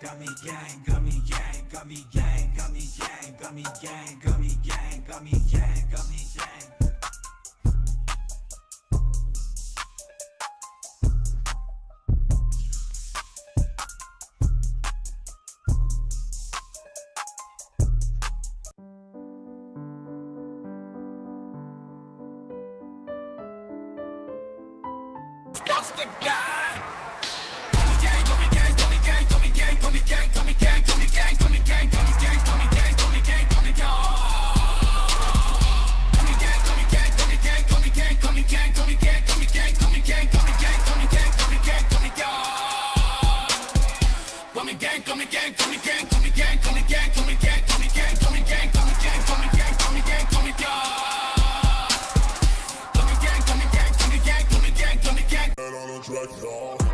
Gummy gang, gummy gang, gummy gang, gummy gang, gummy gang, gummy gang, gummy gang, gummy gang. COSTA guy. Gummy gang, gummy gang, gummy gang, gummy gang, gummy gang, gummy gang, gummy gang, gummy gang, gummy gang, gummy gang, gummy gang, gummy gang. Gummy gang, gummy gang, gummy gang, gummy gang, gummy gang, gummy gang, gummy gang, gummy gang, gummy gang, gummy gang, gummy gang, gummy gang. Gummy gang, gummy gang, gummy gang, gummy gang, gummy gang, gummy gang, gummy gang, gummy gang, gummy gang, gummy gang, gummy gang, gummy gang.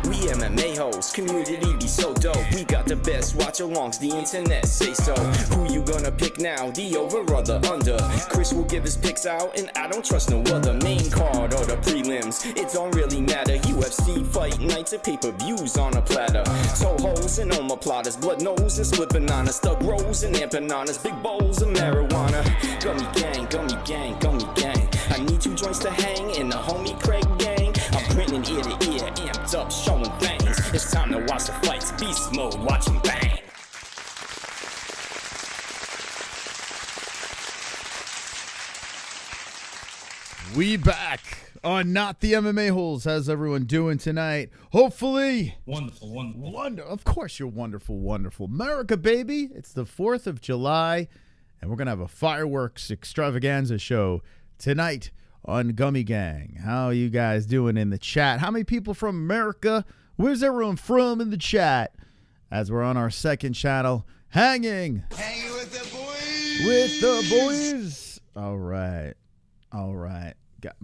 We MMA-HOLES, community be so dope. We got the best watch-alongs, the internet say so. Who you gonna pick now, the over or the under? Chris will give his picks out, and I don't trust no other. Main card or the prelims, it don't really matter. UFC fight nights and pay-per-views on a platter. So holes and omoplatas, blood nose and split bananas, thug rolls and empanadas, big bowls of marijuana. Gummy gang, gummy gang, gummy gang. I need 2 joints to hang in the homie Craig gang. I'm grinning ear to ear, amped up, showing things. It's time to watch the fights, beast mode, watch them bang. We back on Not the MMA Holes. How's everyone doing tonight? Hopefully. Wonderful. Of course you're wonderful, wonderful. Merica, baby. It's the 4th of July, and we're going to have a fireworks extravaganza show tonight on Gummy Gang. How are you guys doing in the chat? How many people from America? Where's everyone from in the chat? As we're on our second channel, hanging with the boys. with the boys. All right. Got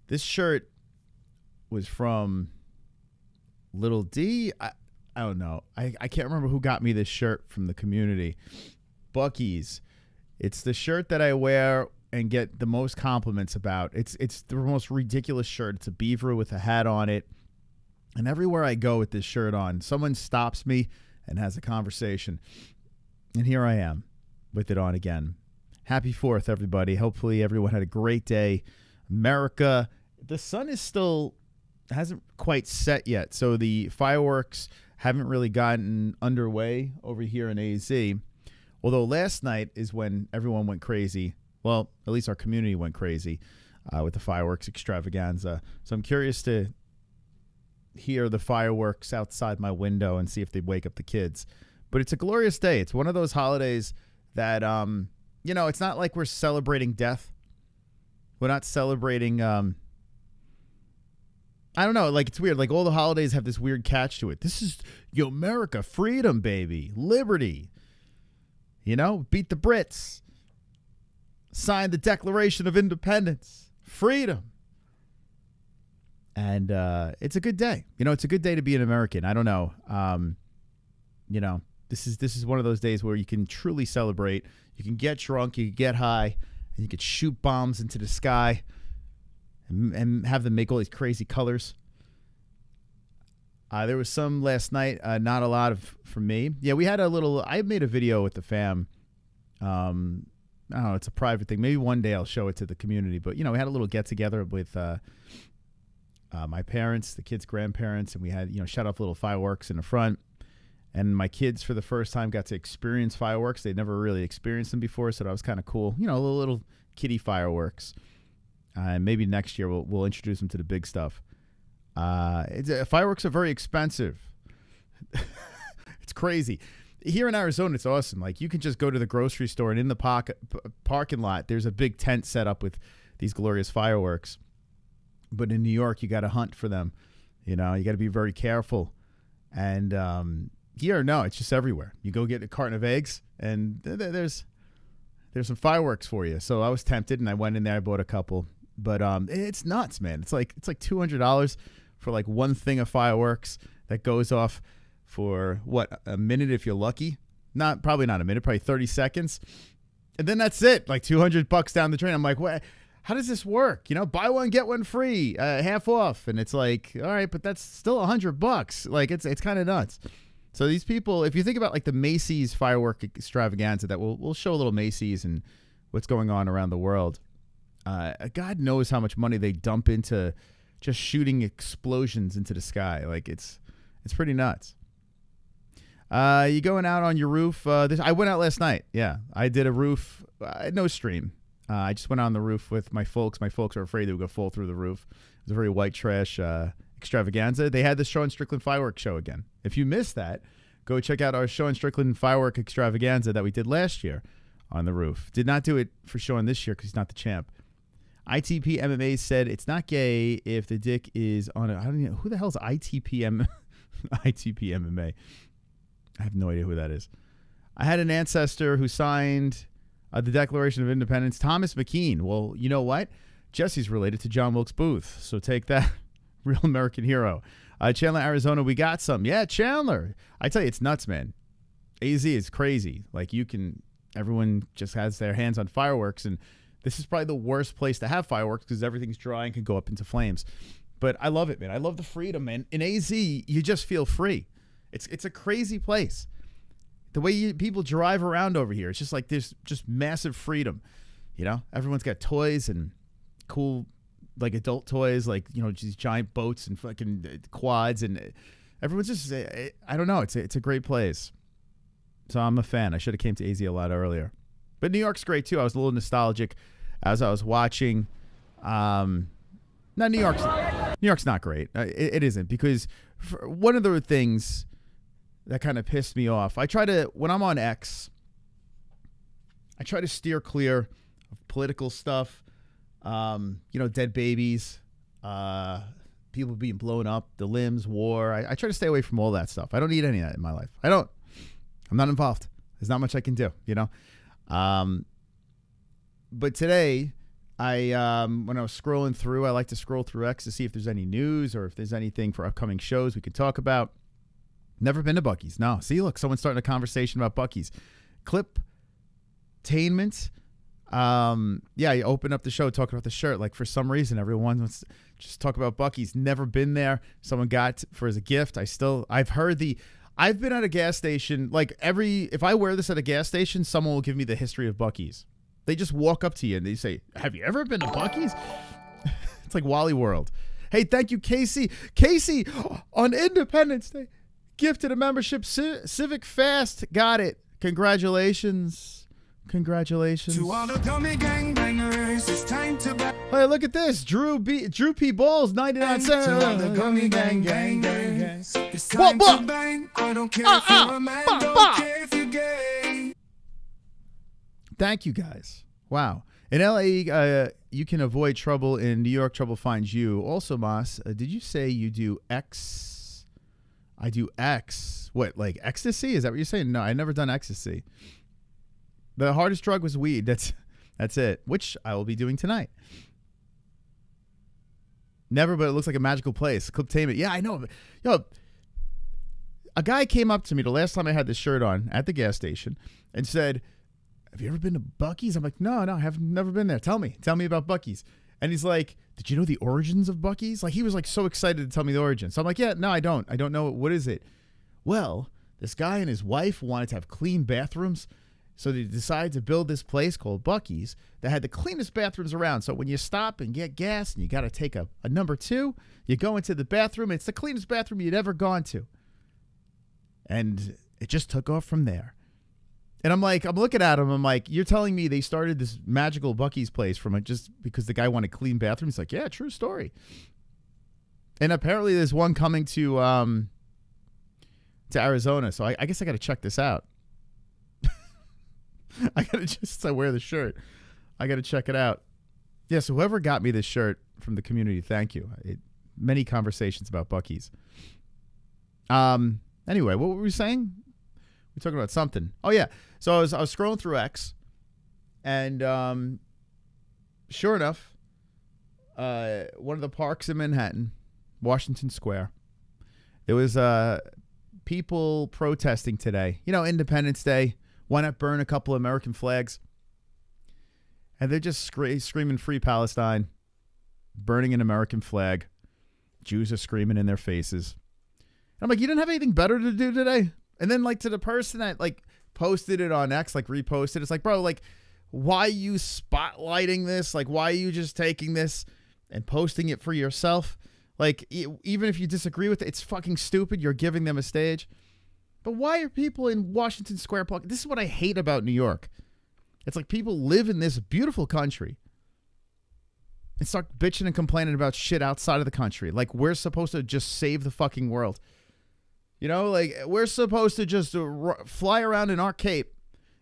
this shirt was from Little D. I don't know. I can't remember who got me this shirt from the community. Bucky's. It's the shirt that I wear and get the most compliments about. It's the most ridiculous shirt. It's a beaver with a hat on it. And everywhere I go with this shirt on, someone stops me and has a conversation. And here I am with it on again. Happy 4th, everybody. Hopefully everyone had a great day. America, the sun is still hasn't quite set yet. So the fireworks haven't really gotten underway over here in AZ. Although last night is when everyone went crazy. Well, at least our community went crazy with the fireworks extravaganza. So I'm curious to hear the fireworks outside my window and see if they wake up the kids. But it's a glorious day. It's one of those holidays that, it's not like we're celebrating death. We're not celebrating, I don't know, like it's weird. Like all the holidays have this weird catch to it. This is, America, freedom, baby, liberty. Beat the Brits. Sign the Declaration of Independence. Freedom. And it's a good day. It's a good day to be an American. I don't know. This is one of those days where you can truly celebrate. You can get drunk, you can get high, and you can shoot bombs into the sky and have them make all these crazy colors. There was some last night, not a lot from me. Yeah, we had I made a video with the fam. I don't know, it's a private thing. Maybe one day I'll show it to the community. But, we had a little get-together with my parents, the kids' grandparents, and we had, shut off little fireworks in the front. And my kids, for the first time, got to experience fireworks. They'd never really experienced them before, so that was kind of cool. Little kiddie fireworks. And maybe next year we'll introduce them to the big stuff. Fireworks are very expensive. It's crazy. Here in Arizona, it's awesome. Like, you can just go to the grocery store, and in the parking lot, there's a big tent set up with these glorious fireworks. But in New York, you got to hunt for them. You got to be very careful. And here, no, it's just everywhere. You go get a carton of eggs, and there's some fireworks for you. So I was tempted, and I went in there. I bought a couple. But it's nuts, man. It's like $200 for like one thing of fireworks that goes off for a minute if you're lucky. Probably not a minute, probably 30 seconds. And then that's it, like $200 down the drain. I'm like, what? How does this work? Buy one, get one free, half off. And it's like, all right, but that's still $100. Like, it's kind of nuts. So these people, if you think about like the Macy's firework extravaganza, that we'll show a little Macy's and what's going on around the world. God knows how much money they dump into just shooting explosions into the sky. Like it's pretty nuts. You going out on your roof? I went out last night. Yeah, I did a roof. No stream. I just went on the roof with my folks. My folks are afraid they would go fall through the roof. It was a very white trash extravaganza. They had the Sean Strickland fireworks show again. If you missed that, go check out our Sean Strickland firework extravaganza that we did last year on the roof. Did not do it for Sean this year because he's not the champ. ITP MMA said it's not gay if the dick is on it. I don't know who the hell is ITP MMA. I have no idea who that is. I had an ancestor who signed the Declaration of Independence, Thomas McKean. Well, you know what? Jesse's related to John Wilkes Booth, so take that. Real American hero. Chandler, Arizona, we got some. Yeah, Chandler. I tell you, it's nuts, man. AZ is crazy. Like everyone just has their hands on fireworks, and this is probably the worst place to have fireworks because everything's dry and can go up into flames. But I love it, man. I love the freedom, man. In AZ, you just feel free. It's a crazy place. The way people drive around over here, it's just like there's just massive freedom. You know, everyone's got toys and cool, like adult toys, like, you know, these giant boats and fucking quads, and everyone's just, I don't know. It's a great place. So I'm a fan. I should have came to AZ a lot earlier. But New York's great too. I was a little nostalgic as I was watching. Now New York's not great. It isn't, because one of the things that kind of pissed me off, when I'm on X, I try to steer clear of political stuff. Dead babies, people being blown up, the limbs, war. I try to stay away from all that stuff. I don't need any of that in my life. I'm not involved. There's not much I can do, you know? But today, when I was scrolling through, I like to scroll through X to see if there's any news or if there's anything for upcoming shows we could talk about. Never been to Buc-ee's. No. See, look, someone's starting a conversation about Buc-ee's. Clip-tainment. You open up the show talking about the shirt. Like, for some reason, everyone wants to just talk about Buc-ee's. Never been there. Someone got as a gift. I've been at a gas station. Like, if I wear this at a gas station, someone will give me the history of Buc-ee's. They just walk up to you and they say, "Have you ever been to Buc-ee's?" It's like Wally World. Hey, thank you, Casey. Casey, on Independence Day, gifted a membership. Civic Fast. Got it. Congratulations. To all the dummy gangbangers, it's time to back. Hey, look at this. Drew P. Balls, 99 cents. To all the dummy gangbangers, it's time to bang. I don't care if you're a man, don't care if you're gay. Thank you, guys. Wow. In LA, you can avoid trouble. In New York, trouble finds you. Also, Moss, did you say you do X? I do X. What, like ecstasy? Is that what you're saying? No, I've never done ecstasy. The hardest drug was weed. That's it, which I will be doing tonight. Never, but it looks like a magical place. Cliptainment. Yeah, I know. Yo, a guy came up to me the last time I had this shirt on at the gas station and said, "Have you ever been to Buc-ee's?" I'm like, No, I have never been there. Tell me about Buc-ee's. And he's like, "Did you know the origins of Buc-ee's?" Like, he was like so excited to tell me the origins. So I'm like, "Yeah, no, I don't know. What is it?" Well, this guy and his wife wanted to have clean bathrooms. So they decided to build this place called Buc-ee's that had the cleanest bathrooms around. So when you stop and get gas and you got to take a number 2, you go into the bathroom. It's the cleanest bathroom you'd ever gone to. And it just took off from there. And I'm looking at him. I'm like, you're telling me they started this magical Buc-ee's place from just because the guy wanted clean bathrooms? He's like, yeah, true story. And apparently there's one coming to Arizona. So I guess I got to check this out. I wear the shirt. I got to check it out. Yeah, so whoever got me this shirt from the community, thank you. Many conversations about Buc-ee's. Anyway, what were we saying? We're talking about something. Oh, yeah. So I was scrolling through X, and sure enough, one of the parks in Manhattan, Washington Square, there was people protesting today. You know, Independence Day. Why not burn a couple of American flags? And they're just screaming "Free Palestine," burning an American flag. Jews are screaming in their faces. And I'm like, you didn't have anything better to do today? And then like to the person that like posted it on X, like reposted, it's like, bro, like why are you spotlighting this? Like why are you just taking this and posting it for yourself? Like even if you disagree with it, it's fucking stupid. You're giving them a stage. But why are people in Washington Square Park? This is what I hate about New York. It's like people live in this beautiful country and start bitching and complaining about shit outside of the country. Like we're supposed to just save the fucking world. You know, like we're supposed to just fly around in our cape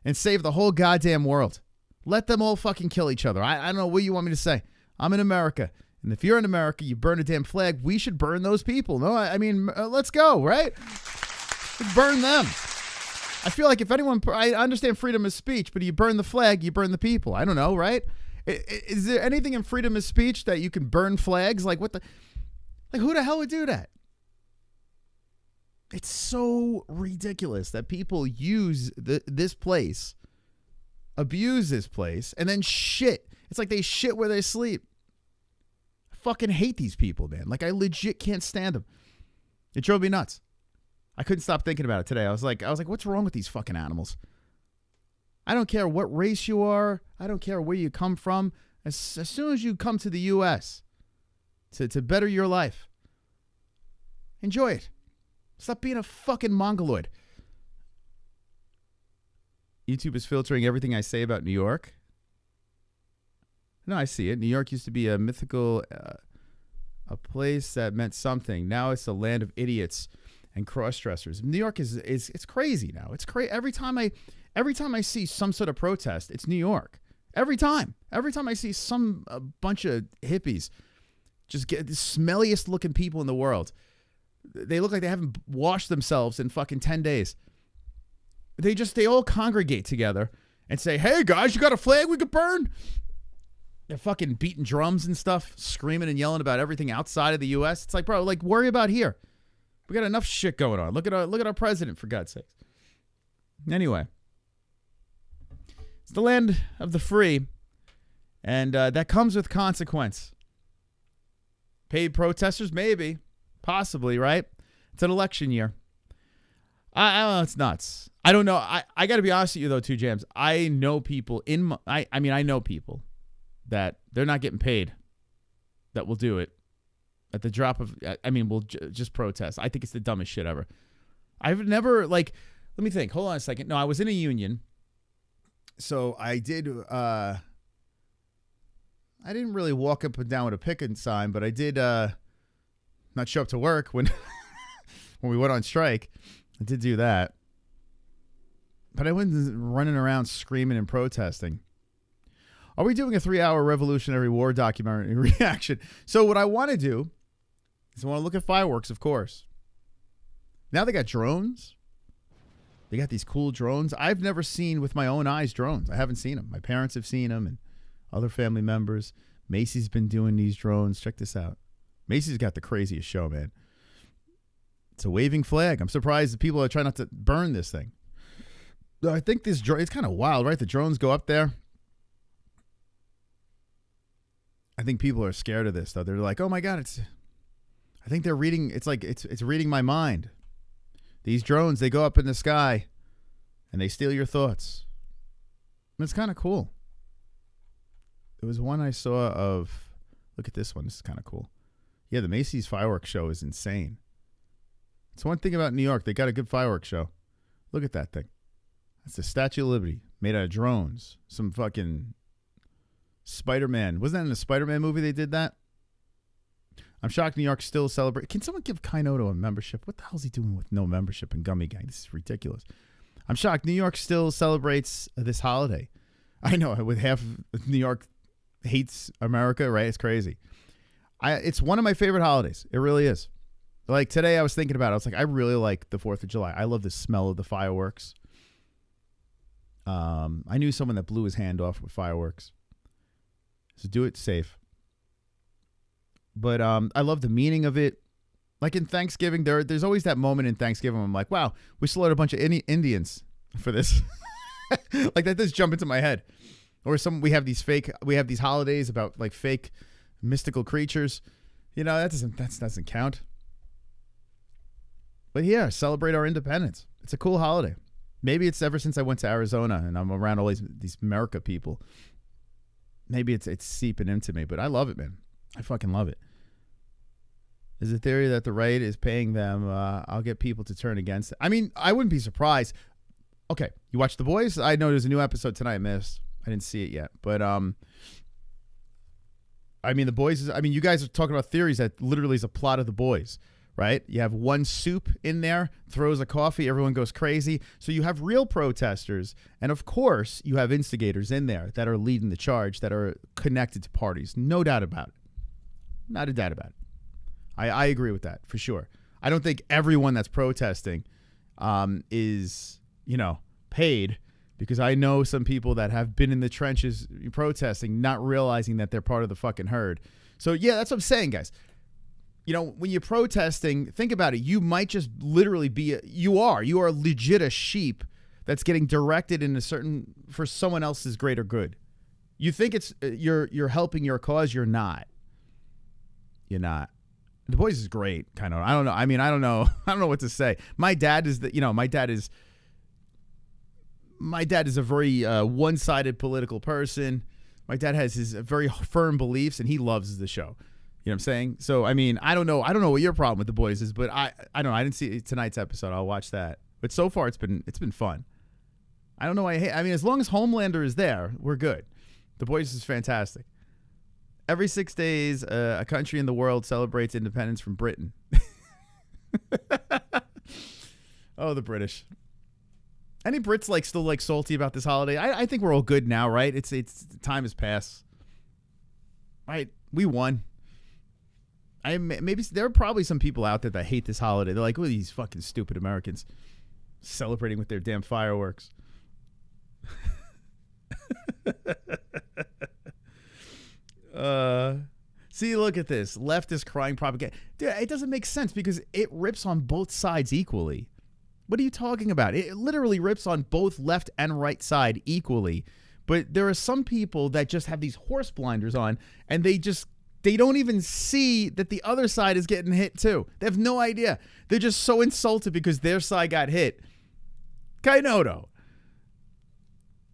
and save the whole goddamn world. Let them all fucking kill each other. I don't know what you want me to say. I'm in America. And if you're in America, you burn a damn flag, we should burn those people. No, I mean, let's go, right? Let's burn them. I feel like if anyone, I understand freedom of speech, but you burn the flag, you burn the people. I don't know, right? Is there anything in freedom of speech that you can burn flags? Like what the, like who the hell would do that? It's so ridiculous that people use this place, abuse this place, and then shit. It's like they shit where they sleep. I fucking hate these people, man. Like I legit can't stand them. It drove me nuts. I couldn't stop thinking about it today. I was like, what's wrong with these fucking animals? I don't care what race you are. I don't care where you come from. As soon as you come to the U.S. to better your life, enjoy it. Stop being a fucking mongoloid. YouTube is filtering everything I say about New York. No, I see it. New York used to be a mythical, a place that meant something. Now it's a land of idiots and cross-dressers. New York is it's crazy now. It's crazy. Every time I see some sort of protest, it's New York. Every time I see a bunch of hippies, just get the smelliest looking people in the world. They look like they haven't washed themselves in fucking 10 days. They all congregate together and say, "Hey guys, you got a flag we could burn?" They're fucking beating drums and stuff, screaming and yelling about everything outside of the U.S. It's like, bro, like worry about here. We got enough shit going on. Look at our president, for God's sakes. Anyway, it's the land of the free, and that comes with consequence. Paid protesters, maybe, possibly, right? It's an election year. I don't know. It's nuts. I don't know. I got to be honest with you though, too, Jams. I know people I know people that they're not getting paid that will do it at the drop of, we'll just protest. I think it's the dumbest shit ever. I've never, let me think. Hold on a second. No, I was in a union. So I did, I didn't really walk up and down with a picket sign, but I did not show up to work when, when we went on strike. I did do that. But I wasn't running around screaming and protesting. Are we doing a 3-hour Revolutionary War documentary reaction? So what I want to do is I want to look at fireworks, of course. Now they got drones. They got these cool drones. I've never seen with my own eyes drones. I haven't seen them. My parents have seen them and other family members. Macy's been doing these drones. Check this out. Macy's got the craziest show, man. It's a waving flag. I'm surprised that people are trying not to burn this thing. I think this drone, it's kind of wild, right? The drones go up there. I think people are scared of this, though. They're like, oh, my God, I think they're reading. It's like it's reading my mind. These drones, they go up in the sky and they steal your thoughts. And it's kind of cool. There was one I saw of, look at this one. This is kind of cool. Yeah, the Macy's fireworks show is insane. It's one thing about New York. They got a good fireworks show. Look at that thing. That's the Statue of Liberty made out of drones. Some fucking Spider-Man. Wasn't that in the Spider-Man movie they did that? I'm shocked New York still celebrate. Can someone give Kainoto a membership? What the hell is he doing with no membership in Gummy Gang? This is ridiculous. I'm shocked New York still celebrates this holiday. I know, with half of New York hates America, right? It's crazy. It's one of my favorite holidays. It really is. Like today I was thinking about it. I was like, I really like the 4th of July. I love the smell of the fireworks. I knew someone that blew his hand off with fireworks. So do it safe. But I love the meaning of it. Like in Thanksgiving, there's always that moment in Thanksgiving where I'm like, wow, we slaughtered a bunch of Indians for this. Like that does jump into my head. Or we have these holidays about like fake mystical creatures. You know, that doesn't count. But yeah, celebrate our independence. It's a cool holiday. Maybe it's ever since I went to Arizona and I'm around all these Merica people. Maybe it's seeping into me, but I love it, man. I fucking love it. There's a theory that the right is paying them. I'll get people to turn against it. I mean, I wouldn't be surprised. Okay, you watch The Boys? I know there's a new episode tonight. I missed. I didn't see it yet, but I mean, The Boys. You guys are talking about theories that literally is a plot of The Boys, right? You have one soup in there, throws a coffee, everyone goes crazy. So you have real protesters, and of course, you have instigators in there that are leading the charge, that are connected to parties. No doubt about it. Not a doubt about it. I agree with that for sure. I don't think everyone that's protesting is, paid, because I know some people that have been in the trenches protesting, not realizing that they're part of the fucking herd. So yeah, that's what I'm saying, guys. When you're protesting, think about it. You might just literally be, you are legit a sheep that's getting directed in for someone else's greater good. You think it's, you're helping your cause. You're not. You're not. The Boys is great, kind of. I don't know. I mean, I don't know. I don't know what to say. My dad is a very one-sided political person. My dad has his very firm beliefs, and he loves the show. You know what I'm saying? So, I mean, I don't know what your problem with The Boys is, but I don't know. I didn't see tonight's episode. I'll watch that. But so far, it's been fun. I don't know why I hate. I mean, as long as Homelander is there, we're good. The Boys is fantastic. Every 6 days, a country in the world celebrates independence from Britain. Oh, the British. Any Brits still salty about this holiday? I think we're all good now, right? It's time has passed. Right? We won. Maybe there are probably some people out there that hate this holiday. They're like, "Oh, these fucking stupid Americans celebrating with their damn fireworks." See, look at this. Leftist crying propaganda. Dude, it doesn't make sense because it rips on both sides equally. What are you talking about? It literally rips on both left and right side equally. But there are some people that just have these horse blinders on, and they don't even see that the other side is getting hit too. They have no idea. They're just so insulted because their side got hit. Kainoto.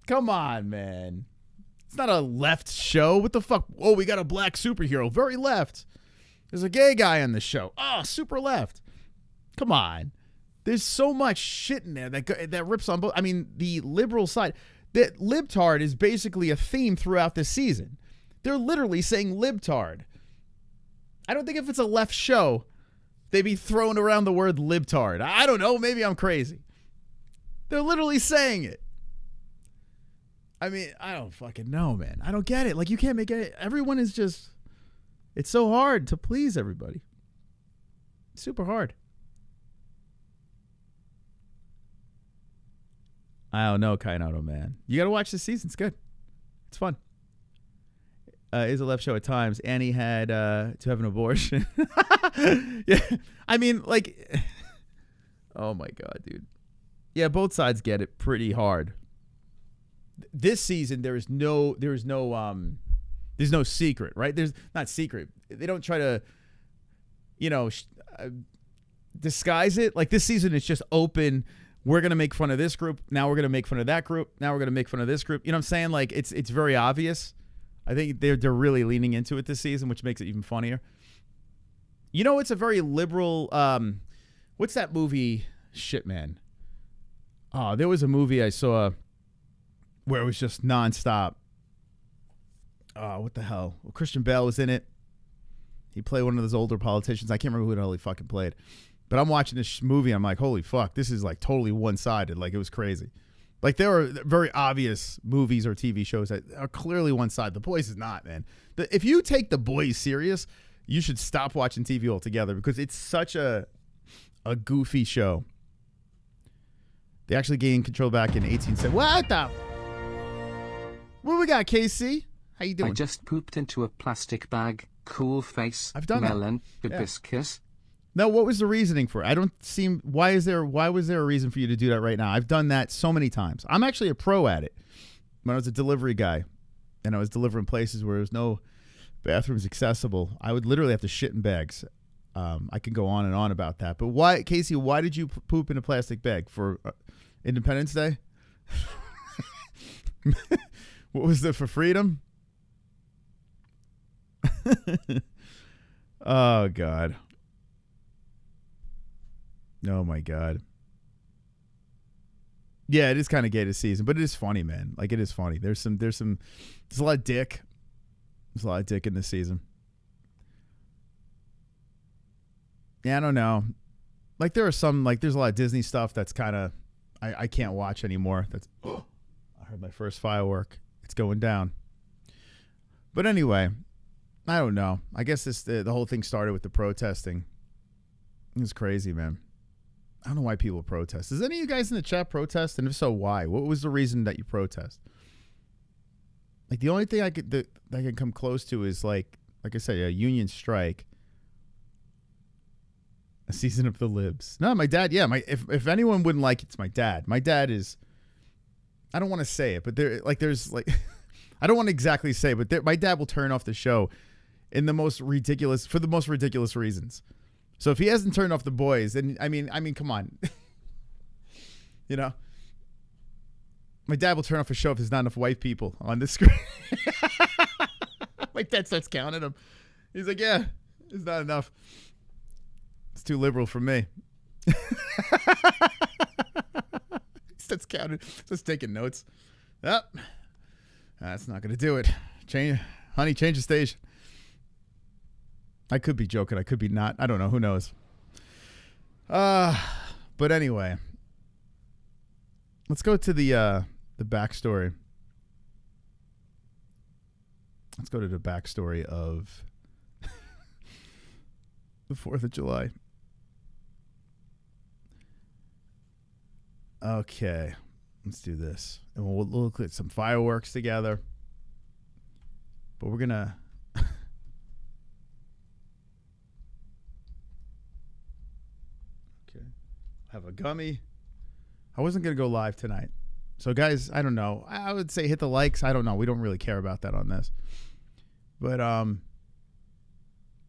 Come on, man. It's not a left show. What the fuck? Oh, we got a black superhero. Very left. There's a gay guy on the show. Oh, super left. Come on. There's so much shit in there that rips on both. I mean, the liberal side. That libtard is basically a theme throughout this season. They're literally saying libtard. I don't think if it's a left show, they'd be throwing around the word libtard. I don't know. Maybe I'm crazy. They're literally saying it. I mean, I don't fucking know, man. I don't get it. You can't make it. Everyone is just, it's so hard to please everybody. Super hard. I don't know, Kainoto, man. You got to watch this season. It's good. It's fun. Is a left show at times. Annie had to have an abortion. Yeah. I mean, oh my God, dude. Yeah, both sides get it pretty hard. This season, there's no secret, right? There's not secret. They don't try to, disguise it. This season, it's just open. We're going to make fun of this group. Now we're going to make fun of that group. Now we're going to make fun of this group. You know what I'm saying? It's very obvious. I think they're really leaning into it this season, which makes it even funnier. It's a very liberal, what's that movie? Shit, man. Oh, there was a movie I saw where it was just nonstop. Oh, what the hell? Well, Christian Bale was in it. He played one of those older politicians. I can't remember who the hell he fucking played. But I'm watching this movie. I'm like, holy fuck, this is totally one-sided. It was crazy. There are very obvious movies or TV shows that are clearly one side. The Boys is not, man. If you take The Boys serious, you should stop watching TV altogether because it's such a goofy show. They actually gained control back in 1870. What the? What we got, KC? How you doing? I just pooped into a plastic bag. Cool face. I've done melon, that. hibiscus. No, what was the reasoning for it? I don't seem. Why was there a reason for you to do that right now? I've done that so many times. I'm actually a pro at it. When I was a delivery guy, and I was delivering places where there was no bathrooms accessible, I would literally have to shit in bags. I can go on and on about that. But why, Casey, why did you poop in a plastic bag for Independence Day? What was it, for freedom? Oh, God. Oh, my God. Yeah, it is kind of gay this season, but it is funny, man. Like, it is funny. There's a lot of dick. There's a lot of dick in this season. Yeah, I don't know. Like, there are some, like, there's a lot of Disney stuff that's kind of, I can't watch anymore. That's, I heard my first firework. It's going down. But anyway, I don't know. I guess the whole thing started with the protesting. It was crazy, man. I don't know why people protest. Does any of you guys in the chat protest? And if so, why? What was the reason that you protest? Like, the only thing I can come close to is, like I said, a union strike. A season of the libs. No, my dad, yeah. If anyone wouldn't like it, it's my dad. My dad is, I don't want to say it, but there's I don't want to exactly say, but my dad will turn off the show for the most ridiculous reasons. So if he hasn't turned off The Boys, then I mean, come on. You know, my dad will turn off a show if there's not enough white people on the screen. My dad starts counting them. He's like, yeah, it's not enough. It's too liberal for me. Starts counting, starts taking notes. Yep. That's not going to do it. Honey, change the station. I could be joking. I could be not. I don't know. Who knows? But anyway, let's go to the backstory. Let's go to the backstory of the 4th of July. Okay, let's do this. And we'll look at some fireworks together. But we're going to... Okay. Have a gummy. I wasn't going to go live tonight. So, guys, I don't know. I would say hit the likes. I don't know. We don't really care about that on this. But,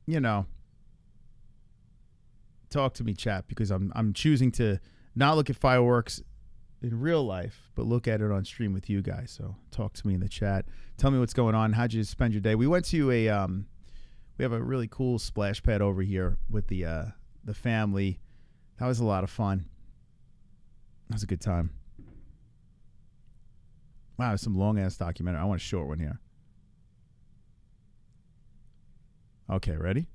you know, talk to me, chat, because I'm choosing to not look at fireworks in real life, but look at it on stream with you guys. So talk to me in the chat. Tell me what's going on. How'd you spend your day? We went to we have a really cool splash pad over here with the family. That was a lot of fun. That was a good time. Wow, some long ass documentary. I want a short one here. Okay, ready?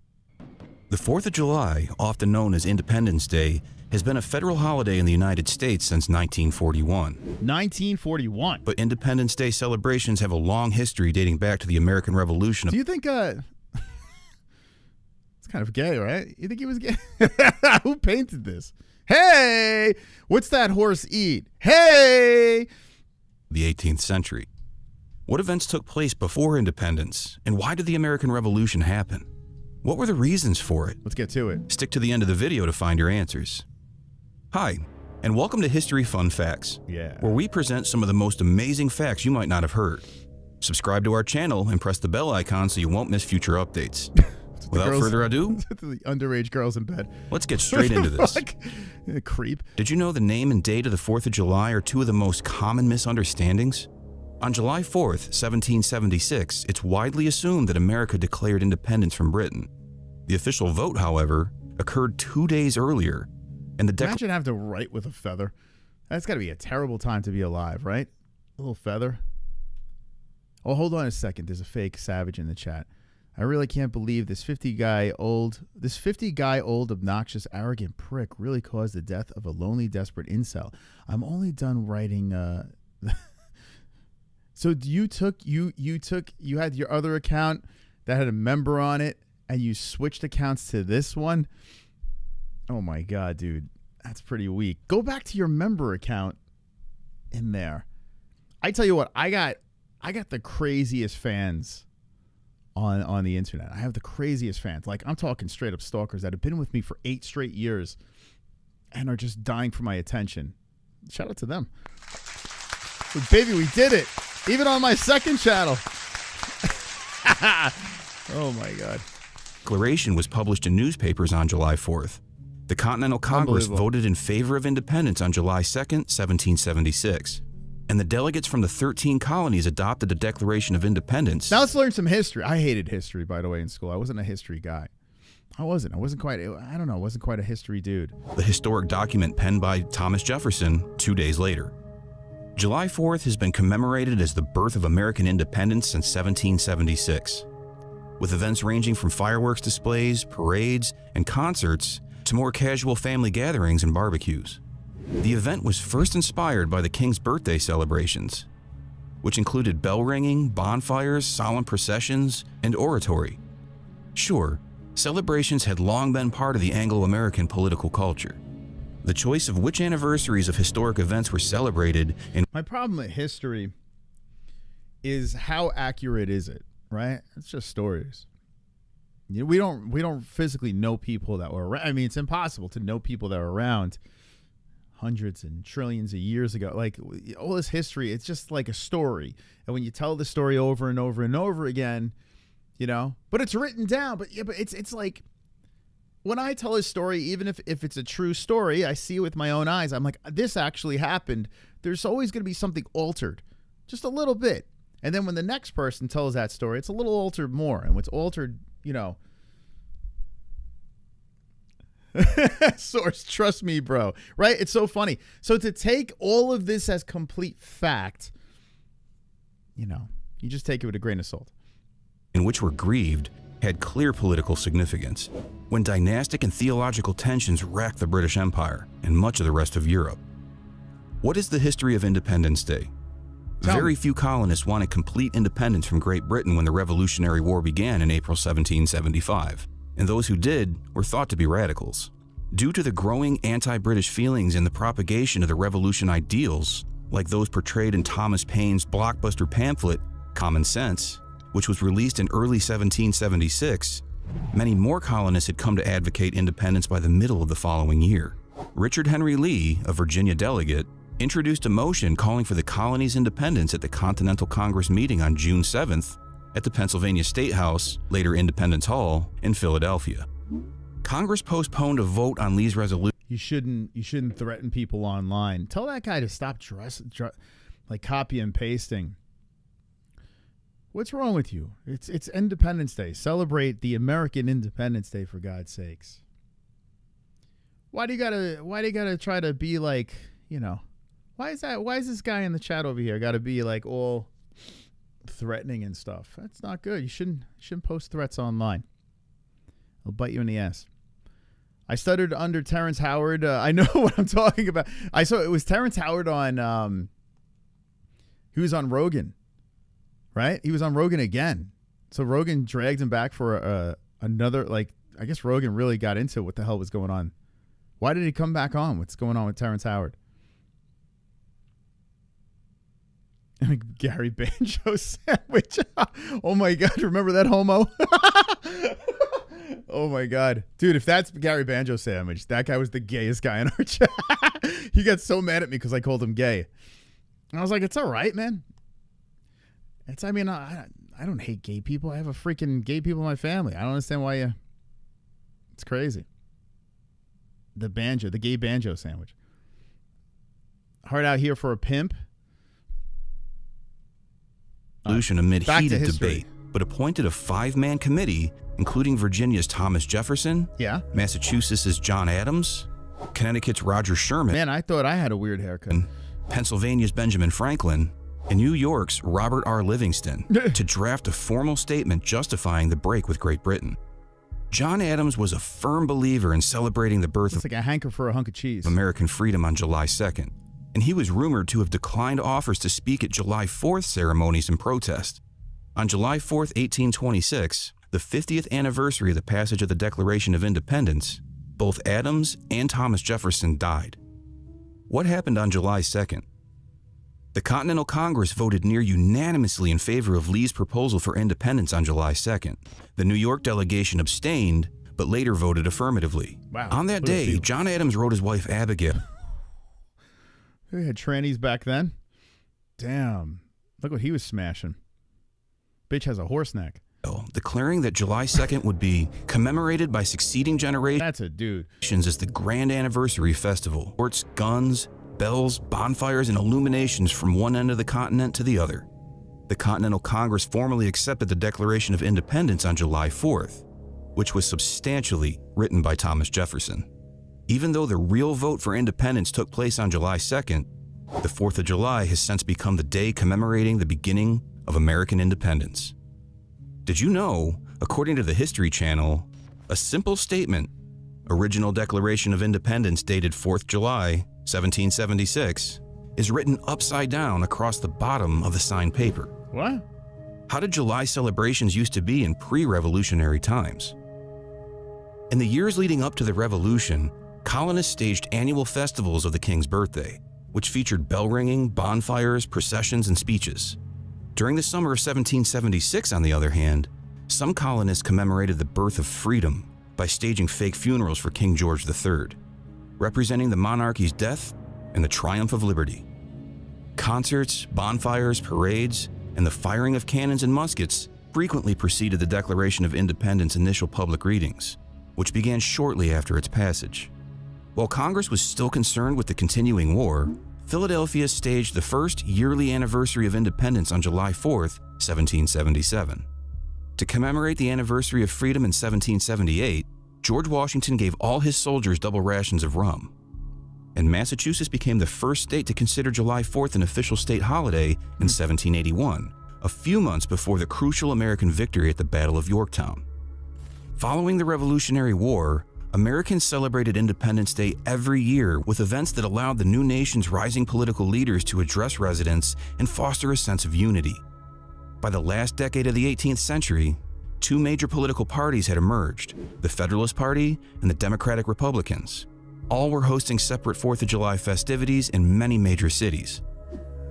The 4th of July, often known as Independence Day, has been a federal holiday in the United States since 1941. 1941. But Independence Day celebrations have a long history dating back to the American Revolution. Do you think it's kind of gay, right? You think he was gay? Who painted this? Hey, what's that horse eat? Hey! The 18th century. What events took place before independence, and why did the American Revolution happen? What were the reasons for it? Let's get to it. Stick to the end of the video to find your answers. Hi, and welcome to History Fun Facts, where we present some of the most amazing facts you might not have heard. Subscribe to our channel and press the bell icon so you won't miss future updates. Without further ado, the underage girls in bed. Let's get straight into this. Creep. Did you know the name and date of the 4th of July are two of the most common misunderstandings? On July 4th, 1776, it's widely assumed that America declared independence from Britain. The official vote, however, occurred 2 days earlier, and the Imagine having to write with a feather. That's got to be a terrible time to be alive, right? A little feather. Oh, hold on a second. There's a fake savage in the chat. I really can't believe this 50 guy old, obnoxious, arrogant prick really caused the death of a lonely, desperate incel. I'm only done writing. So you had your other account that had a member on it, and you switched accounts to this one? Oh my God, dude, that's pretty weak. Go back to your member account in there. I tell you what, I got the craziest fans on the internet. I have the craziest fans. Like, I'm talking straight up stalkers that have been with me for 8 straight years and are just dying for my attention. Shout out to them. But baby, we did it. Even on my second channel. Oh my God. Declaration was published in newspapers on July 4th. The Continental Congress voted in favor of independence on July 2nd, 1776. And the delegates from the 13 colonies adopted the Declaration of Independence. Now let's learn some history. I hated history, by the way, in school. I wasn't a history guy. I wasn't quite a history dude. The historic document penned by Thomas Jefferson 2 days later. July 4th has been commemorated as the birth of American independence since 1776, with events ranging from fireworks displays, parades, and concerts to more casual family gatherings and barbecues. The event was first inspired by the King's birthday celebrations, which included bell ringing, bonfires, solemn processions, and oratory. Sure, celebrations had long been part of the Anglo-American political culture. The choice of which anniversaries of historic events were celebrated in— My problem with history is how accurate is it, right? It's just stories. You know, we don't physically know people that were around. I mean, it's impossible to know people that were around hundreds and trillions of years ago. Like, all this history, it's just like a story. And when you tell the story over and over and over again, you know, but it's written down. But yeah, but it's like, when I tell a story, even if it's a true story, I see it with my own eyes. I'm like, this actually happened. There's always going to be something altered, just a little bit. And then when the next person tells that story, it's a little altered more. And what's altered, you know. Source, trust me, bro. Right? It's so funny. So to take all of this as complete fact, you know, you just take it with a grain of salt. In which were grieved had clear political significance when dynastic and theological tensions racked the British Empire and much of the rest of Europe. What is the history of Independence Day? Very few colonists wanted complete independence from Great Britain when the Revolutionary War began in April 1775, and those who did were thought to be radicals. Due to the growing anti-British feelings and the propagation of the revolution ideals, like those portrayed in Thomas Paine's blockbuster pamphlet, Common Sense, which was released in early 1776, many more colonists had come to advocate independence by the middle of the following year. Richard Henry Lee, a Virginia delegate, introduced a motion calling for the colony's independence at the Continental Congress meeting on June 7th at the Pennsylvania State House, later Independence Hall, in Philadelphia. Congress postponed a vote on Lee's resolution. You shouldn't threaten people online. Tell that guy to stop like copy and pasting. What's wrong with you? It's Independence Day. Celebrate the American Independence Day, for God's sakes. Why do you gotta try to be like, you know, why is this guy in the chat over here gotta be like all threatening and stuff? That's not good. You shouldn't post threats online. It'll bite you in the ass. I stuttered under Terrence Howard. I know what I'm talking about. I saw it was Terrence Howard on he was on Rogan. Right? He was on Rogan again. So Rogan dragged him back for another, like, I guess Rogan really got into what the hell was going on. Why did he come back on? What's going on with Terrence Howard? Gary Banjo sandwich. Oh my God. Remember that homo? Oh my God. Dude, if that's Gary Banjo sandwich, that guy was the gayest guy in our chat. He got so mad at me because I called him gay. And I was like, it's all right, man. I don't hate gay people. I have a freaking gay people in my family. I don't understand why you. It's crazy. The gay banjo sandwich. Hard out here for a pimp. Resolution amid heated debate, but appointed a 5-man committee, including Virginia's Thomas Jefferson, Massachusetts' John Adams, Connecticut's Roger Sherman. Man, I thought I had a weird haircut. Pennsylvania's Benjamin Franklin, and New York's Robert R. Livingston to draft a formal statement justifying the break with Great Britain. John Adams was a firm believer in celebrating the birth of like a hanker for a hunk of cheese. American freedom on July 2nd, and he was rumored to have declined offers to speak at July 4th ceremonies in protest. On July 4th, 1826, the 50th anniversary of the passage of the Declaration of Independence, both Adams and Thomas Jefferson died. What happened on July 2nd? The Continental Congress voted near unanimously in favor of Lee's proposal for independence on July 2nd. The New York delegation abstained, but later voted affirmatively. Wow. On that day, John Adams wrote his wife Abigail. They had trannies back then. Damn. Look what he was smashing. Bitch has a horse neck. declaring that July 2nd would be commemorated by succeeding generations That's a dude. as the grand anniversary festival. Sports, guns, bells, bonfires, and illuminations from one end of the continent to the other. The Continental Congress formally accepted the Declaration of Independence on July 4th, which was substantially written by Thomas Jefferson. Even though the real vote for independence took place on July 2nd, the 4th of July has since become the day commemorating the beginning of American independence. Did you know, according to the History Channel, a simple statement, Original Declaration of Independence dated 4th July, 1776, is written upside down across the bottom of the signed paper? What? How did July celebrations used to be in pre-revolutionary times? In the years leading up to the Revolution, colonists staged annual festivals of the King's birthday, which featured bell ringing, bonfires, processions, and speeches. During the summer of 1776, on the other hand, some colonists commemorated the birth of freedom by staging fake funerals for King George III, representing the monarchy's death and the triumph of liberty. Concerts, bonfires, parades, and the firing of cannons and muskets frequently preceded the Declaration of Independence initial public readings, which began shortly after its passage. While Congress was still concerned with the continuing war, Philadelphia staged the first yearly anniversary of independence on July 4th, 1777. To commemorate the anniversary of freedom in 1778, George Washington gave all his soldiers double rations of rum. And Massachusetts became the first state to consider July 4th an official state holiday in 1781, a few months before the crucial American victory at the Battle of Yorktown. Following the Revolutionary War, Americans celebrated Independence Day every year with events that allowed the new nation's rising political leaders to address residents and foster a sense of unity. By the last decade of the 18th century, two major political parties had emerged, the Federalist Party and the Democratic Republicans. All were hosting separate 4th of July festivities in many major cities.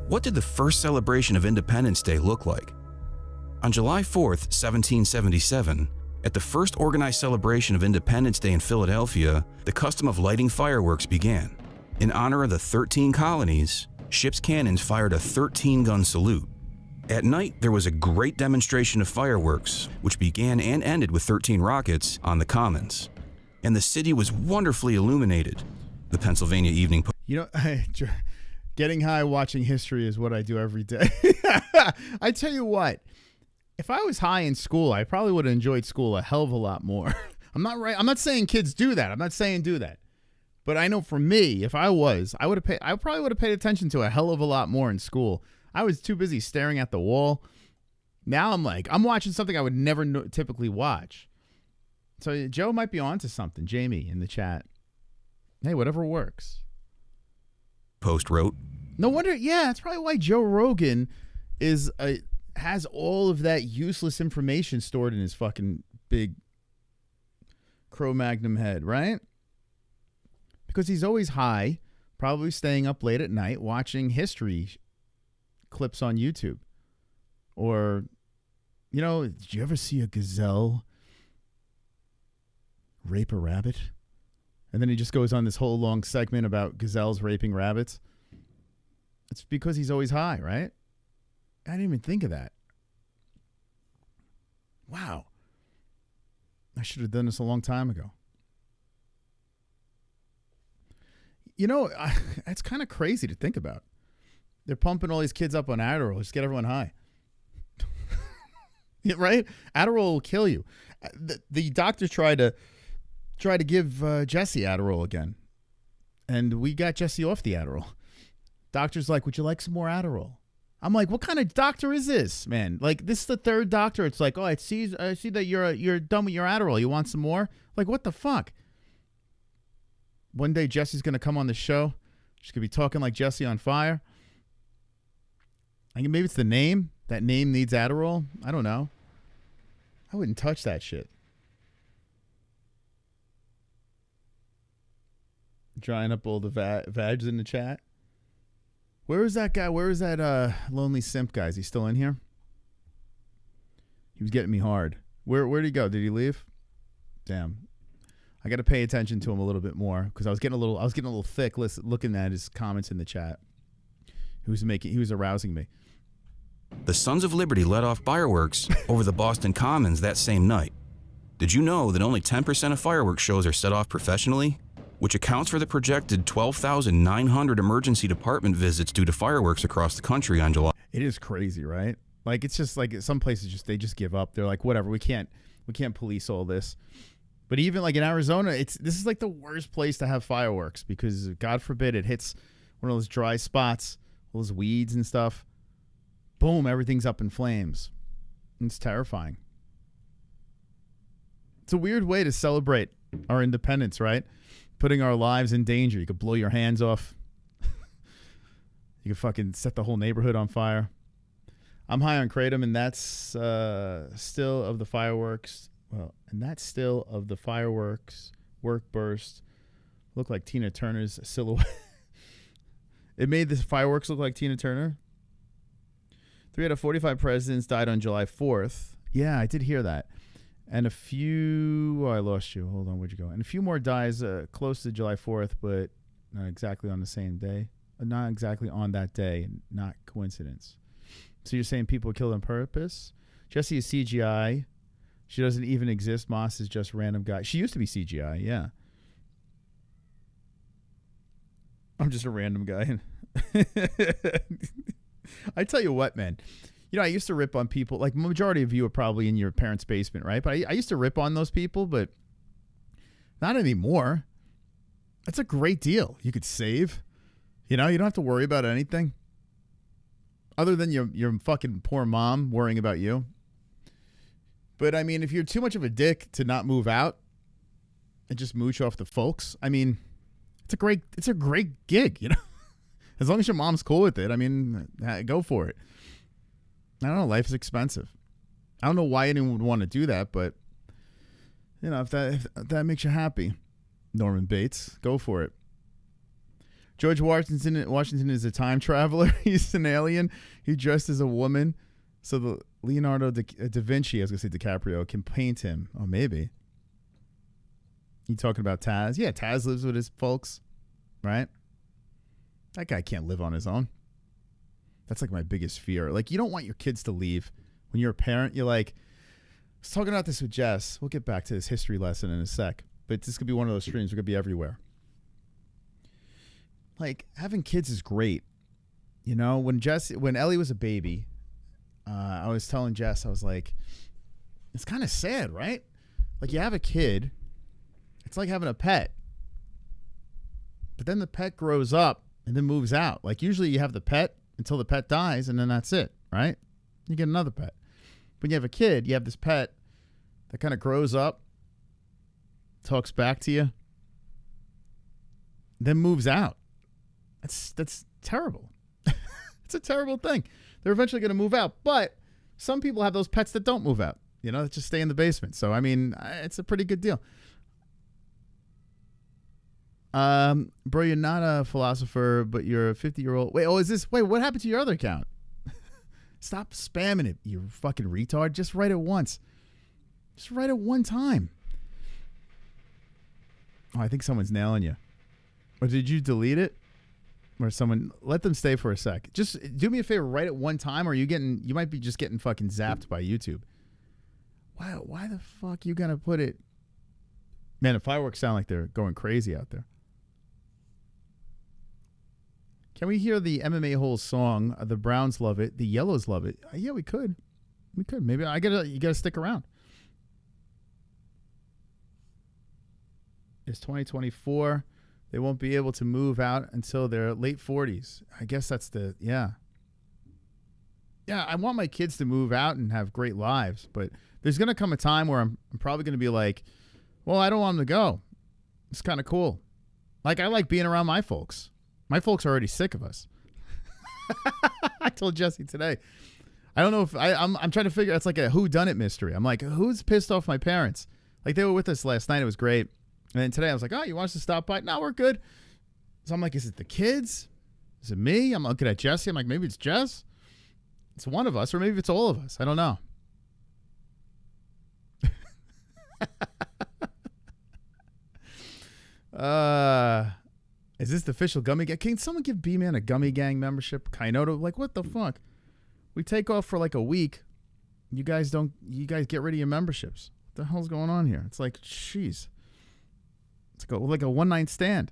What did the first celebration of Independence Day look like? On July 4th, 1777, at the first organized celebration of Independence Day in Philadelphia, the custom of lighting fireworks began. In honor of the 13 colonies, ship's cannons fired a 13-gun salute. At night, there was a great demonstration of fireworks, which began and ended with 13 rockets on the Commons. And the city was wonderfully illuminated. The Pennsylvania Evening Post. You know, getting high watching history is what I do every day. I tell you what. If I was high in school, I probably would have enjoyed school a hell of a lot more. I'm not saying kids do that. I'm not saying do that. But I know for me, if I was, I probably would have paid attention to a hell of a lot more in school. I was too busy staring at the wall. Now I'm watching something I would never typically watch. So Joe might be onto something. Jamie in the chat. Hey, whatever works. Post wrote. No wonder. Yeah, that's probably why Joe Rogan has all of that useless information stored in his fucking big Cro-Magnon head, right? Because he's always high, probably staying up late at night watching history clips on YouTube. Or, you know, did you ever see a gazelle rape a rabbit? And then he just goes on this whole long segment about gazelles raping rabbits. It's because he's always high, right? I didn't even think of that. Wow. I should have done this a long time ago. You know, it's kind of crazy to think about. They're pumping all these kids up on Adderall. Just get everyone high. Yeah, right? Adderall will kill you. The doctor tried to give Jesse Adderall again. And we got Jesse off the Adderall. Doctor's like, would you like some more Adderall? I'm like, what kind of doctor is this, man? Like, this is the third doctor. It's like, oh, I see that you're done with your Adderall. You want some more? Like, what the fuck? One day Jesse's gonna come on the show. She's gonna be talking like Jesse on Fire. I think maybe it's the name. That name needs Adderall. I don't know. I wouldn't touch that shit. Drying up all the vags in the chat. Where is that guy? Where is that lonely simp guy? Is he still in here? He was getting me hard. Where'd he go? Did he leave? Damn. I got to pay attention to him a little bit more because I was getting a little thick looking at his comments in the chat. He was arousing me. The Sons of Liberty let off fireworks over the Boston Commons that same night. Did you know that only 10% of fireworks shows are set off professionally, which accounts for the projected 12,900 emergency department visits due to fireworks across the country on July? It is crazy, right? Like, it's just like some places they just give up. They're like, whatever, we can't police all this. But even like in Arizona, this is like the worst place to have fireworks because God forbid it hits one of those dry spots, all those weeds and stuff. Boom, everything's up in flames. It's terrifying. It's a weird way to celebrate our independence, right? Putting our lives in danger. You could blow your hands off. You could fucking set the whole neighborhood on fire. I'm high on kratom, and that's still of the fireworks. Well, and that's still of the fireworks work burst. Look like Tina Turner's silhouette. It made the fireworks look like Tina Turner. 3 out of 45 presidents died on July 4th. Yeah, I did hear that. And a few... Oh, I lost you. Hold on, where'd you go? And a few more dies close to July 4th, but not exactly on the same day. Not exactly on that day. Not coincidence. So you're saying people killed on purpose? Jesse is CGI. She doesn't even exist. Moss is just random guy. She used to be CGI, yeah. I'm just a random guy. I tell you what, man. You know, I used to rip on people. Like, majority of you are probably in your parents' basement, right? But I used to rip on those people, but not anymore. That's a great deal. You could save. You know, you don't have to worry about anything. Other than your fucking poor mom worrying about you. But, I mean, if you're too much of a dick to not move out and just mooch off the folks, I mean, it's a great gig, you know? As long as your mom's cool with it, I mean, go for it. I don't know. Life is expensive. I don't know why anyone would want to do that, but, you know, if that makes you happy, Norman Bates, go for it. George Washington is a time traveler. He's an alien. He dressed as a woman. So the Leonardo da Vinci, I was going to say DiCaprio, can paint him. Oh, maybe. You talking about Taz? Yeah, Taz lives with his folks, right? That guy can't live on his own. That's like my biggest fear. Like, you don't want your kids to leave. When you're a parent, you're like, I was talking about this with Jess. We'll get back to this history lesson in a sec. But this could be one of those streams. We're going to be everywhere. Like, having kids is great. You know, when Ellie was a baby, I was telling Jess, I was like, it's kind of sad, right? Like, you have a kid. It's like having a pet. But then the pet grows up and then moves out. Like, usually you have the pet until the pet dies, and then that's it, right? You get another pet. When you have a kid, you have this pet that kind of grows up, talks back to you, then moves out. That's terrible. It's a terrible thing. They're eventually going to move out, but some people have those pets that don't move out, you know, that just stay in the basement. So, I mean, it's a pretty good deal. Bro, you're not a philosopher, but you're a 50-year-old. Wait, what happened to your other account? Stop spamming it, you fucking retard. Just write it once. Just write it one time. Oh, I think someone's nailing you. Or did you delete it? Or someone, let them stay for a sec. Just do me a favor, write it one time, or you might be just getting fucking zapped by YouTube. Why the fuck you gonna put it? Man, the fireworks sound like they're going crazy out there. Can we hear the MMA-HOLES song? The Browns love it. The Yellows love it. Yeah, we could. We could. Maybe you gotta stick around. It's 2024. They won't be able to move out until their late 40s. I guess that's yeah. Yeah, I want my kids to move out and have great lives, but there's going to come a time where I'm probably going to be like, well, I don't want them to go. It's kind of cool. Like, I like being around my folks. My folks are already sick of us. I told Jesse today. I don't know if I'm trying to figure. It's like a whodunit mystery. I'm like, who's pissed off my parents? Like, they were with us last night. It was great. And then today I was like, oh, you want us to stop by? No, we're good. So I'm like, is it the kids? Is it me? I'm looking at Jesse. I'm like, maybe it's Jess. It's one of us, or maybe it's all of us. I don't know. Is this the official gummy gang? Can someone give B-Man a gummy gang membership? Kainoto? Like, what the fuck? We take off for like a week. You guys get rid of your memberships. What the hell's going on here? It's like, jeez. It's like a one-night stand.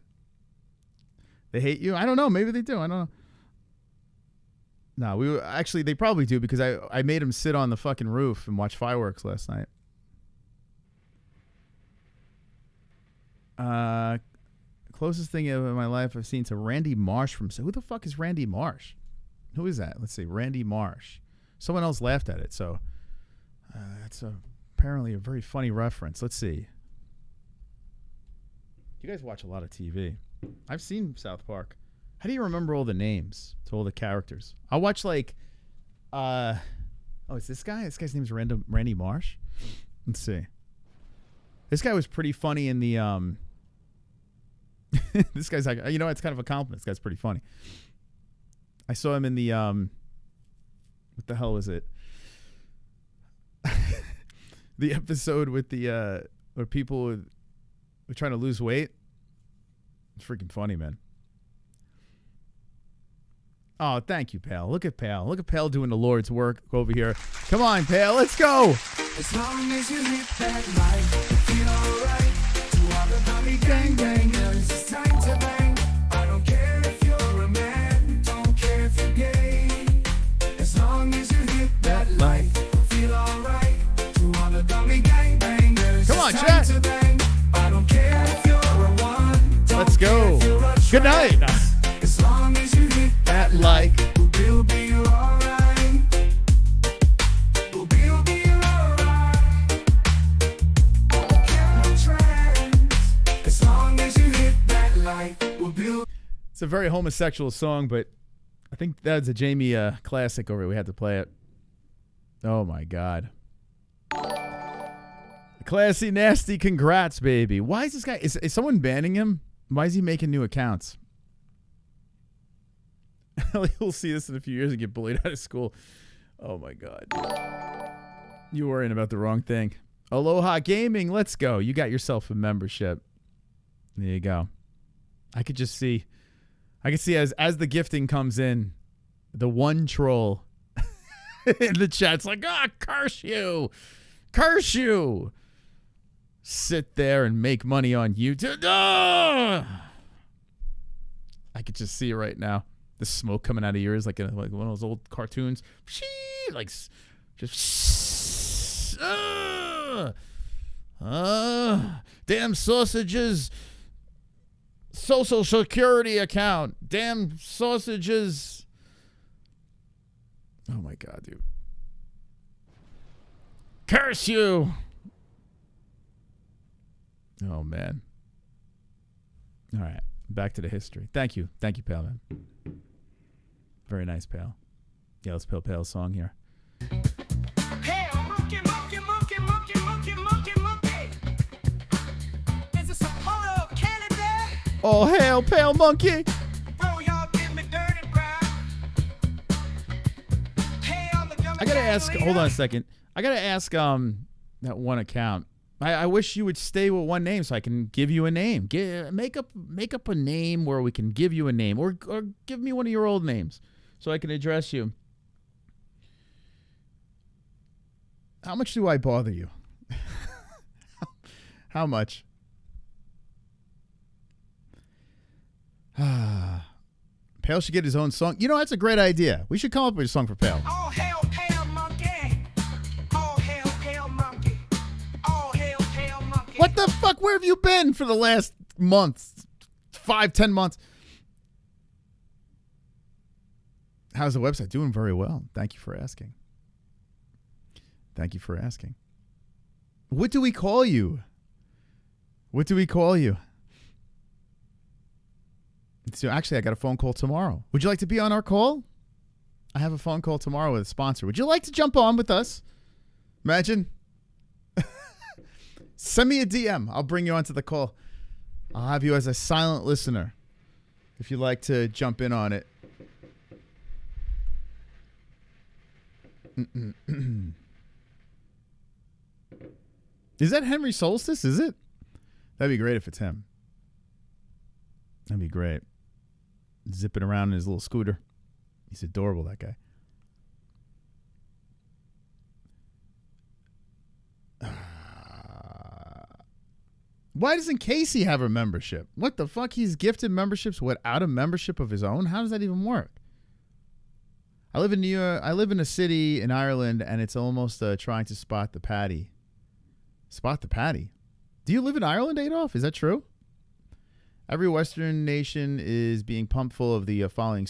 They hate you? I don't know. Maybe they do. I don't know. No, they probably do because I made them sit on the fucking roof and watch fireworks last night. Closest thing in my life I've seen to Randy Marsh from... Who the fuck is Randy Marsh? Who is that? Let's see. Randy Marsh. Someone else laughed at it, so that's apparently a very funny reference. Let's see. You guys watch a lot of TV. I've seen South Park. How do you remember all the names to all the characters? I'll watch like... it's this guy? This guy's name is Randy Marsh? Let's see. This guy was pretty funny in the... this guy's like... it's kind of a compliment. This guy's pretty funny. I saw him in the... what the hell was it? The episode with the... where people were trying to lose weight. It's freaking funny, man. Oh, thank you, pal. Look at pal. Look at pal doing the Lord's work over here. Come on, pal. Let's go. As long as you hit that light, you feel alright. To all the dummy gang bangers, it's time to bang. I don't care if you're a man, don't care if you're gay. As long as you hit that light, you feel alright. To all the dummy gang bangers, come on, it's chat. time to bang. I don't care if you're a one, don't let's go. care if you're a Good night. as long as you hit that light, we'll be alright. We'll be alright. As long as you hit that light, we'll be. It's a very homosexual song, but I think that's a Jamie classic over here. We had to play it. Oh my God. Classy, nasty, congrats, baby. Why is this guy... Is someone banning him? Why is he making new accounts? He'll see this in a few years and get bullied out of school. Oh my God. You worrying about the wrong thing. Aloha Gaming, let's go. You got yourself a membership. There you go. I could see as the gifting comes in, the one troll in the chat's like, curse you. Curse you. Sit there and make money on YouTube. I could just see it right now. The smoke coming out of your ears like one of those old cartoons. Like just damn sausages. Social Security account. Damn sausages. Oh my God, dude. Curse you. Oh, man. All right. Back to the history. Thank you. Thank you, pal, man. Very nice, pal. Yeah, let's play Pal's song here. Hey, monkey, monkey, monkey, monkey, monkey, monkey, monkey. Is this a photo of Canada? Oh, hail, Pale Monkey. Bro, y'all give me dirty brown. Hey, on the I got to ask, hold on a second. I got to ask that one account. I wish you would stay with one name so I can give you a name. Make up a name where we can give you a name, or give me one of your old names so I can address you. How much do I bother you? How much? Pale should get his own song. You know, that's a great idea. We should come up with a song for Pale. Oh, hail, pale monkey. Oh, hail, pale monkey. Oh, hail, pale monkey. What the fuck? Where have you been for the last month? 5-10 months? How's the website? Doing very well. Thank you for asking. Thank you for asking. What do we call you? What do we call you? So actually, I got a phone call tomorrow. Would you like to be on our call? I have a phone call tomorrow with a sponsor. Would you like to jump on with us? Imagine. Send me a DM. I'll bring you onto the call. I'll have you as a silent listener if you'd like to jump in on it. Is that Henry Solstice? Is it? That'd be great if it's him. That'd be great. Zipping around in his little scooter. He's adorable, that guy. Why doesn't Casey have a membership? What the fuck? He's gifted memberships without a membership of his own? How does that even work? I live in New York. I live in a city in Ireland, and it's almost trying to spot the patty. Spot the patty? Do you live in Ireland, Adolf? Is that true? Every Western nation is being pumped full of the following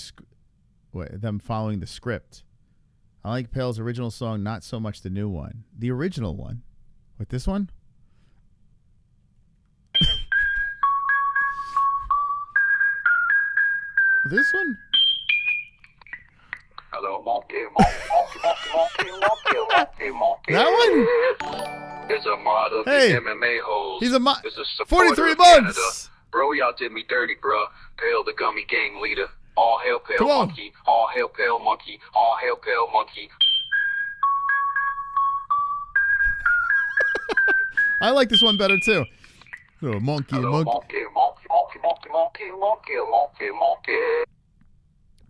the script. I like Pale's original song, not so much the new one. The original one? What, this one? This one? Hello, monkey, monkey. That one? There's a mod of Hey, the MMA-HOLES. He's a mod. There's a supporter 43 of Canada. months. Bro, y'all did me dirty, bro. Pale the gummy gang leader. All hail Pale Come on. Monkey. All hail Pale Monkey. All hail Pale Monkey. I like this one better too. Oh, monkey, Hello, monkey. monkey.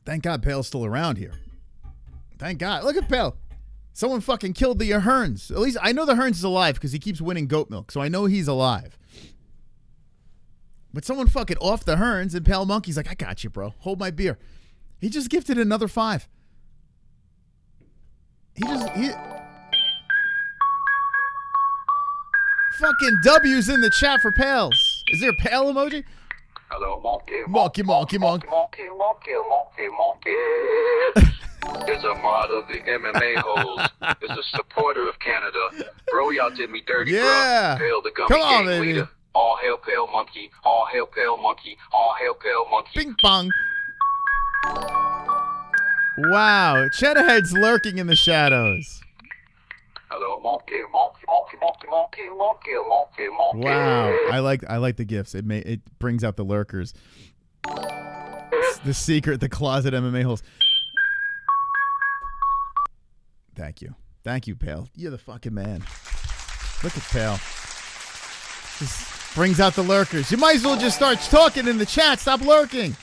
Thank God Pale's still around here. Thank God. Look at Pale. Someone fucking killed the Hearns. At least I know the Hearns is alive because he keeps winning goat milk, so I know he's alive. But someone fucking off the Hearns, and Pale Monkey's like, I got you, bro. Hold my beer. He just gifted another 5. He fucking W's in the chat for Pales. Is there a Pale emoji? Hello, monkey. Monkey. Monkey. There's a mod of the MMA-HOLES. There's a supporter of Canada. Bro, y'all did me dirty, Yeah. bro. Pale the gummy Come on, gang baby. leader. All hail Pale Monkey. All hail Pale Monkey. All hail Pale Monkey. Bing bong. Wow. Cheddarhead's lurking in the shadows. Hello, monkey. Wow. I like the gifts. It brings out the lurkers. The secret, the closet MMA-HOLES. Thank you. Thank you, Pale. You're the fucking man. Look at Pale. Just brings out the lurkers. You might as well just start talking in the chat. Stop lurking.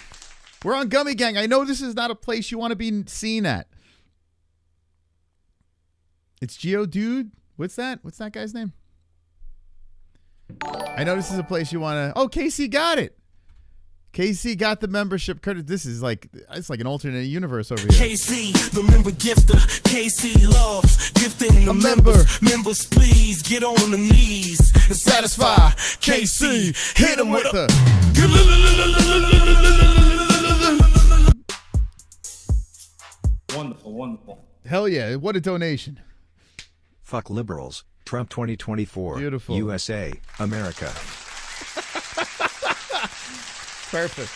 We're on Gummy Gang. I know this is not a place you want to be seen at. It's Geodude. What's that? What's that guy's name? I know this is a place you want to... Oh, Casey got it. Casey got the membership. Curtis, this is like... It's like an alternate universe over here. KC, the member gifter. KC loves gifting the A member. Members, please get on the knees and satisfy KC. Hit him with a... Wonderful, wonderful. Hell yeah. What a donation. Fuck liberals. Trump 2024. Beautiful. USA. America. Perfect.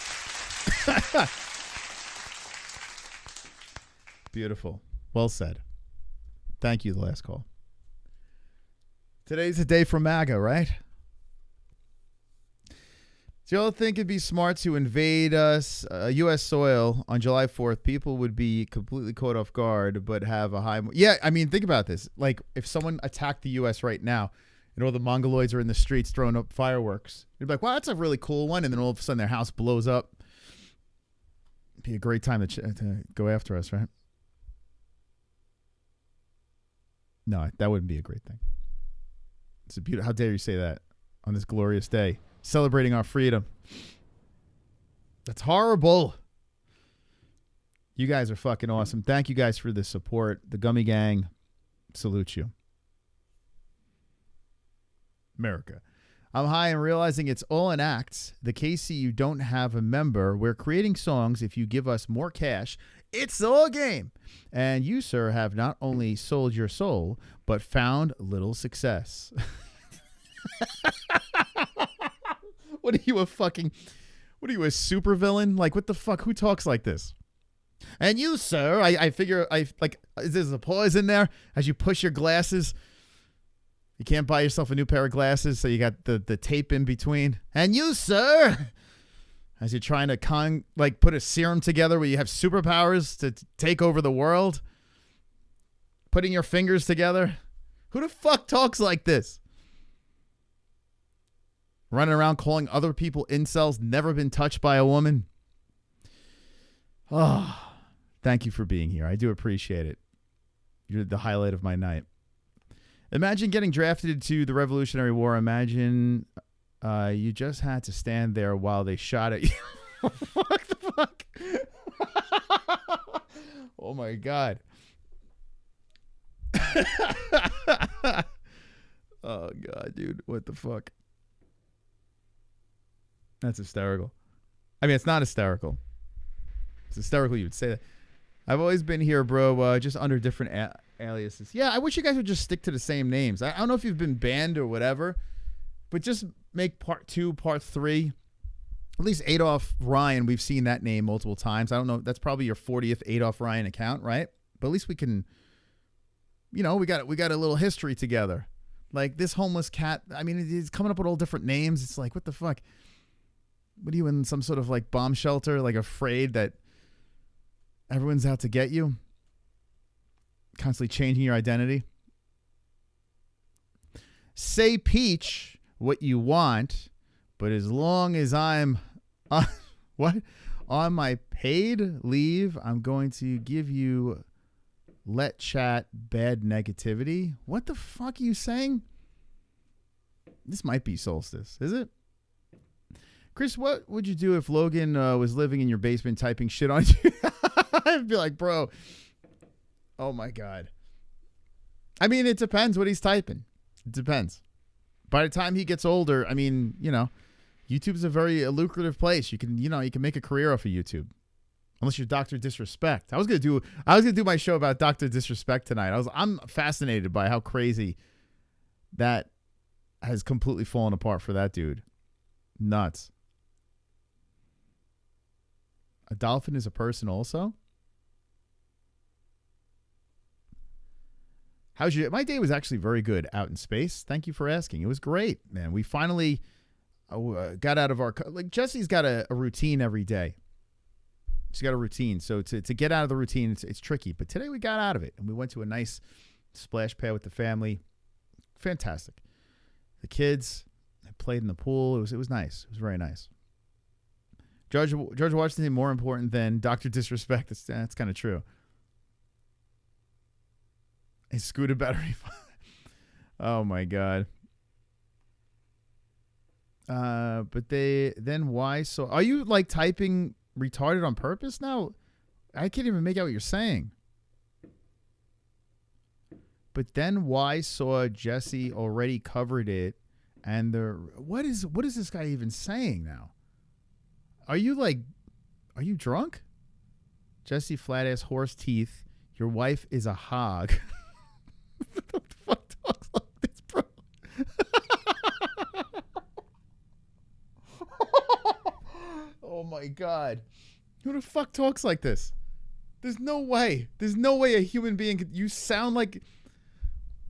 Beautiful. Well said. Thank you, the last call. Today's a day for MAGA, right? Do y'all think it'd be smart to invade us, U.S. soil on July 4th? People would be completely caught off guard, but have a high... Yeah, I mean, think about this. Like, if someone attacked the U.S. right now, and all the Mongoloids are in the streets throwing up fireworks, you'd be like, wow, that's a really cool one. And then all of a sudden their house blows up. It'd be a great time to go after us, right? No, that wouldn't be a great thing. It's a beautiful... How dare you say that on this glorious day? Celebrating our freedom. That's horrible. You guys are fucking awesome. Thank you guys for the support. The Gummy Gang salutes you. Merica. I'm high and realizing it's all an act. The KC, you don't have a member. We're creating songs. If you give us more cash, it's all game. And you, sir, have not only sold your soul, but found little success. What are you, a super villain? Like, what the fuck? Who talks like this? And you, sir, I figure, there's a pause in there as you push your glasses. You can't buy yourself a new pair of glasses, so you got the tape in between. And you, sir, as you're trying to put a serum together where you have superpowers to take over the world, putting your fingers together. Who the fuck talks like this? Running around calling other people incels, never been touched by a woman. Oh, thank you for being here. I do appreciate it. You're the highlight of my night. Imagine getting drafted to the Revolutionary War. Imagine You just had to stand there while they shot at you. What the fuck? Oh my God. Oh God, dude. What the fuck? That's hysterical. I mean, it's not hysterical. It's hysterical you would say that. I've always been here, bro, just under different aliases. Yeah, I wish you guys would just stick to the same names. I don't know if you've been banned or whatever, but just make part 2, part 3. At least Adolf Ryan, we've seen that name multiple times. I don't know. That's probably your 40th Adolf Ryan account, right? But at least we can, you know, we got a little history together. Like this homeless cat, I mean, he's coming up with all different names. It's like, what the fuck? What are you in some sort of like bomb shelter, like afraid that everyone's out to get you? Constantly changing your identity. Say Peach what you want, but as long as I'm on my paid leave, I'm going to give you let chat bad negativity. What the fuck are you saying? This might be Solstice, is it? Chris, what would you do if Logan was living in your basement typing shit on you? I'd be like, bro, oh my God. I mean, it depends what he's typing. It depends. By the time he gets older, I mean, you know, YouTube's a very lucrative place. You can make a career off of YouTube. Unless you're Dr. Disrespect. I was gonna do my show about Dr. Disrespect tonight. I'm fascinated by how crazy that has completely fallen apart for that dude. Nuts. A dolphin is a person also? How's your... My day was actually very good out in space. Thank you for asking. It was great, man. We finally got out of our... Like, Jesse's got a routine every day. She's got a routine. So to get out of the routine, it's tricky. But today we got out of it. And we went to a nice splash pad with the family. Fantastic. The kids played in the pool. It was nice. It was very nice. George Washington more important than Dr. Disrespect. That's kind of true. A scooter battery. Oh my God. But then why so? Are you like typing retarded on purpose now? I can't even make out what you're saying. But then why saw Jesse already covered it, and what is this guy even saying now? Are you drunk? Jesse flat ass horse teeth. Your wife is a hog. What the fuck talks like this, bro? Oh my God. Who the fuck talks like this? There's no way. There's no way a human being could... You sound like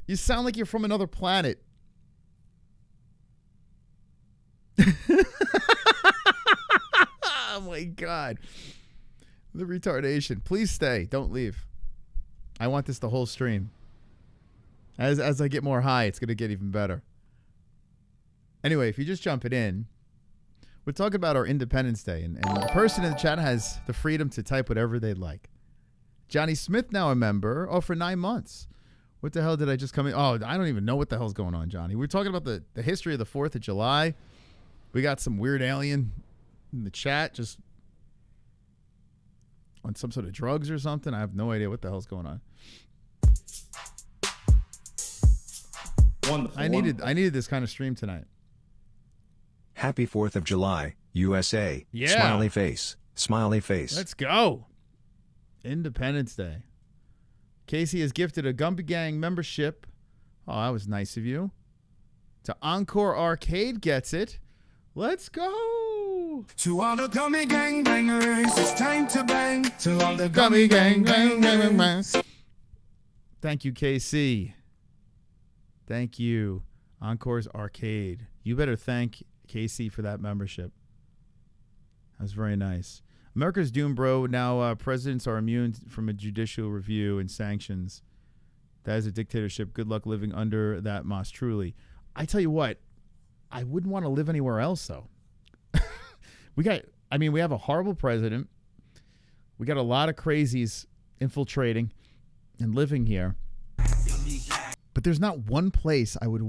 you're from another planet. Oh my God. The retardation. Please stay. Don't leave. I want this the whole stream. As I get more high, it's going to get even better. Anyway, if you just jump it in, we're talking about our Independence Day, and the person in the chat has the freedom to type whatever they'd like. Johnny Smith, now a member, for 9 months. What the hell did I just come in? Oh, I don't even know what the hell's going on, Johnny. We're talking about the history of the 4th of July. We got some weird alien in the chat just on some sort of drugs or something. I have no idea what the hell's going on. I needed this kind of stream tonight. Happy 4th of July, USA. Yeah. Smiley face. Smiley face. Let's go. Independence Day. Casey has gifted a Gumby Gang membership. Oh, that was nice of you. To Encore Arcade gets it. Let's go. To all the gummy gang bangers, it's time to bang. To all the Gummy Gang bangers. Thank you, KC. Thank you. Encore's Arcade. You better thank Casey for that membership. That was very nice. America's doomed, bro. Now presidents are immune from a judicial review and sanctions. That is a dictatorship. Good luck living under that, Moss. Truly. I tell you what, I wouldn't want to live anywhere else, though. We have a horrible president. We got a lot of crazies infiltrating and living here. But there's not one place I would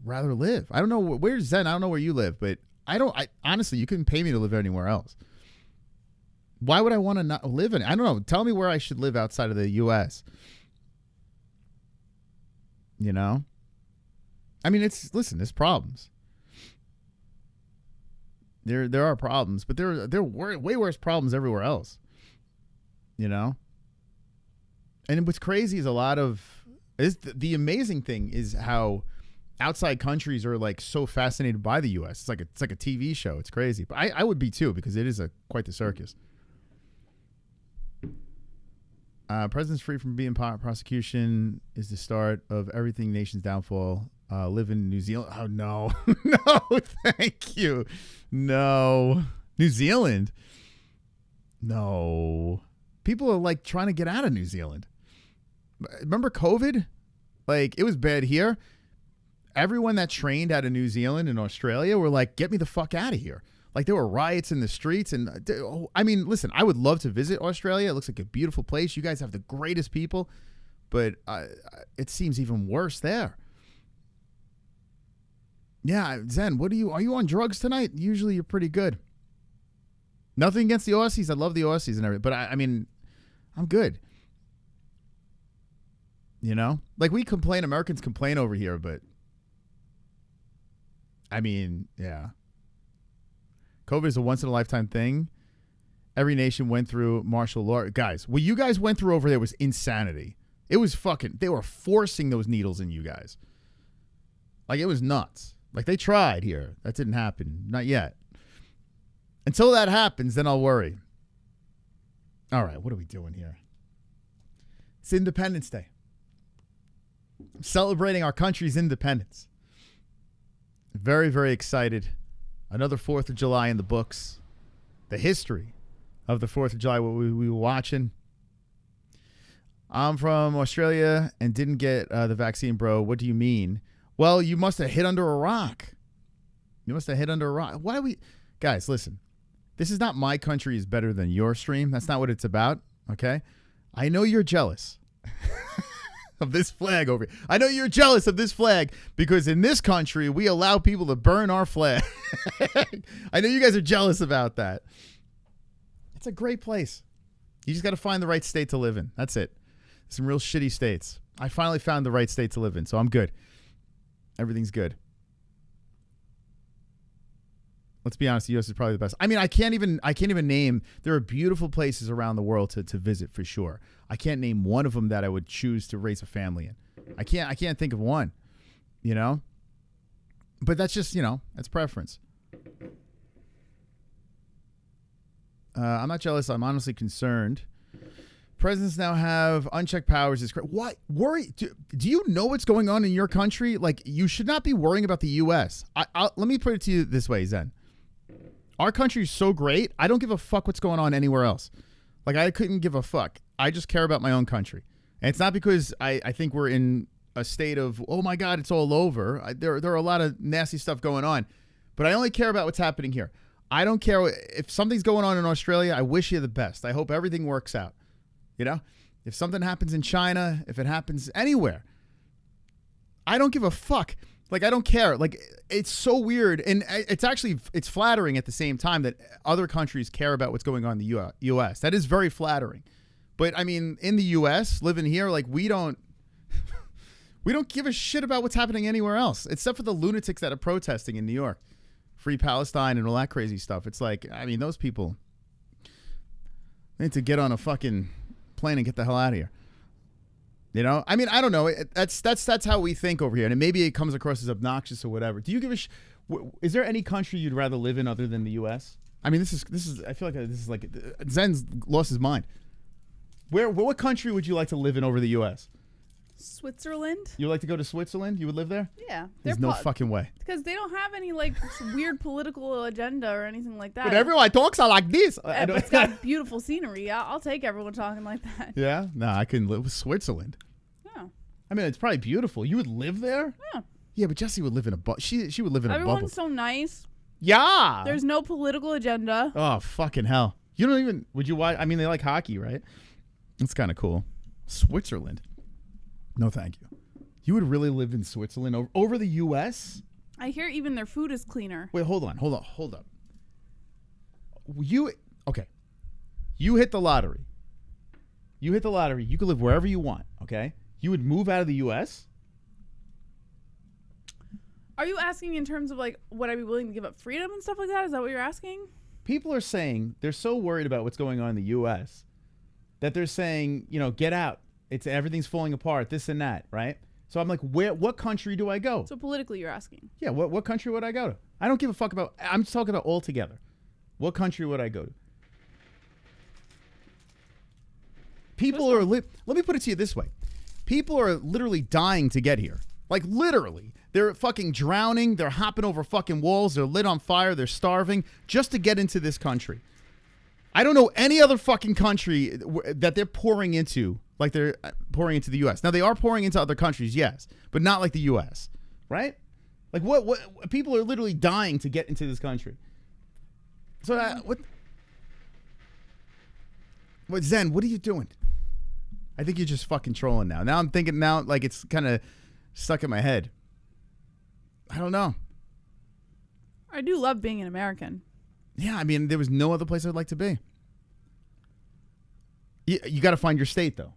rather live. I don't know where's Zen. I don't know where you live, but I honestly, you couldn't pay me to live anywhere else. Why would I want to not live in? I don't know. Tell me where I should live outside of the U.S. You know? I mean, there's problems. There are problems, but there are way worse problems everywhere else. You know? And what's crazy is the amazing thing is how outside countries are like so fascinated by the U.S. It's like a TV show. It's crazy. But I would be too, because it is quite the circus. President's free from being prosecution is the start of everything nation's downfall. Live in New Zealand. Oh, no. No, thank you. No. New Zealand? No. People are like trying to get out of New Zealand. Remember COVID? Like, it was bad here. Everyone that trained out of New Zealand and Australia were like, get me the fuck out of here. Like, there were riots in the streets. And I mean, listen, I would love to visit Australia. It looks like a beautiful place. You guys have the greatest people. But it seems even worse there. Yeah, Zen, are you on drugs tonight? Usually you're pretty good. Nothing against the Aussies. I love the Aussies and everything. But I mean, I'm good. You know? Like, Americans complain over here, but I mean, yeah. COVID is a once-in-a-lifetime thing. Every nation went through martial law. Guys, what you guys went through over there was insanity. It was they were forcing those needles in you guys. Like, it was nuts. Like, they tried here. That didn't happen. Not yet. Until that happens, then I'll worry. All right, what are we doing here? It's Independence Day. I'm celebrating our country's independence. Very, very excited. Another 4th of July in the books. The history of the 4th of July, what we were watching. I'm from Australia and didn't get the vaccine, bro. What do you mean? Well, you must have hid under a rock. Why we... Guys, listen. This is not my country is better than your stream. That's not what it's about, okay? I know you're jealous of this flag over here. I know you're jealous of this flag because in this country, we allow people to burn our flag. I know you guys are jealous about that. It's a great place. You just got to find the right state to live in. That's it. Some real shitty states. I finally found the right state to live in, so I'm good. Everything's good. Let's be honest, the U.S. is probably the best. I mean, I can't even name. There are beautiful places around the world to visit for sure. I can't name one of them that I would choose to raise a family in. I can't think of one, you know? But that's just, that's preference. I'm not jealous. I'm honestly concerned. Presidents now have unchecked powers. What? Worry? Do you know what's going on in your country? Like, you should not be worrying about the U.S. Let me put it to you this way, Zen. Our country is so great, I don't give a fuck what's going on anywhere else. Like, I couldn't give a fuck. I just care about my own country. And it's not because I think we're in a state of, oh, my God, it's all over. There are a lot of nasty stuff going on. But I only care about what's happening here. I don't care. If something's going on in Australia, I wish you the best. I hope everything works out. You know? If something happens in China, if it happens anywhere, I don't give a fuck. Like, I don't care. Like, it's so weird. And it's flattering at the same time that other countries care about what's going on in the U.S. That is very flattering. But, I mean, in the U.S., living here, like, we don't give a shit about what's happening anywhere else, except for the lunatics that are protesting in New York. Free Palestine and all that crazy stuff. It's like, I mean, those people need to get on a fucking plane and get the hell out of here. You know, I mean, I don't know. That's how we think over here, and maybe it comes across as obnoxious or whatever. Do you give a? Is there any country you'd rather live in other than the U.S.? I mean, this is. I feel like this is like Zen's lost his mind. What country would you like to live in over the U.S.? Switzerland. You would like to go to Switzerland? You would live there? Yeah. There's no fucking way. Because they don't have any like weird political agenda or anything like that. But everyone talks like this. But it's got beautiful scenery. I'll take everyone talking like that. Yeah? No, I couldn't live with Switzerland. Oh. I mean, it's probably beautiful. You would live there? Yeah. Yeah, but Jessie would live in a bubble. She would live in a bubble. Everyone's so nice. Yeah. There's no political agenda. Oh, fucking hell. You don't even... Would you watch... I mean, they like hockey, right? That's kind of cool. Switzerland. No, thank you. You would really live in Switzerland over the U.S.? I hear even their food is cleaner. Wait, hold up. Okay. You hit the lottery. You could live wherever you want, okay? You would move out of the U.S.? Are you asking in terms of like, would I be willing to give up freedom and stuff like that? Is that what you're asking? People are saying they're so worried about what's going on in the U.S. that they're saying, get out. Everything's falling apart, this and that, right? So I'm like, what country do I go? So politically, you're asking. Yeah, what country would I go to? I don't give a fuck about, I'm just talking about altogether. What country would I go to? People are, let me put it to you this way. People are literally dying to get here. Like literally. They're fucking drowning. They're hopping over fucking walls. They're lit on fire. They're starving just to get into this country. I don't know any other fucking country that they're pouring into like they're pouring into the U.S. Now, they are pouring into other countries, yes, but not like the U.S., right? Like, what people are literally dying to get into this country. So, what, Zen, what are you doing? I think you're just fucking trolling now. Now I'm thinking like it's kind of stuck in my head. I don't know. I do love being an American. Yeah, I mean, there was no other place I'd like to be. You got to find your state, though.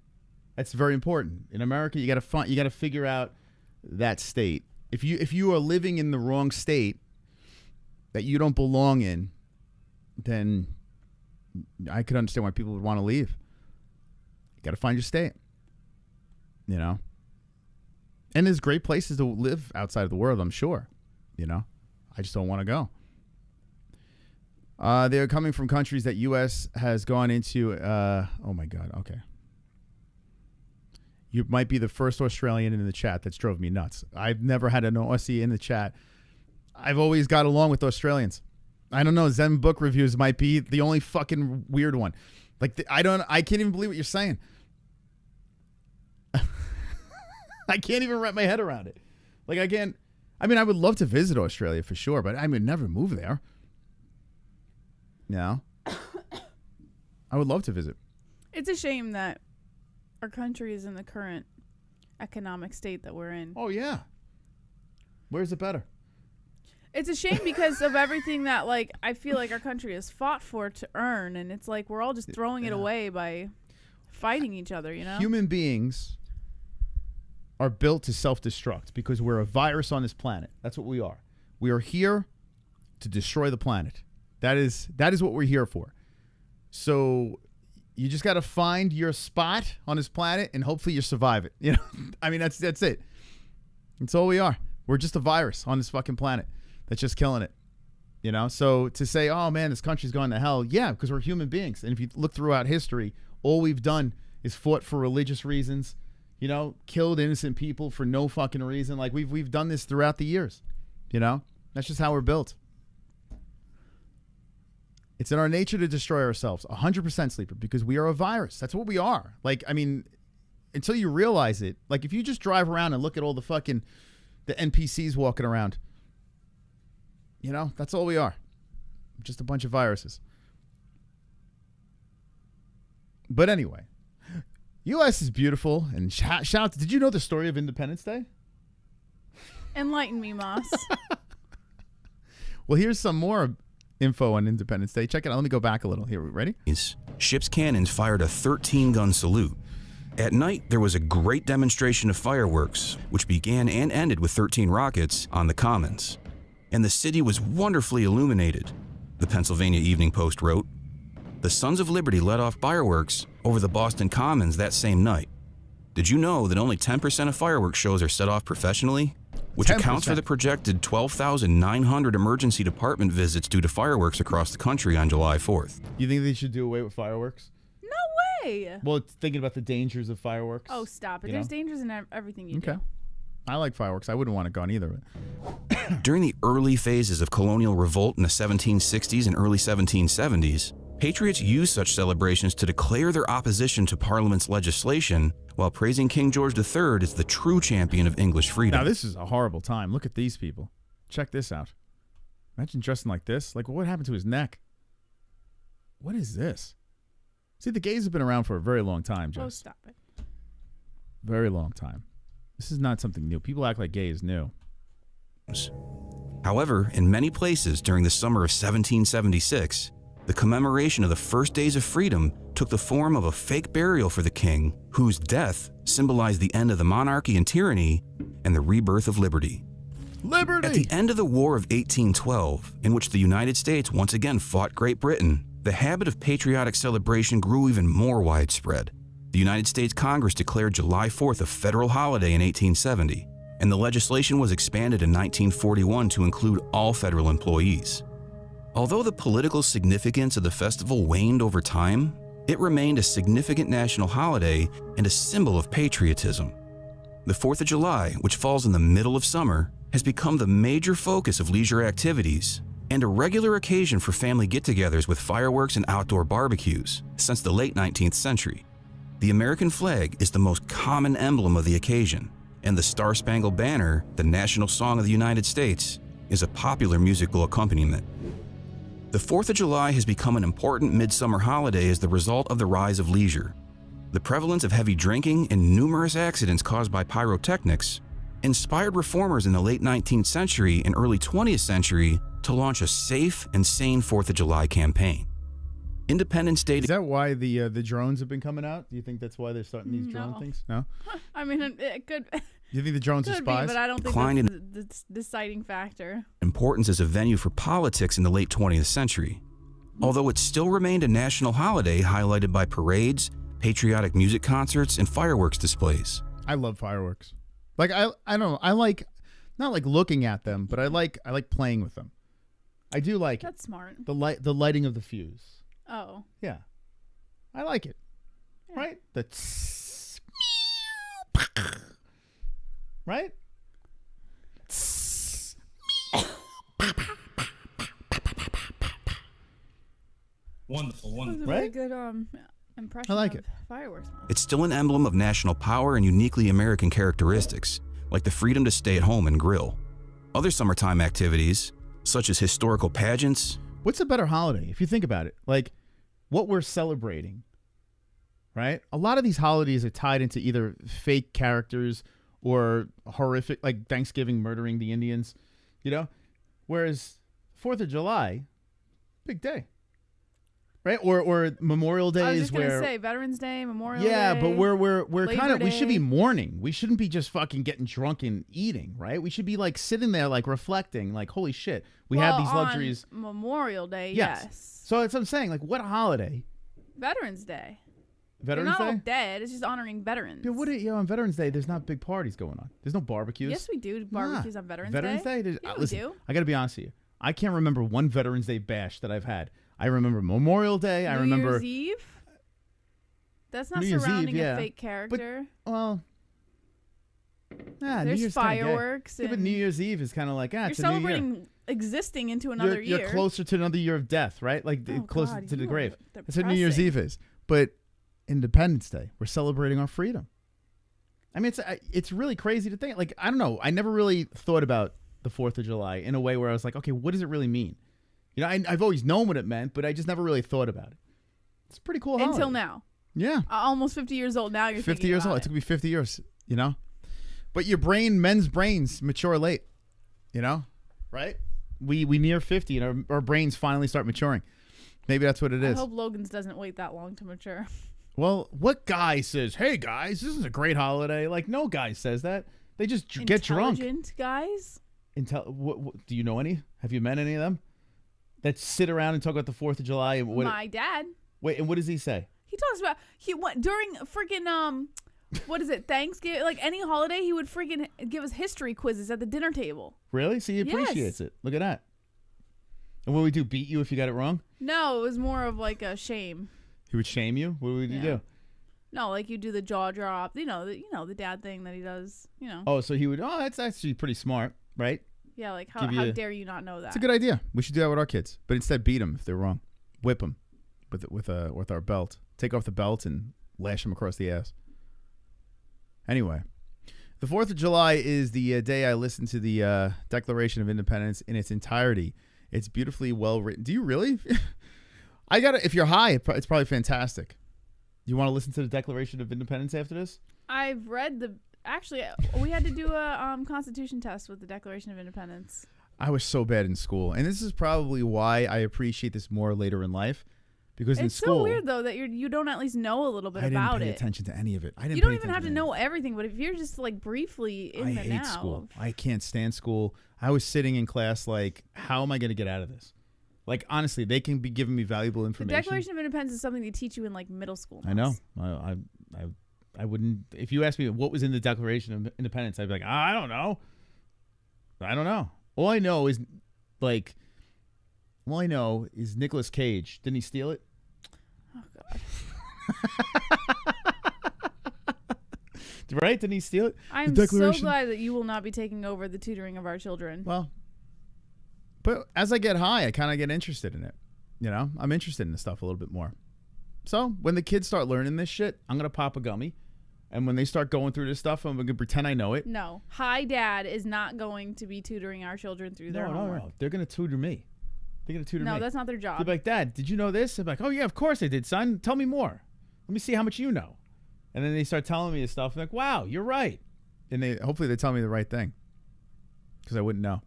That's very important. In America, you got to figure out that state. If you are living in the wrong state that you don't belong in, then I could understand why people would want to leave. You got to find your state. And there's great places to live outside of the world, I'm sure. I just don't want to go. They're coming from countries that U.S. has gone into. Oh, my God. Okay. You might be the first Australian in the chat that's drove me nuts. I've never had an Aussie in the chat. I've always got along with Australians. I don't know. Zen book reviews might be the only fucking weird one. Like, I can't even believe what you're saying. I can't even wrap my head around it. Like, I would love to visit Australia for sure, but I would never move there. No. I would love to visit. It's a shame that our country is in the current economic state that we're in. Oh, yeah. Where's it better? It's a shame because of everything that, like, I feel like our country has fought for to earn, and it's like we're all just throwing it away by fighting each other, Human beings are built to self-destruct because we're a virus on this planet. That's what we are. We are here to destroy the planet. That is what we're here for. So you just got to find your spot on this planet and hopefully you survive it. That's it. That's all we are. We're just a virus on this fucking planet that's just killing it. So to say, oh man, this country's gone to hell. Yeah, because we're human beings. And if you look throughout history, all we've done is fought for religious reasons, killed innocent people for no fucking reason. Like we've done this throughout the years. That's just how we're built. It's in our nature to destroy ourselves. 100% Sleeper, because we are a virus. That's what we are. Until you realize it, like if you just drive around and look at all the NPCs walking around, that's all we are. Just a bunch of viruses. But anyway, U.S. is beautiful. And shout out, did you know the story of Independence Day? Enlighten me, Moss. Well, here's some more info on Independence Day. Check it out. Let me go back a little. Here, ready? Ship's cannons fired a 13-gun salute. At night, there was a great demonstration of fireworks, which began and ended with 13 rockets on the Commons. And the city was wonderfully illuminated. The Pennsylvania Evening Post wrote, "The Sons of Liberty let off fireworks over the Boston Commons that same night. Did you know that only 10% of fireworks shows are set off professionally? Which 10%. Accounts for the projected 12,900 emergency department visits due to fireworks across the country on July 4th. You think they should do away with fireworks? No way. Well, thinking about the dangers of fireworks. Oh, stop it. There's dangers in everything you do. Okay. I like fireworks. I wouldn't want it gone either. During the early phases of colonial revolt in the 1760s and early 1770s, patriots used such celebrations to declare their opposition to Parliament's legislation while praising King George III as the true champion of English freedom. Now, this is a horrible time. Look at these people. Check this out. Imagine dressing like this. Like, what happened to his neck? What is this? See, the gays have been around for a very long time, Jess. Oh, stop it. Very long time. This is not something new. People act like gay is new. However, in many places during the summer of 1776, the commemoration of the first days of freedom took the form of a fake burial for the king, whose death symbolized the end of the monarchy and tyranny and the rebirth of liberty. Liberty! At the end of the War of 1812, in which the United States once again fought Great Britain, the habit of patriotic celebration grew even more widespread. The United States Congress declared July 4th a federal holiday in 1870, and the legislation was expanded in 1941 to include all federal employees. Although the political significance of the festival waned over time, it remained a significant national holiday and a symbol of patriotism. The 4th of July, which falls in the middle of summer, has become the major focus of leisure activities and a regular occasion for family get-togethers with fireworks and outdoor barbecues since the late 19th century. The American flag is the most common emblem of the occasion, and the Star-Spangled Banner, the national song of the United States, is a popular musical accompaniment. The 4th of July has become an important midsummer holiday as the result of the rise of leisure. The prevalence of heavy drinking and numerous accidents caused by pyrotechnics inspired reformers in the late 19th century and early 20th century to launch a safe and sane 4th of July campaign. Independence Day. Is that why the drones have been coming out? Do you think that's why they're starting these drone No. things? No? I mean, it could. Do you think the drones are Could be, spies? but I don't think Declined that's the deciding factor. Importance as a venue for politics in the late 20th century, although it still remained a national holiday highlighted by parades, patriotic music concerts, and fireworks displays. I love fireworks. Like I don't know. I like not like looking at them, but I like playing with them. I do like That's smart. the lighting of the fuse. Oh. Yeah, I like it. Yeah. Right? The right? Wonderful, That was wonderful. a really Right? good impression. I like of it. Fireworks. It's still an emblem of national power and uniquely American characteristics, like the freedom to stay at home and grill. Other summertime activities, such as historical pageants. What's a better holiday if you think about it? Like what we're celebrating, right? A lot of these holidays are tied into either fake characters or horrific, like Thanksgiving murdering the Indians, you know? Whereas 4th of July, big day, right? Or Memorial Day I was is just gonna where, say Veterans Day, Memorial yeah, Day. but we're Labor kind of, we should be Day. mourning. We shouldn't be just fucking getting drunk and eating, right? We should be like sitting there, like reflecting, like holy shit, we have these on luxuries. Memorial Day, Yes. yes. So that's what I'm saying. Like, what holiday? Veterans Day. Veterans They're not all Day? dead. It's just honoring veterans. Yeah, on Veterans Day, there's not big parties going on. There's no barbecues. Yes, we do barbecues on Veterans Day. Day. There's- Yeah, we listen, do. I got to be honest with you. I can't remember one Veterans Day bash that I've had. I remember Memorial Day. I New remember. Year's Eve. That's not New Year's Eve, surrounding yeah. a fake character. Well, New There's Year's kinda gay. fireworks. Yeah, but and New Year's Eve is kind of like, you're it's a new year. celebrating existing into another year. You're closer to another year of death, right? Like Oh, closer God, to the you are grave. That's what New Year's depressing. Eve is. But Independence Day, we're celebrating our freedom. I mean, it's really crazy to think. Like, I don't know. I never really thought about the 4th of July in a way where I was like, okay, what does it really mean? You know, I've always known what it meant, but I just never really thought about it. It's a pretty cool holiday. Until now. Yeah. Almost 50 years old now. You're 50 thinking years about old. It took me 50 years, you know? But men's brains mature late, you know? Right? We near 50 and our brains finally start maturing. Maybe that's what it I is. hope Logan's doesn't wait that long to mature. Well, what guy says, hey, guys, this is a great holiday? Like, no guy says that. They just get drunk. Intelligent guys. What, do you know any? Have you met any of them that sit around and talk about the 4th of July? And My dad. Wait, and what does he say? He talks about during freaking what is it, Thanksgiving, like any holiday, he would freaking give us history quizzes at the dinner table. Really? So he appreciates it. Look at that. And what would we do? Beat you if you got it wrong? No, it was more of like a shame. He would shame you? What would you do? No, like you do the jaw drop, the dad thing that he does, Oh, so he would. Oh, that's actually pretty smart, right? Yeah, like how dare you not know that? It's a good idea. We should do that with our kids, but instead beat them if they're wrong. Whip them with our belt. Take off the belt and lash them across the ass. Anyway, the 4th of July is the day I listened to the Declaration of Independence in its entirety. It's beautifully well written. Do you really? I got it. If you're high, it's probably fantastic. You want to listen to the Declaration of Independence after this? I've read the actually, we had to do a Constitution test with the Declaration of Independence. I was so bad in school, and this is probably why I appreciate this more later in life. Because in It's school, so weird though that you don't at least know a little bit I about didn't pay it. attention to any of it. I didn't. You don't pay even have to attention know everything, but if you're just like briefly in I the hate now, school. I can't stand school. I was sitting in class like, how am I going to get out of this? Like, honestly, they can be giving me valuable the information. Declaration of Independence is something they teach you in like middle school. I know. I wouldn't. If you asked me what was in the Declaration of Independence, I'd be like, I don't know. I don't know. All I know is Nicolas Cage. Didn't he steal it? Oh God. Right? Didn't he steal it? I'm The so Declaration- glad that you will not be taking over the tutoring of our children. Well, but as I get high, I kind of get interested in it. You know, I'm interested in this stuff a little bit more. So when the kids start learning this shit, I'm gonna pop a gummy, and when they start going through this stuff, I'm gonna pretend I know it. No, Hi Dad is not going to be tutoring our children through their homework. No. They're gonna tutor me. They're gonna tutor me. No, that's not their They're job. like, Dad, did you know this? I'm like, oh yeah, of course I did, son. Tell me more. Let me see how much you know. And then they start telling me this stuff. I'm like, wow, you're right. And hopefully they tell me the right thing, because I wouldn't know.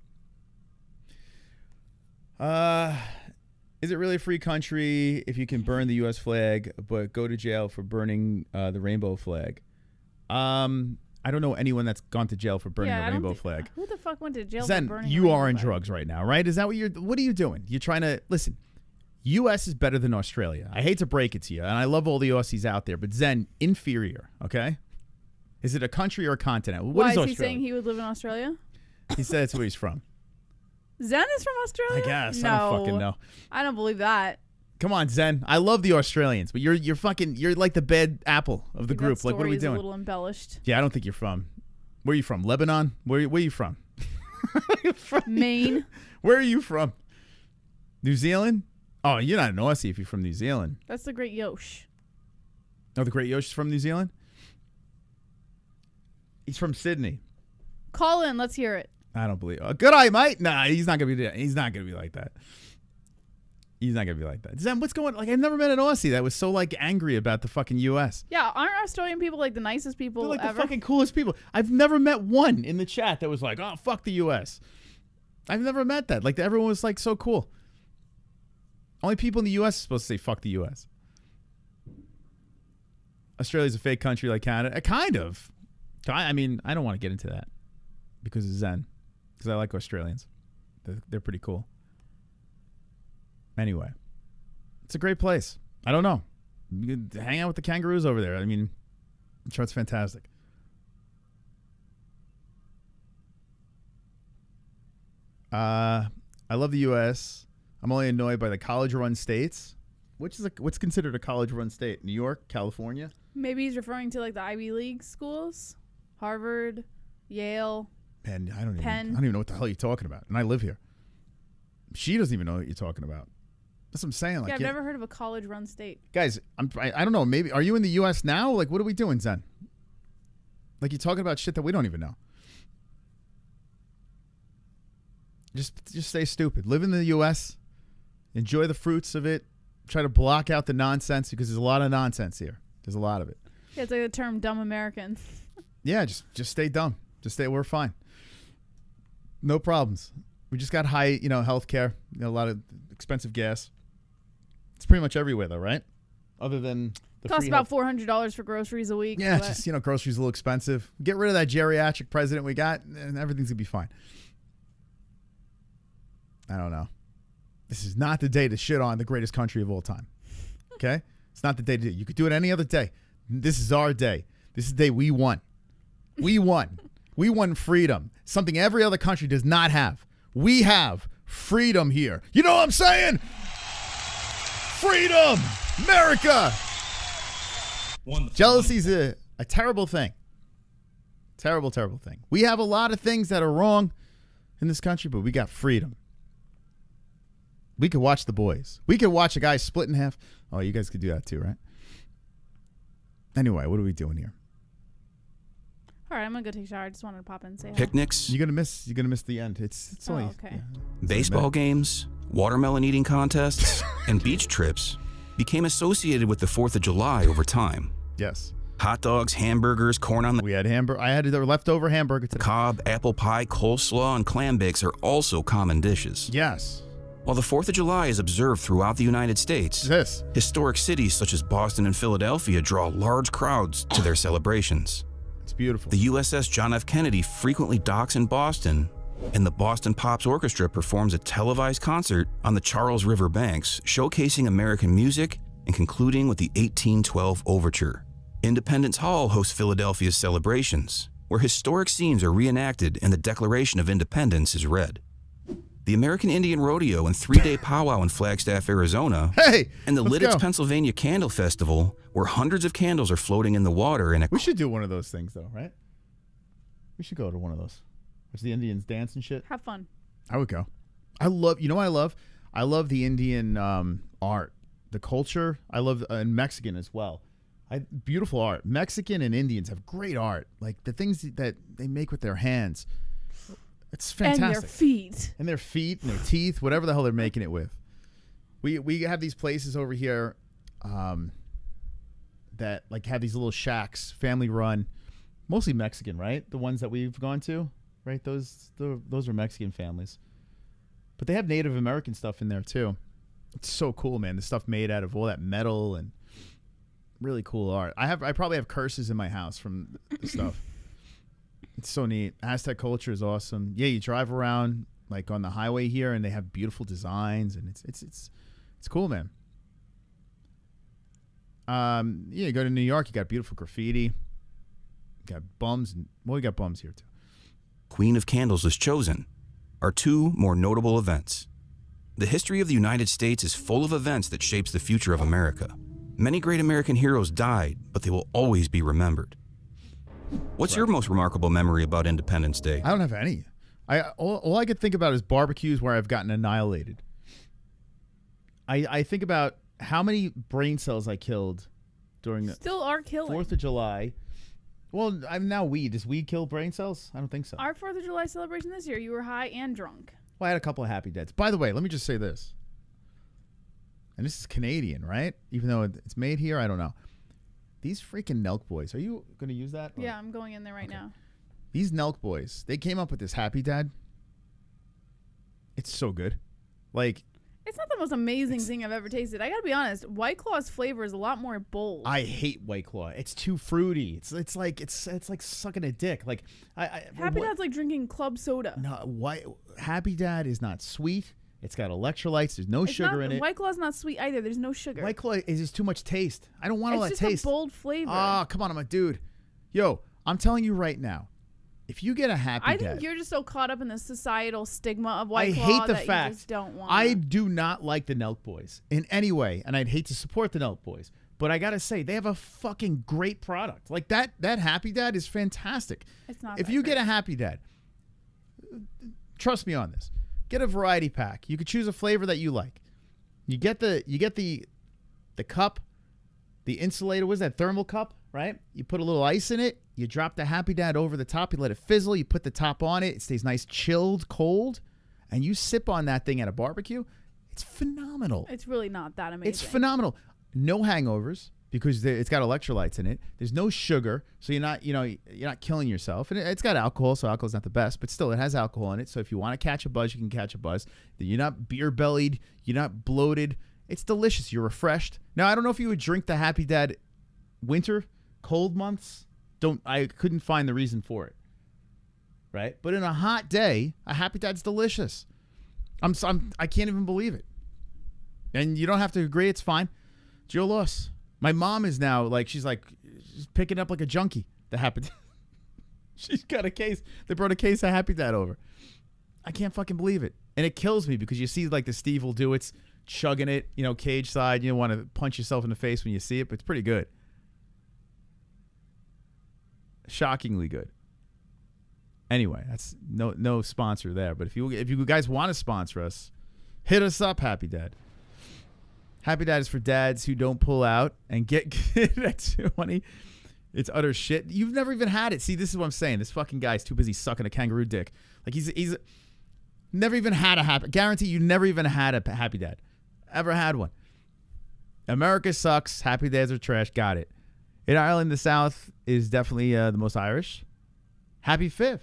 Is it really a free country if you can burn the U.S. flag but go to jail for burning the rainbow flag? I don't know anyone that's gone to jail for burning a rainbow flag. Who the fuck went to jail Zen, for burning? you a are in rainbow flag? drugs right now, right? Is that what are you doing? You're trying to listen. U.S. is better than Australia. I hate to break it to you, and I love all the Aussies out there, but Zen, inferior. Okay, is it a country or a continent? What Why is is Australia? he saying he would live in Australia? He said that's where he's from. Zen is from Australia? I guess. No, I don't fucking know. I don't believe that. Come on, Zen. I love the Australians, but you're like the bad apple of the That group. Like, what are we story is doing? a little embellished. Yeah, I don't think you're from. Where are you from? Lebanon? Where are you from? Maine. Where are you from? New Zealand? Oh, you're not an Aussie if you're from New Zealand. That's the Great Yosh. Oh, the Great Yosh is from New Zealand? He's from Sydney. Call in. Let's hear it. I don't believe. Good eye, mate. Nah, he's not gonna be. He's not gonna be like that. He's not gonna be like that. Zen, what's going? Like, I've never met an Aussie that was so like angry about the fucking U.S. Yeah, aren't Australian people like the nicest people They're like ever? the fucking coolest people. I've never met one in the chat that was like, "Oh, fuck the U.S." I've never met that. Like, everyone was like so cool. Only people in the U.S. are supposed to say "fuck the U.S." Australia's a fake country like Canada. Kind of. I mean, I don't want to get into that because of Zen. Because I like Australians. They're pretty cool. Anyway, it's a great place. I don't know. You could hang out with the kangaroos over there. I mean, I'm sure it's fantastic. I love the U.S. I'm only annoyed by the college-run states. What's considered a college-run state? New York, California? Maybe he's referring to like the Ivy League schools, Harvard, Yale. And I don't Penn. even know what the hell you're talking about. And I live here. She doesn't even know what you're talking about. That's what I'm saying. Like, Yeah, I've never heard of a college-run state. guys, I don't know. Maybe are you in the U.S. now? Like, what are we doing, Zen? Like, you're talking about shit that we don't even know. Just stay stupid. Live in the U.S. Enjoy the fruits of it. Try to block out the nonsense because there's a lot of nonsense here. There's a lot of it. Yeah, it's like the term "dumb Americans." Yeah, just stay dumb. We're fine. No problems. We just got high, health care. A lot of expensive gas. It's pretty much everywhere, though, right? Other than the Costs free about health- $400 for groceries a week. Yeah, but just groceries a little expensive. Get rid of that geriatric president we got, and everything's gonna be fine. I don't know. This is not the day to shit on the greatest country of all time. Okay? It's not the day to do it. You could do it any other day. This is our day. This is the day we won. We won. We won freedom. Something every other country does not have. We have freedom here. You know what I'm saying? Freedom! America! Jealousy's a terrible thing. Terrible, terrible thing. We have a lot of things that are wrong in this country, but we got freedom. We could watch The Boys. We could watch a guy split in half. Oh, you guys could do that too, right? Anyway, what are we doing here? All right, I'm gonna go take a shower. I just wanted to pop in and say hi. Picnics, You're gonna miss the end. It's Oh, only okay. baseball games, watermelon eating contests, and beach trips became associated with the 4th of July over time. Yes. Hot dogs, hamburgers, corn on the We had I had the leftover hamburger today. cob, apple pie, coleslaw, and clam bakes are also common dishes. Yes. While the 4th of July is observed throughout the United States, historic cities such as Boston and Philadelphia draw large crowds to their celebrations. It's beautiful. The USS John F. Kennedy frequently docks in Boston, and the Boston Pops Orchestra performs a televised concert on the Charles River banks, showcasing American music and concluding with the 1812 Overture. Independence Hall hosts Philadelphia's celebrations, where historic scenes are reenacted and the Declaration of Independence is read. The American Indian Rodeo and 3-day powwow in Flagstaff, Arizona, and the Lidditz, Pennsylvania Candle Festival, where hundreds of candles are floating in the water. And we should do one of those things, though, right? We should go to one of those. There's the Indians dance and shit. Have fun. I would go. I love, you know what I love? I love the Indian art, the culture. I love, and Mexican as well. Beautiful art. Mexican and Indians have great art. Like the things that they make with their hands. It's fantastic. And their feet. And their feet and their teeth, whatever the hell they're making it with. We have these places over here that like have these little shacks, family run, mostly Mexican, right? The ones that we've gone to, right? Those are Mexican families. But they have Native American stuff in there too. It's so cool, man. The stuff made out of all that metal and really cool art. I probably have curses in my house from the stuff. It's so neat. Aztec culture is awesome. Yeah, you drive around like on the highway here, and they have beautiful designs, and it's cool, man. Yeah, you go to New York, you got beautiful graffiti. You got bums, and well, we got bums here too. Queen of Candles is chosen are two more notable events. The history of the United States is full of events that shapes the future of America. Many great American heroes died, but they will always be remembered. What's your most remarkable memory about Independence Day? I don't have any. All I could think about is barbecues where I've gotten annihilated. I think about how many brain cells I killed during the Still are killing. 4th of July. Well, I'm now weed. Does weed kill brain cells? I don't think so. Our 4th of July celebration this year, you were high and drunk. Well, I had a couple of happy dads. By the way, let me just say this. And this is Canadian, right? Even though it's made here, I don't know. These freaking Nelk boys. Are you going to use that? Or? Yeah, I'm going in there right now. These Nelk boys, they came up with this Happy Dad. It's so good. Like, it's not the most amazing thing I've ever tasted. I got to be honest. White Claw's flavor is a lot more bold. I hate White Claw. It's too fruity. It's like sucking a dick. Like Happy Dad's like drinking club soda. No, Happy Dad is not sweet. It's got electrolytes. There's no sugar in it. White Claw's not sweet either. There's no sugar. White Claw is just too much taste. I don't want all that taste. It's just a bold flavor. Oh, come on, I'm a dude. Yo, I'm telling you right now, if you get a Happy Dad, I think you're just so caught up in the societal stigma of White Claw hate the that fact you just don't want. I do not like the Nelk boys in any way, and I'd hate to support the Nelk boys. But I gotta say, they have a fucking great product. Like that Happy Dad is fantastic. It's not. If you get a Happy Dad, trust me on this. Get a variety pack. You could choose a flavor that you like. You get the cup, the insulator. What is that, thermal cup? Right? You put a little ice in it. You drop the Happy Dad over the top. You let it fizzle. You put the top on it. It stays nice, chilled, cold, and you sip on that thing at a barbecue. It's phenomenal. It's really not that amazing. It's phenomenal. No hangovers because it's got electrolytes in it. There's no sugar, so you're not killing yourself. And it's got alcohol, so alcohol's not the best, but still it has alcohol in it. So if you want to catch a buzz, you can catch a buzz. You're not beer bellied. You're not bloated. It's delicious. You're refreshed. Now I don't know if you would drink the Happy Dad winter, cold months. I couldn't find the reason for it. Right? But in a hot day, a Happy Dad's delicious. I can't even believe it. And you don't have to agree. It's fine. It's your loss. My mom is now she's picking up like a junkie. The Happy Dad. She's got a case. They brought a case of Happy Dad over. I can't fucking believe it. And it kills me because you see like the Steve will do it, chugging it, cage side. You don't want to punch yourself in the face when you see it, but it's pretty good. Shockingly good. Anyway, that's no sponsor there. But if you guys want to sponsor us, hit us up, Happy Dad. Happy Dad is for dads who don't pull out and get at 20. It's utter shit. You've never even had it. See, this is what I'm saying. This fucking guy's too busy sucking a kangaroo dick. Like he's never even had a Happy. Guarantee you never even had a Happy Dad. Ever had one. America sucks. Happy Dads are trash. Got it. In Ireland, the South is definitely the most Irish. Happy 5th.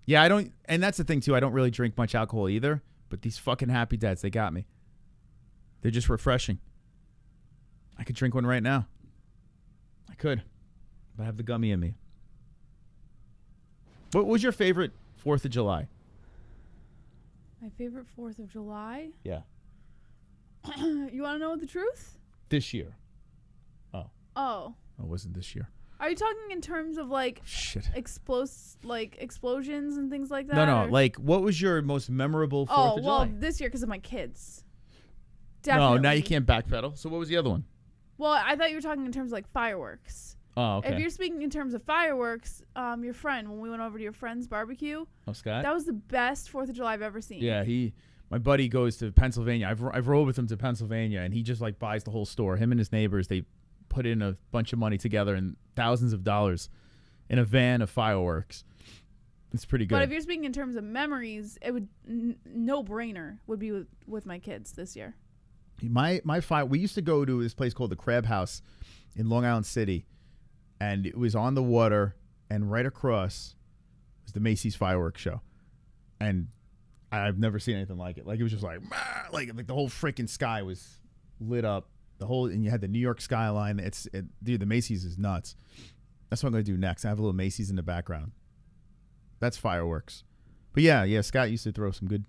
Yeah, I don't, and that's the thing too. I don't really drink much alcohol either, but these fucking Happy Dads, they got me. They're just refreshing. I could drink one right now. I could, but I have the gummy in me. What was your favorite 4th of July? My favorite 4th of July? Yeah. You want to know the truth? This year. Oh. Oh. It wasn't this year. Are you talking in terms of like Shit. explosions and things like that? No. or- Like, what was your most memorable 4th Oh, of well, July? this year because of my kids. No, Definitely. now you can't backpedal. So what was the other one? Well, I thought you were talking in terms of like fireworks. Oh, okay. If you're speaking in terms of fireworks, your friend, when we went over to your friend's barbecue, Oh, Scott? that was the best 4th of July I've ever seen. Yeah, my buddy goes to Pennsylvania. I've rode with him to Pennsylvania, and he just like buys the whole store. Him and his neighbors, they put in a bunch of money together and thousands of dollars in a van of fireworks. It's pretty good. But if you're speaking in terms of memories, it would no brainer would be with my kids this year. We used to go to this place called the Crab House in Long Island City, and it was on the water, and right across was the Macy's fireworks show, and I've never seen anything like it. Like it was just like the whole freaking sky was lit up, and you had the New York skyline. Dude, the Macy's is nuts. That's what I'm gonna do next. I have a little Macy's in the background. That's fireworks, but yeah. Scott used to throw some good.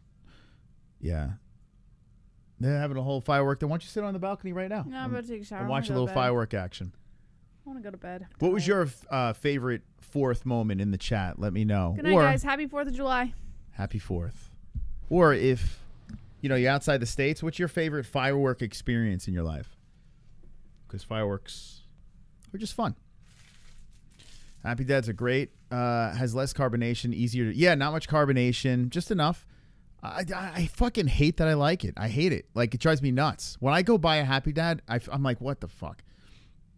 Yeah. They're having a whole firework. Then why don't you sit on the balcony right now? No, I'm about to take a shower. And I watch a wanna go little to bed. firework action. I want to go to bed. What was your favorite 4th moment in the chat? Let me know. Good night, guys. Happy 4th of July. Happy 4th. Or if you're outside the States, what's your favorite firework experience in your life? Because fireworks are just fun. Happy Dads are great. Has less carbonation, easier to... Yeah, not much carbonation, just enough. I fucking hate that I like it. I hate it. Like, it drives me nuts. When I go buy a Happy Dad, I'm like, what the fuck?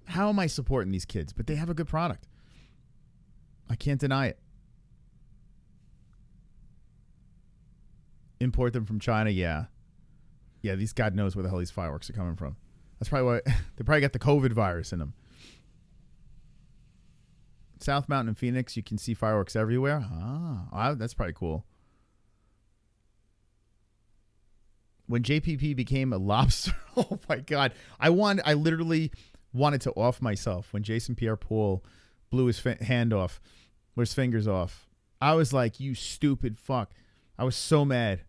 How am I supporting these kids? But they have a good product. I can't deny it. Import them from China, yeah. Yeah, God knows where the hell these fireworks are coming from. That's probably why they probably got the COVID virus in them. South Mountain in Phoenix, you can see fireworks everywhere. That's probably cool. When JPP became a lobster, oh my God. I literally wanted to off myself when Jason Pierre-Paul blew his hand off, or his fingers off. I was like, you stupid fuck. I was so mad.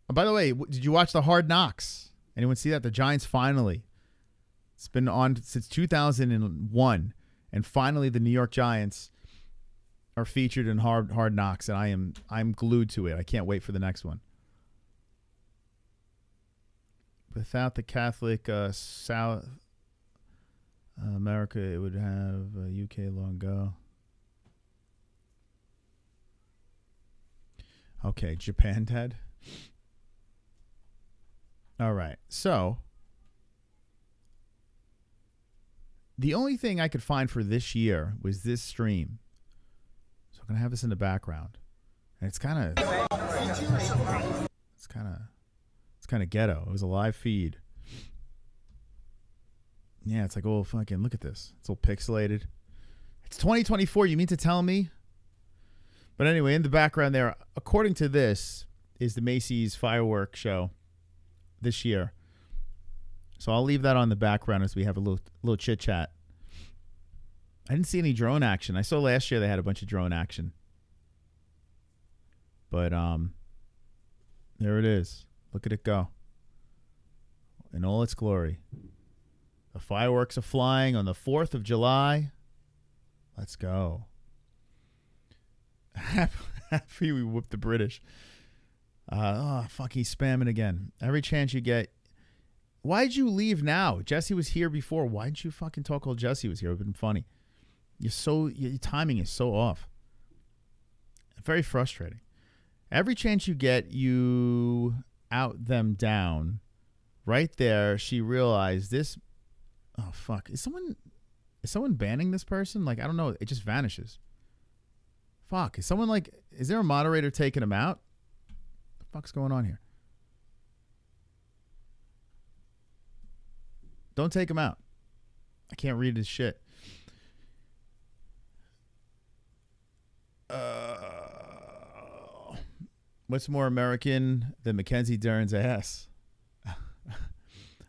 And by the way, did you watch the Hard Knocks? Anyone see that? The Giants finally. It's been on since 2001. And finally the New York Giants are featured in Hard Knocks. And I'm glued to it. I can't wait for the next one. Without the Catholic South America, it would have UK long ago. Okay, Japan, Dad. All right, so the only thing I could find for this year was this stream. So I'm gonna have this in the background, and it's kind of ghetto. It was a live feed. Yeah, it's like, oh, fucking look at this. It's all pixelated. It's 2024. You mean to tell me? But anyway, in the background there, according to this, is the Macy's fireworks show this year. So I'll leave that on the background as we have a little chit chat. I didn't see any drone action. I saw last year they had a bunch of drone action. But there it is. Look at it go. In all its glory. The fireworks are flying on the 4th of July. Let's go. Happy we whooped the British. Fuck, he's spamming again. Every chance you get. Why'd you leave now? Jesse was here before. Why'd you fucking talk while Jesse was here? It would have been funny. Your timing is so off. Very frustrating. Every chance you get, you out them down. Right there, she realized this. Oh, fuck. Is someone banning this person? Like, I don't know. It just vanishes. Fuck. Is there a moderator taking him out? What the fuck's going on here? Don't take him out. I can't read his shit. What's more American than Mackenzie Dern's ass?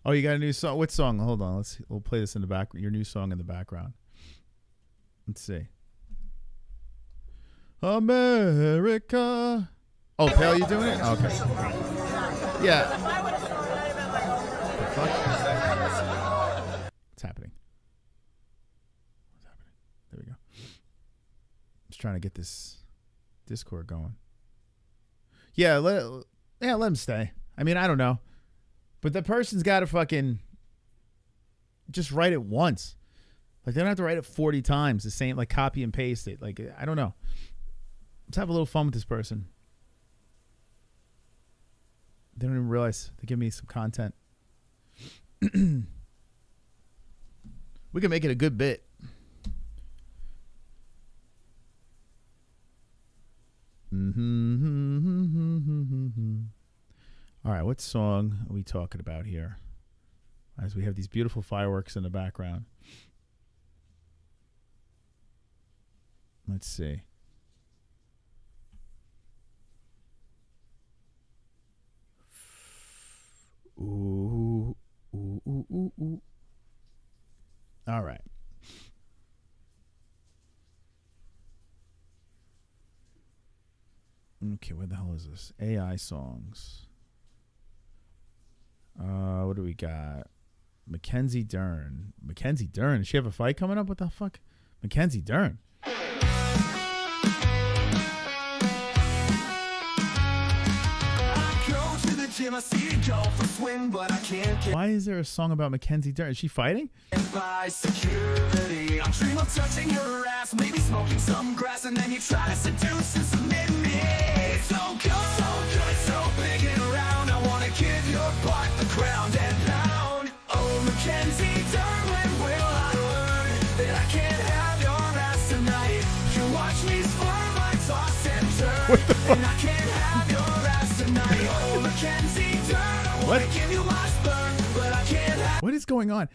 Oh, you got a new song? What song? Hold on. We'll play this in the back. Your new song in the background. Let's see. America. Oh, Pale, you doing it? Okay. Yeah. Fuck. What's happening? There we go. Just trying to get this Discord going. Yeah, let him stay. I mean, I don't know. But the person's got to fucking just write it once. Like, they don't have to write it 40 times, the same, like, copy and paste it. Like, I don't know. Let's have a little fun with this person. They don't even realize they give me some content. We can make it a good bit. All right, what song are we talking about here? As we have these beautiful fireworks in the background. Let's see. Ooh, ooh, ooh, ooh, ooh. All right. Okay, where the hell is this? AI songs. What do we got? Mackenzie Dern. Mackenzie Dern. Does she have a fight coming up? What the fuck? Mackenzie Dern. Why is there a song about Mackenzie Dern? Is she fighting? By security, I'm dreaming of touching your ass, maybe smoking some grass, and then you try to seduce and submit me. It's so good, so big and round. I wanna give your butt the ground and pound. Oh, Mackenzie Dern, when will I learn that I can't have your ass tonight? You watch me squirm, I toss and turn, and I can't have your ass tonight. Oh, Mackenzie Dern, I wanna give you my sperm, but I can't have. What is going on?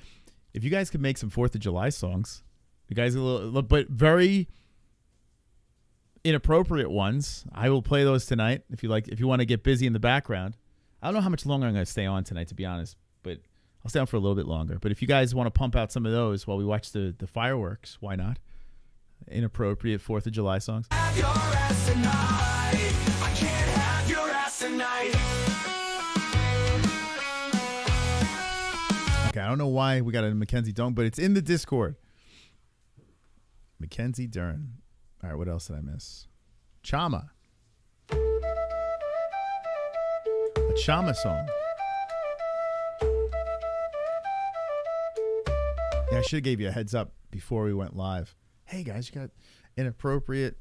If you guys could make some 4th of July songs, you guys a little, but very inappropriate ones. I will play those tonight if you like. If you want to get busy in the background, I don't know how much longer I'm going to stay on tonight, to be honest, but I'll stay on for a little bit longer. But if you guys want to pump out some of those while we watch the fireworks, why not? Inappropriate 4th of July songs. Have your ass tonight. I can't have your ass tonight. Okay, I don't know why we got a Mackenzie Dern, but it's in the Discord. Mackenzie Dern. All right, what else did I miss? CHAMA. A CHAMA song. Yeah, I should have gave you a heads up before we went live. Hey, guys, you got inappropriate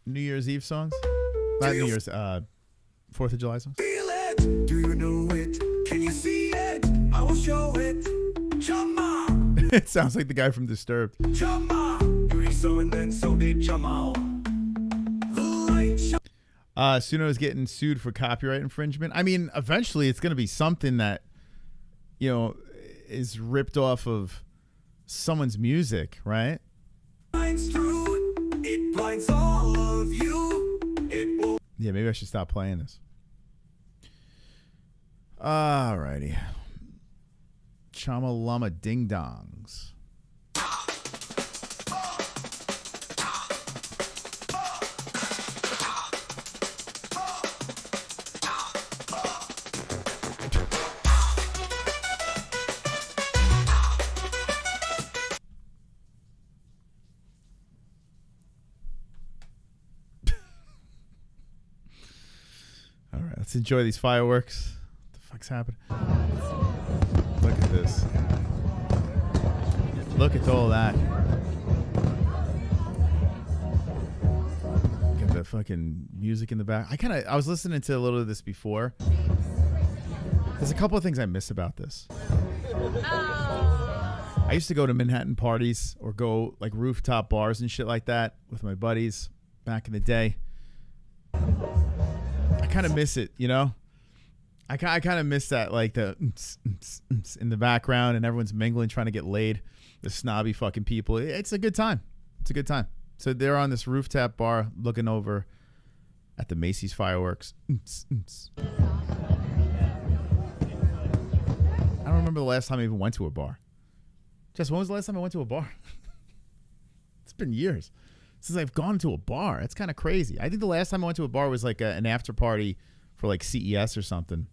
New Year's Eve songs? Not New Year's, 4th of July songs? Feel it. Do you know it? Can you see it? I will show it. CHAMA. It sounds like the guy from Disturbed. CHAMA. You did so and then so did CHAMA. Suno is getting sued for copyright infringement. I mean, eventually it's going to be something that, you know, is ripped off of someone's music, right? It blinds all of you. It will. Yeah, maybe I should stop playing this. Alrighty. Chama Llama Ding Dongs. All right, let's enjoy these fireworks. What the fuck's happening? Look at this. Look at all that. Got the fucking music in the back. I was listening to a little of this before. There's a couple of things I miss about this. I used to go to Manhattan parties or go like rooftop bars and shit like that with my buddies back in the day. I kind of miss it, you know? I kind of miss that, like the in the background and everyone's mingling, trying to get laid. The snobby fucking people. It's a good time. It's a good time. So they're on this rooftop bar looking over at the Macy's fireworks. I don't remember the last time I even went to a bar. Jess, when was the last time I went to a bar? It's been years since I've gone to a bar. That's kind of crazy. I think the last time I went to a bar was like an after party for like CES or something.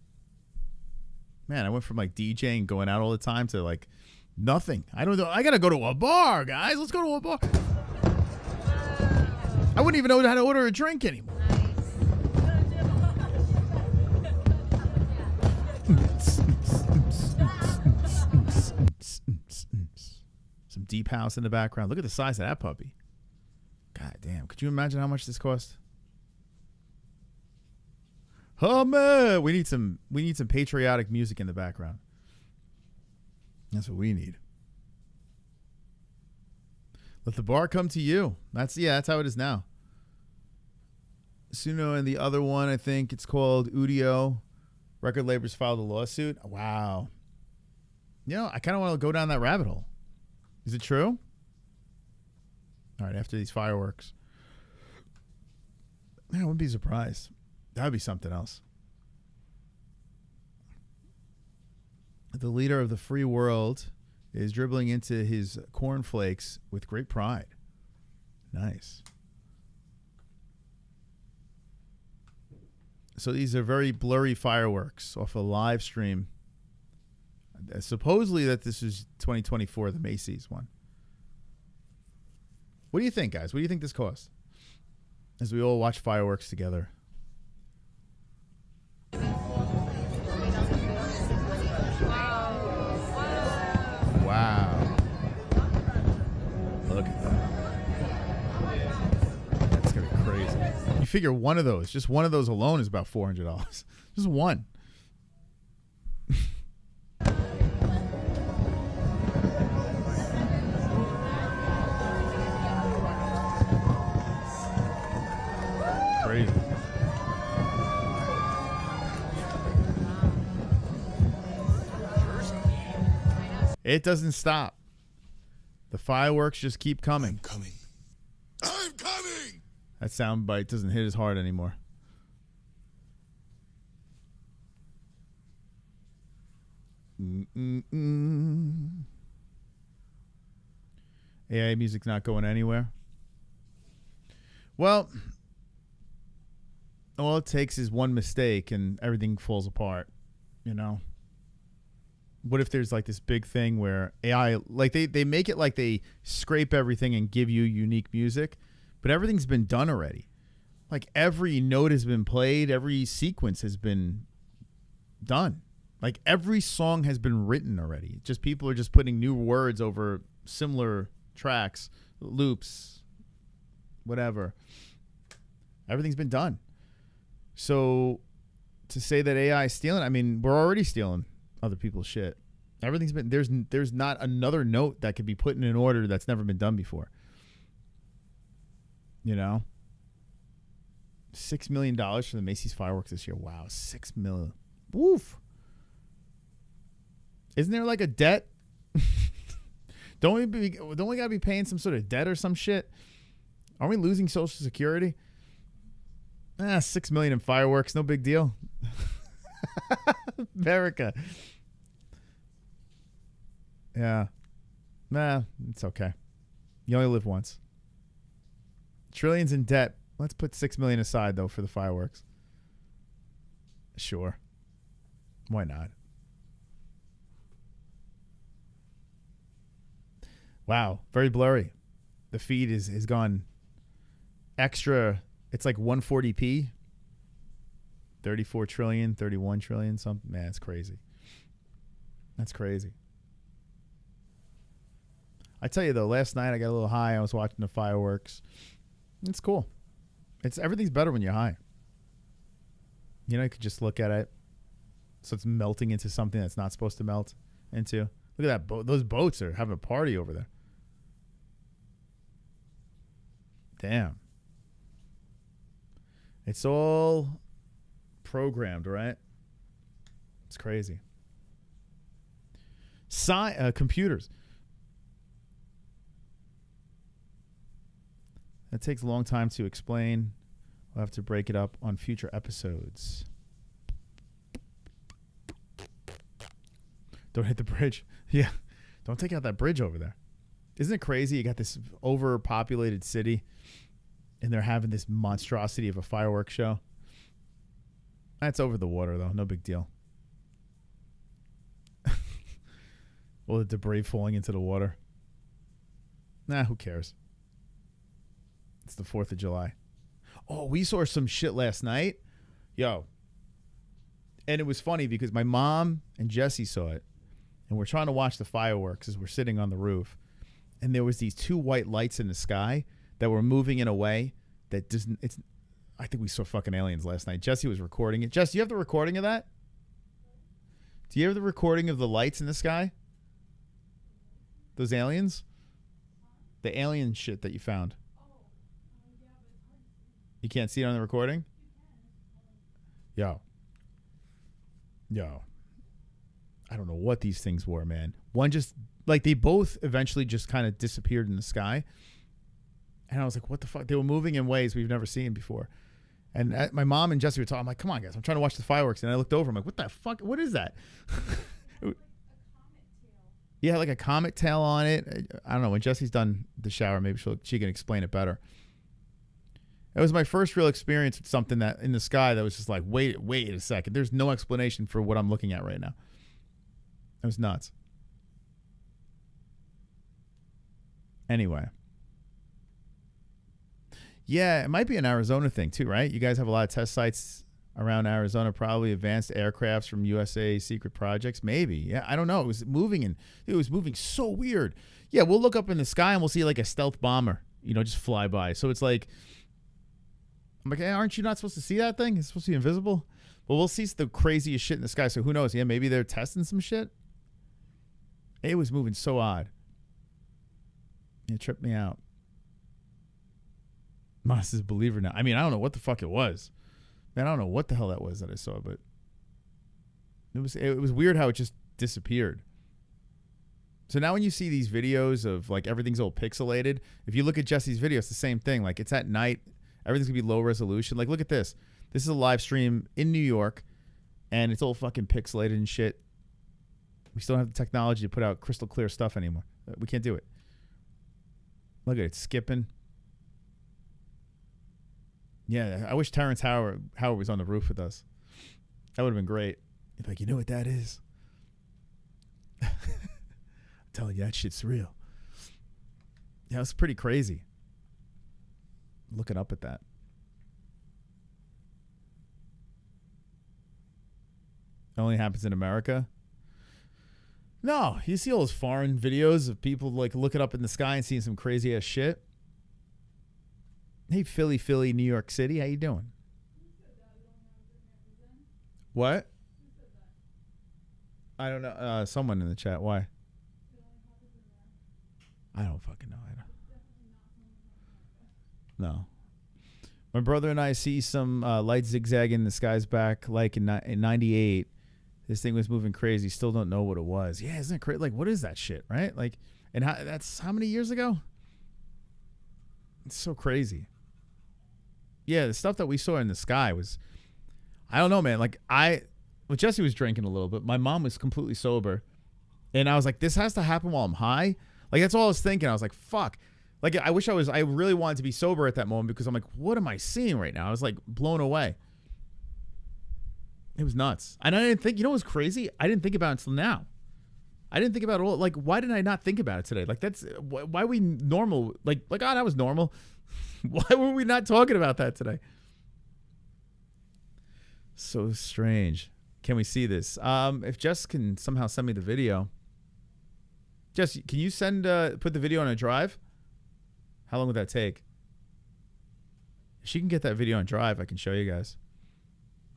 Man, I went from like DJing, going out all the time, to like nothing. I don't know. I gotta go to a bar, guys. Let's go to a bar. I wouldn't even know how to order a drink anymore. Some deep house in the background. Look at the size of that puppy. God damn. Could you imagine how much this cost? Oh man, we need some patriotic music in the background. That's what we need. Let the bar come to you. That's how it is now. Suno and the other one, I think it's called Udio. Record labels filed a lawsuit. Wow. You know, I kind of want to go down that rabbit hole. Is it true? All right, after these fireworks. Man, I wouldn't be surprised. That would be something else. The leader of the free world is dribbling into his cornflakes with great pride. Nice. So these are very blurry fireworks off a live stream. Supposedly that this is 2024, the Macy's one. What do you think, guys? What do you think this costs? As we all watch fireworks together. Wow. Look at that. That's going to be crazy. You figure one of those, just one of those alone is about $400. Just one. Crazy. It doesn't stop. The fireworks just keep coming. I'm coming. That sound bite doesn't hit as hard anymore. AI music's not going anywhere. Well, all it takes is one mistake and everything falls apart, you know? What if there's like this big thing where AI, like they make it like they scrape everything and give you unique music, but everything's been done already. Like every note has been played, every sequence has been done. Like every song has been written already. Just people are just putting new words over similar tracks, loops, whatever. Everything's been done. So to say that AI is stealing, I mean, we're already stealing other people's shit. Everything's been, there's not another note that could be put in an order that's never been done before. You know? $6 million for the Macy's fireworks this year. Wow, $6 million. Woof. Isn't there like a debt? Don't we gotta be paying some sort of debt or some shit? Are we losing Social Security? $6 million in fireworks, no big deal. Merica. Yeah. Nah, it's okay. You only live once. Trillions in debt. Let's put $6 million aside though for the fireworks. Sure. Why not? Wow, very blurry. The feed is gone extra. It's like 140p. 34 trillion, 31 trillion, something. Man, it's crazy. That's crazy. I tell you though, last night I got a little high. I was watching the fireworks. It's cool. Everything's better when you're high. You know, you could just look at it. So it's melting into something that's not supposed to melt into. Look at that boat. Those boats are having a party over there. Damn. It's all programmed, right? It's crazy. Computers. That takes a long time to explain. We'll have to break it up on future episodes. Don't hit the bridge. Yeah. Don't take out that bridge over there. Isn't it crazy? You got this overpopulated city and they're having this monstrosity of a fireworks show. That's over the water, though. No big deal. All the debris falling into the water. Nah, who cares? It's the 4th of July. Oh, we saw some shit last night. Yo. And it was funny because my mom and Jesse saw it. And we're trying to watch the fireworks as we're sitting on the roof. And there was these 2 white lights in the sky that were moving in a way that doesn't... I think we saw fucking aliens last night. Jesse was recording it. Jesse, do you have the recording of that? Do you have the recording of the lights in the sky? Those aliens? The alien shit that you found. You can't see it on the recording? Yo. I don't know what these things were, man. One just, like, they both eventually just kind of disappeared in the sky. And I was like, what the fuck? They were moving in ways we've never seen before. And my mom and Jesse were talking. I'm like, come on, guys. I'm trying to watch the fireworks. And I looked over. I'm like, what the fuck? What is that? Yeah, like a comet tail on it. I don't know. When Jesse's done the shower, maybe she can explain it better. It was my first real experience with something that in the sky that was just like, wait a second. There's no explanation for what I'm looking at right now. It was nuts. Anyway. Yeah, it might be an Arizona thing too, right? You guys have a lot of test sites around Arizona, probably advanced aircrafts from USA secret projects. Maybe. Yeah, I don't know. It was moving so weird. Yeah, we'll look up in the sky and we'll see like a stealth bomber, just fly by. So it's like, I'm like, hey, aren't you not supposed to see that thing? It's supposed to be invisible. Well, we'll see the craziest shit in the sky. So who knows? Yeah, maybe they're testing some shit. It was moving so odd. It tripped me out. Moss is a believer now. I mean, I don't know what the fuck it was. Man, I don't know what the hell that was that I saw, but it was weird how it just disappeared. So now when you see these videos of like everything's all pixelated, if you look at Jesse's video, it's the same thing. Like it's at night. Everything's gonna be low resolution. Like look at this. This is a live stream in New York and it's all fucking pixelated and shit. We still don't have the technology to put out crystal clear stuff anymore. We can't do it. Look at it skipping. Yeah, I wish Terrence Howard was on the roof with us. That would have been great. He'd be like, you know what that is? I'm telling you, that shit's real. Yeah, it's pretty crazy. Looking up at that. It only happens in America? No, you see all those foreign videos of people like looking up in the sky and seeing some crazy ass shit. Hey, Philly, New York City. How you doing? What? I don't know. Someone in the chat. Why? I don't fucking know. No. My brother and I see some light zigzag in the skies back like in 98. This thing was moving crazy. Still don't know what it was. Yeah, isn't it crazy? Like, what is that shit, right? Like, and that's how many years ago? It's so crazy. Yeah, the stuff that we saw in the sky was, I don't know, man. Like Jesse was drinking a little bit. My mom was completely sober. And I was like, this has to happen while I'm high. Like, that's all I was thinking. I was like, fuck. Like, I really wanted to be sober at that moment because I'm like, what am I seeing right now? I was like blown away. It was nuts. And I didn't think, what was crazy? I didn't think about it until now. I didn't think about it all. Like, why did I not think about it today? Like, why are we normal? Like, oh, that was normal. Why were we not talking about that today? So strange. Can we see this? If Jess can somehow send me the video. Jess, can you put the video on a drive? How long would that take? If she can get that video on drive, I can show you guys.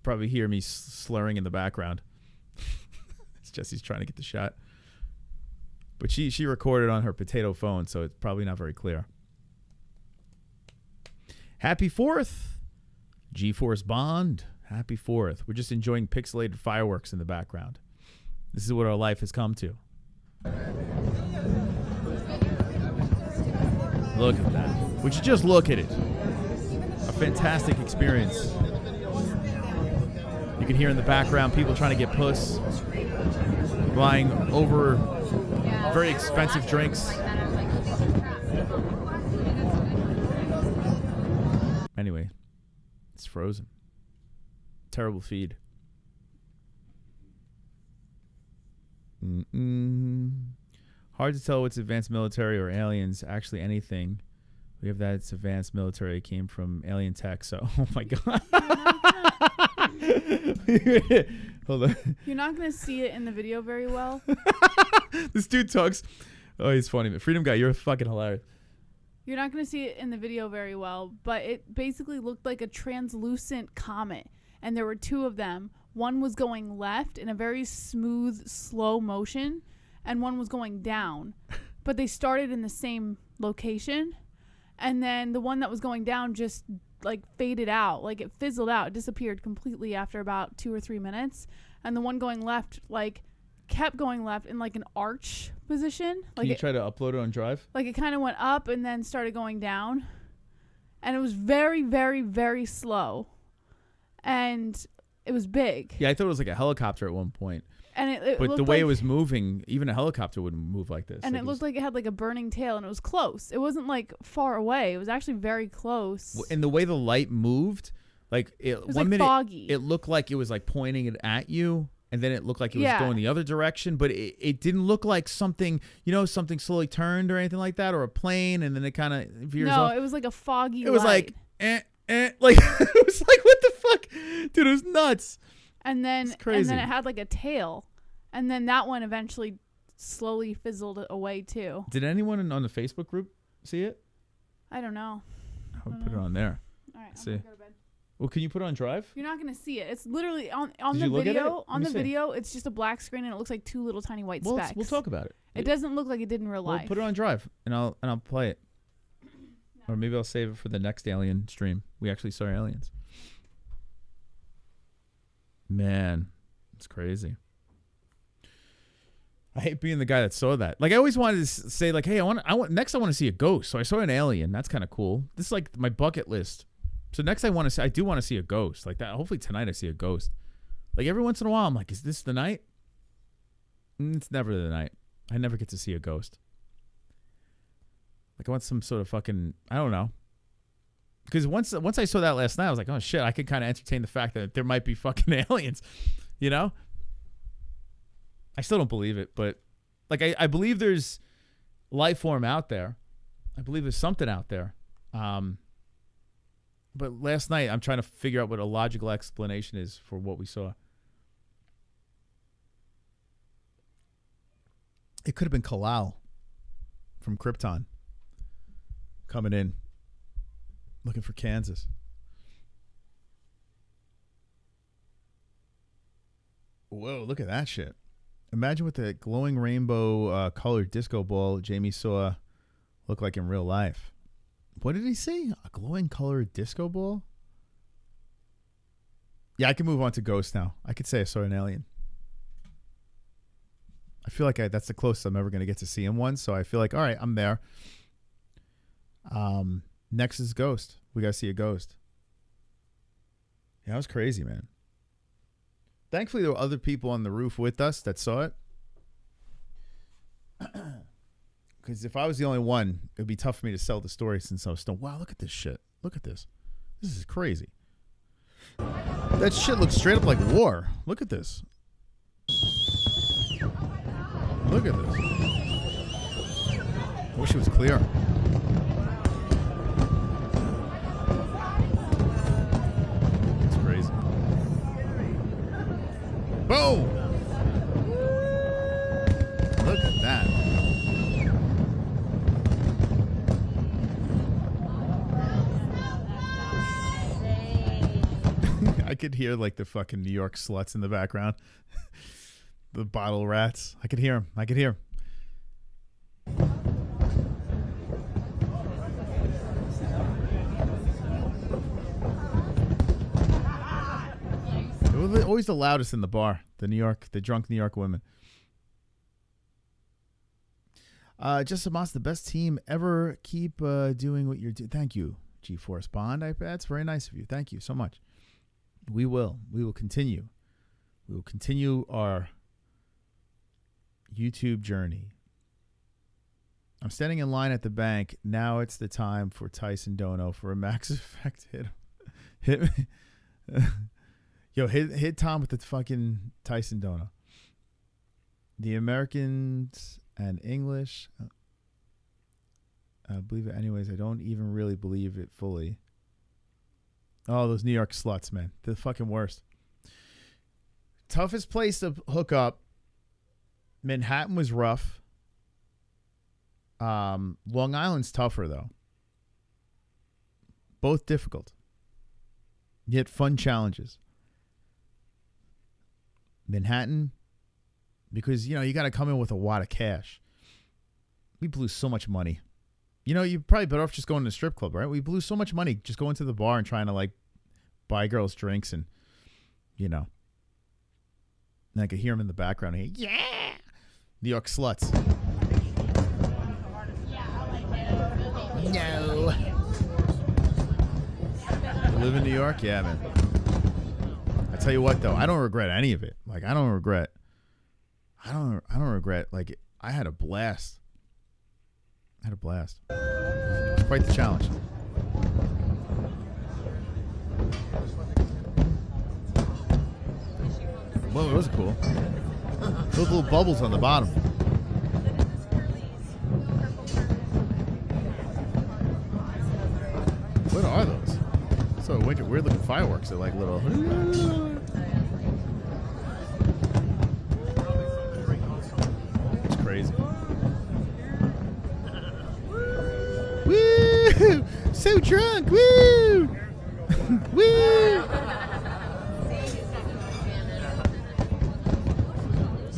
Probably hear me slurring in the background. It's Jesse's trying to get the shot. But she recorded on her potato phone, so it's probably not very clear. Happy 4th. G-Force Bond. Happy 4th. We're just enjoying pixelated fireworks in the background. This is what our life has come to. Look at that. Would you just look at it? A fantastic experience. You can hear in the background people trying to get puss, buying over very expensive drinks. Anyway, it's frozen. Terrible feed. Hard to tell what's advanced military or aliens. Actually, anything. We have that it's advanced military. It came from alien tech. So, oh my god. Hold on. You're not gonna see it in the video very well. This dude talks. Oh, he's funny. Freedom guy, you're fucking hilarious. You're not gonna see it in the video very well, but it basically looked like a translucent comet, and there were two of them. One was going left in a very smooth, slow motion, and one was going down. But they started in the same location, and then the one that was going down just like faded out, like it fizzled out, it disappeared completely after about 2 or 3 minutes, and the one going left like kept going left in like an arch position. Like Can you try to upload it on Drive? Like it kind of went up and then started going down, and it was very, very, very slow, and it was big. Yeah, I thought it was like a helicopter at one point. And it but looked the way like, it was moving, even a helicopter wouldn't move like this. and like it looked like it had like a burning tail, and it was close. It wasn't like far away. It was actually very close. And the way the light moved, like It was one like minute foggy. it looked like it was like pointing it at you, and then it looked like it was going the other direction. But it didn't look like something, something slowly turned or anything like that, or a plane, and then it kind of veers off. No, it was like a foggy. It was light. like like it was like, what the fuck, dude? It was nuts. And then It's crazy. and then it had like a tail, and then that one eventually slowly fizzled away too. Did anyone on the Facebook group see it? I don't know. I'll put it on there. All right, See. I'm gonna go to bed. Well, can you put it on Drive? You're not gonna see it. It's literally on Did the you look at it? video. Let On me the see. video, it's just a black screen, and it looks like two little tiny white Well, specks. we'll talk about it. It doesn't look like it did in real Well, life. put it on Drive, and I'll play it. Or maybe I'll save it for the next alien stream. We actually saw aliens. Man, it's crazy. I hate being the guy that saw that. Like, I always wanted to say, like, hey, I want next I want to see a ghost. So I saw an alien. That's kind of cool. This is like my bucket list. So next I do want to see a ghost like that. Hopefully tonight I see a ghost. Like every once in a while I'm like, is this the night? It's never the night. I never get to see a ghost. Like I want some sort of fucking, I don't know. Because once I saw that last night, I was like, oh shit, I could kind of entertain the fact that there might be fucking aliens, I still don't believe it, but like I believe there's life form out there. I believe there's something out there. But last night I'm trying to figure out what a logical explanation is for what we saw. It could have been Kalal from Krypton coming in looking for Kansas. Whoa, look at that shit. Imagine what the glowing rainbow colored disco ball Jamie saw look like in real life. What did he see? A glowing colored disco ball? Yeah, I can move on to ghosts now. I could say I saw an alien. I feel like that's the closest I'm ever going to get to seeing one. So I feel like, all right, I'm there. Next is ghost. We got to see a ghost. Yeah, that was crazy, man. Thankfully, there were other people on the roof with us that saw it. Because if I was the only one, it would be tough for me to sell the story since I was still, wow, look at this shit. Look at this. This is crazy. That shit looks straight up like war. Look at this. Look at this. I wish it was clear. It's crazy. Boom! Look at that. I could hear like the fucking New York sluts in the background. The bottle rats. I could hear them. I could hear 'em. always the loudest in the bar. The drunk New York women. Just Amos, the best team ever. Keep doing what you're doing. Thank you, G-Force Bond. That's very nice of you. Thank you so much. We will continue. We will continue our YouTube journey. I'm standing in line at the bank. Now it's the time for Tyson Dono for a max effect hit. Hit me. Yo, hit Tom with the fucking Tyson Dono. The Americans and English. I believe it anyways. I don't even really believe it fully. Oh, those New York sluts, man. They're the fucking worst. Toughest place to hook up. Manhattan was rough. Long Island's tougher, though. Both difficult. Yet fun challenges. Manhattan, because, you know, you got to come in with a wad of cash. We blew so much money. You know, you're probably better off just going to the strip club, right? We blew so much money just going to the bar and trying to, like, buy girls drinks and, you know. And I could hear him in the background. Yeah! New York sluts. No. Live in New York? Yeah, man. I tell you what, though, I don't regret any of it. Like, I don't regret. Like, I had a blast. It's quite the challenge. Well, it was cool. Those little bubbles on the bottom. What are those? So weird looking fireworks. They're like little. It's crazy. Woo! So drunk. Woo! Woo!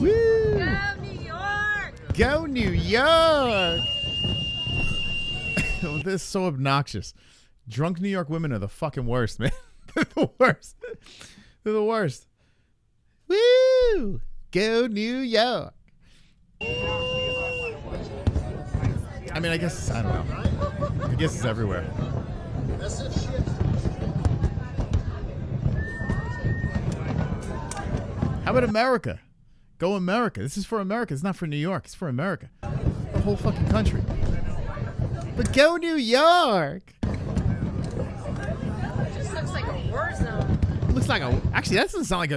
Woo! Go New York! Go New York! This is so obnoxious. Drunk New York women are the fucking worst, man. They're the worst. They're the worst. Woo! Go New York. I mean, I guess, I don't know. I guess it's everywhere. How about America? Go America. This is for America. It's not for New York. It's for America. The whole fucking country. But go New York. It just looks like a war zone. Looks like a. Actually, that doesn't sound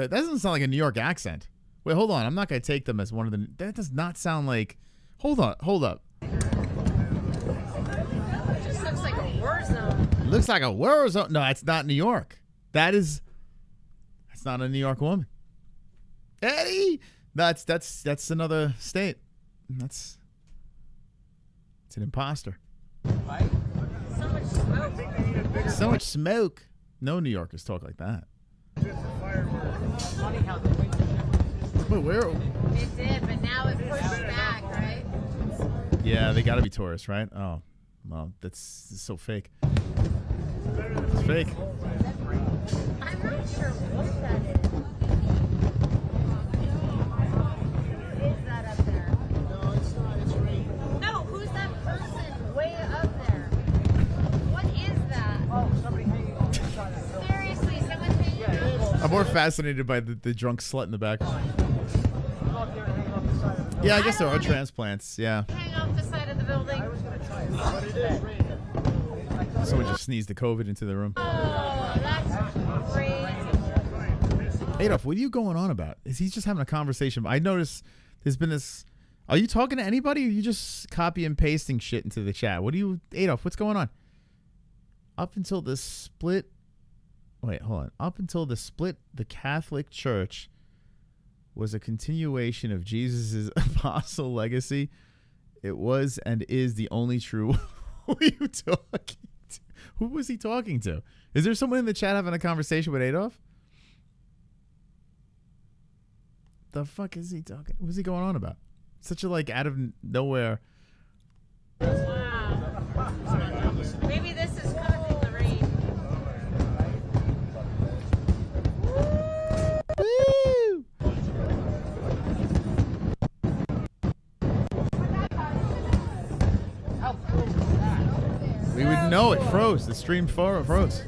like a New York accent. Wait, hold on. I'm not gonna take them as one of the. That does not sound like. Hold up. It just looks like a war zone. Looks like a war zone. No, it's not New York. That's not a New York woman. Eddie. That's another state. It's an imposter. So much smoke. So much smoke. No New Yorkers talk like that. But where? It did, but now it's pushed back, right? Yeah, they got to be tourists, right? Oh, well, that's so fake. It's fake. I'm not sure what that is. Is that up there? No, it's not. It's rain. No, who's that person way up there? What is that? Oh, somebody hanging off the side of the building. Seriously, someone's hanging off. I'm more fascinated by the drunk slut in the back. Yeah, I guess there are transplants. Yeah. Hang off the side of the building. I was going to try it, but it is raining. Someone just sneezed the COVID into the room. Oh, that's crazy. Adolf, what are you going on about? Is he just having a conversation? I noticed there's been this. Are you talking to anybody, or are you just copy and pasting shit into the chat? What do you, Adolf? What's going on? Up until the split. Wait, hold on. Up until the split, the Catholic Church was a continuation of Jesus' apostle legacy. It was and is the only true. Who are you talking to? Who was he talking to? Is there someone in the chat having a conversation with Adolf? The fuck is he talking? What's he going on about? Such a like out of nowhere. Wow. Maybe this is causing the rain. Woo! We would know it froze. The stream froze.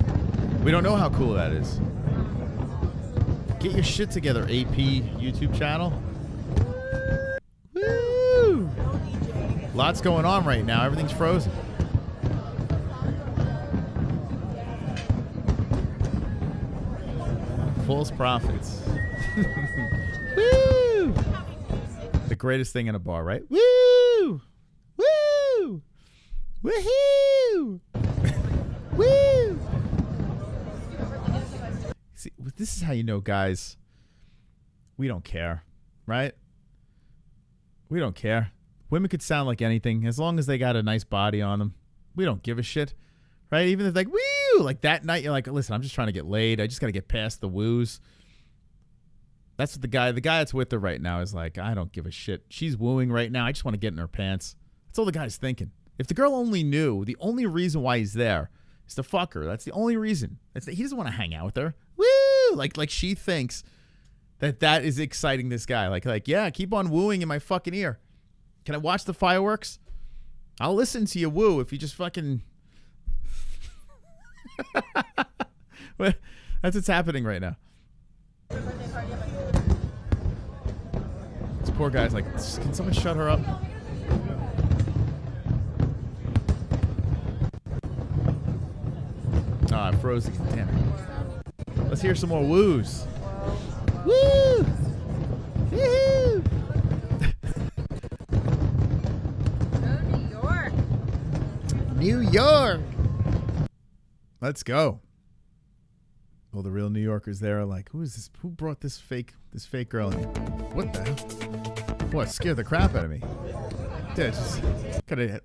We don't know how cool that is. Get your shit together, AP YouTube channel. Woo! Lots going on right now. Everything's frozen. False prophets. Woo! The greatest thing in a bar, right? Woo! Woo! Woohoo! Woo! See, this is how you know, guys, we don't care, right? We don't care. Women could sound like anything as long as they got a nice body on them. We don't give a shit, right? Even if like, woo! Like that night, you're like, listen, I'm just trying to get laid. I just got to get past the woos. That's what the guy that's with her right now is like, I don't give a shit. She's wooing right now. I just want to get in her pants. That's all the guy's thinking. If the girl only knew, the only reason why he's there is to fuck her. That's the only reason. He doesn't want to hang out with her. Woo! Like she thinks that is exciting this guy. Like, yeah, keep on wooing in my fucking ear. Can I watch the fireworks? I'll listen to you woo if you just fucking... That's what's happening right now. This poor guy's like, can someone shut her up? Ah, I froze again. Damn it. Let's hear some more woos. Woo! Woo! New York. New York. Let's go. Well, the real New Yorkers there are like, who is this? Who brought this fake girl in? What the hell? What, scared the crap out of me? Dude,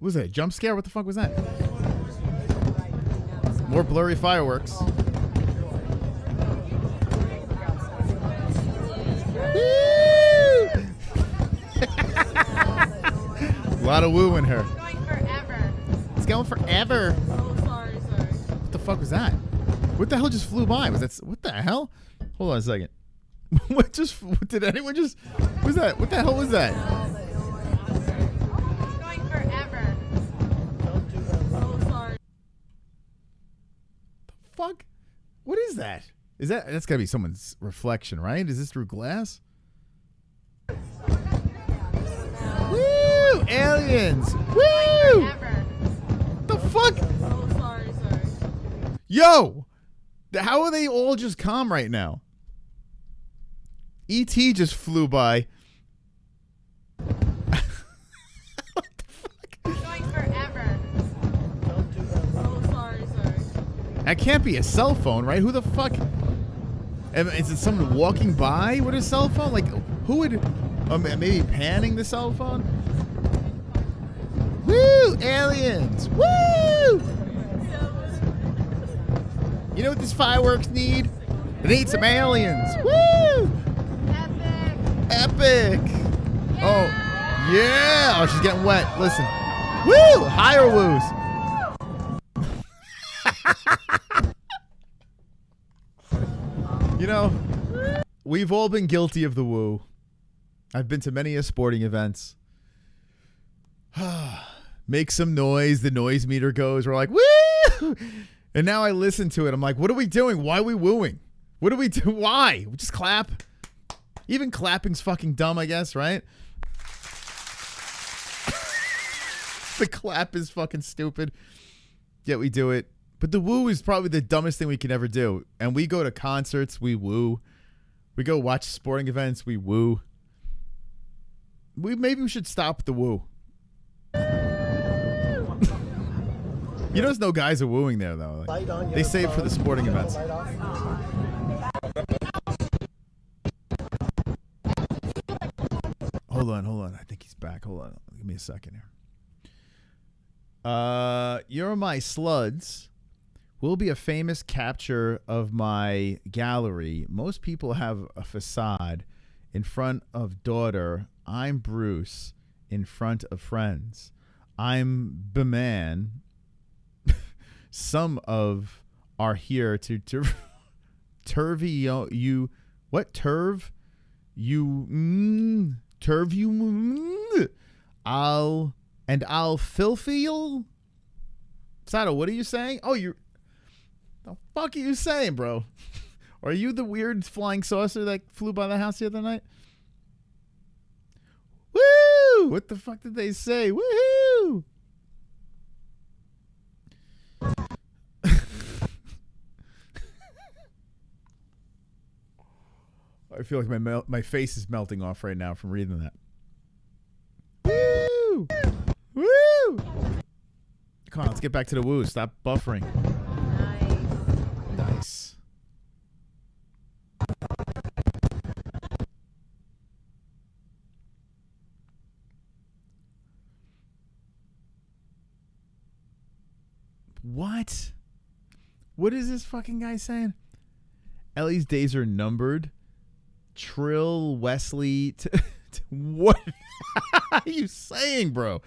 was that a jump scare? What the fuck was that? More blurry fireworks. Woo! A lot of woo in her. Going forever. It's going forever. Oh, sorry. What the fuck was that? What the hell just flew by? Was that what the hell? Hold on a second. Did anyone just? What was that? What the hell was that? Going forever. Oh, sorry. Fuck? What is that? That's gotta be someone's reflection, right? Is this through glass? Woo! Aliens! Woo! What the fuck? Oh, sorry. Yo! How are they all just calm right now? E.T. just flew by. What the fuck? Going forever. Oh, sorry. That can't be a cell phone, right? Who the fuck? Is it someone walking by with a cell phone? Like, who would... maybe panning the cell phone? Woo! Aliens! Woo! You know what these fireworks need? It needs some aliens. Woo! Epic! Yeah. Oh, yeah! Oh, she's getting wet. Listen. Woo! Higher woos. You know, we've all been guilty of the woo. I've been to many a sporting events. Make some noise. The noise meter goes. We're like, woo! And now I listen to it. I'm like, what are we doing? Why are we wooing? What do we do? Why? We just clap. Even clapping's fucking dumb, I guess, right? The clap is fucking stupid. Yet we do it. But the woo is probably the dumbest thing we can ever do. And we go to concerts, we woo. We go watch sporting events, we woo. Maybe we should stop the woo. You know, there's no guys are wooing there, though. Like, they save for the sporting events. Hold on. I think he's back. Hold on. Give me a second here. You're My Sluds will be a famous capture of my gallery. Most people have a facade in front of daughter. I'm Bruce in front of friends. I'm the man. Some of are here to turv you what turv you turv you I'll filthy Sato, what are you saying? Oh, you're... The fuck are you saying, bro? Are you the weird flying saucer that flew by the house the other night? Woo! What the fuck did they say? Woohoo! I feel like my face is melting off right now from reading that. Woo! Woo! Come on, let's get back to the woo. Stop buffering. Nice. What? What is this fucking guy saying? Ellie's days are numbered. Trill Wesley. What are you saying, bro?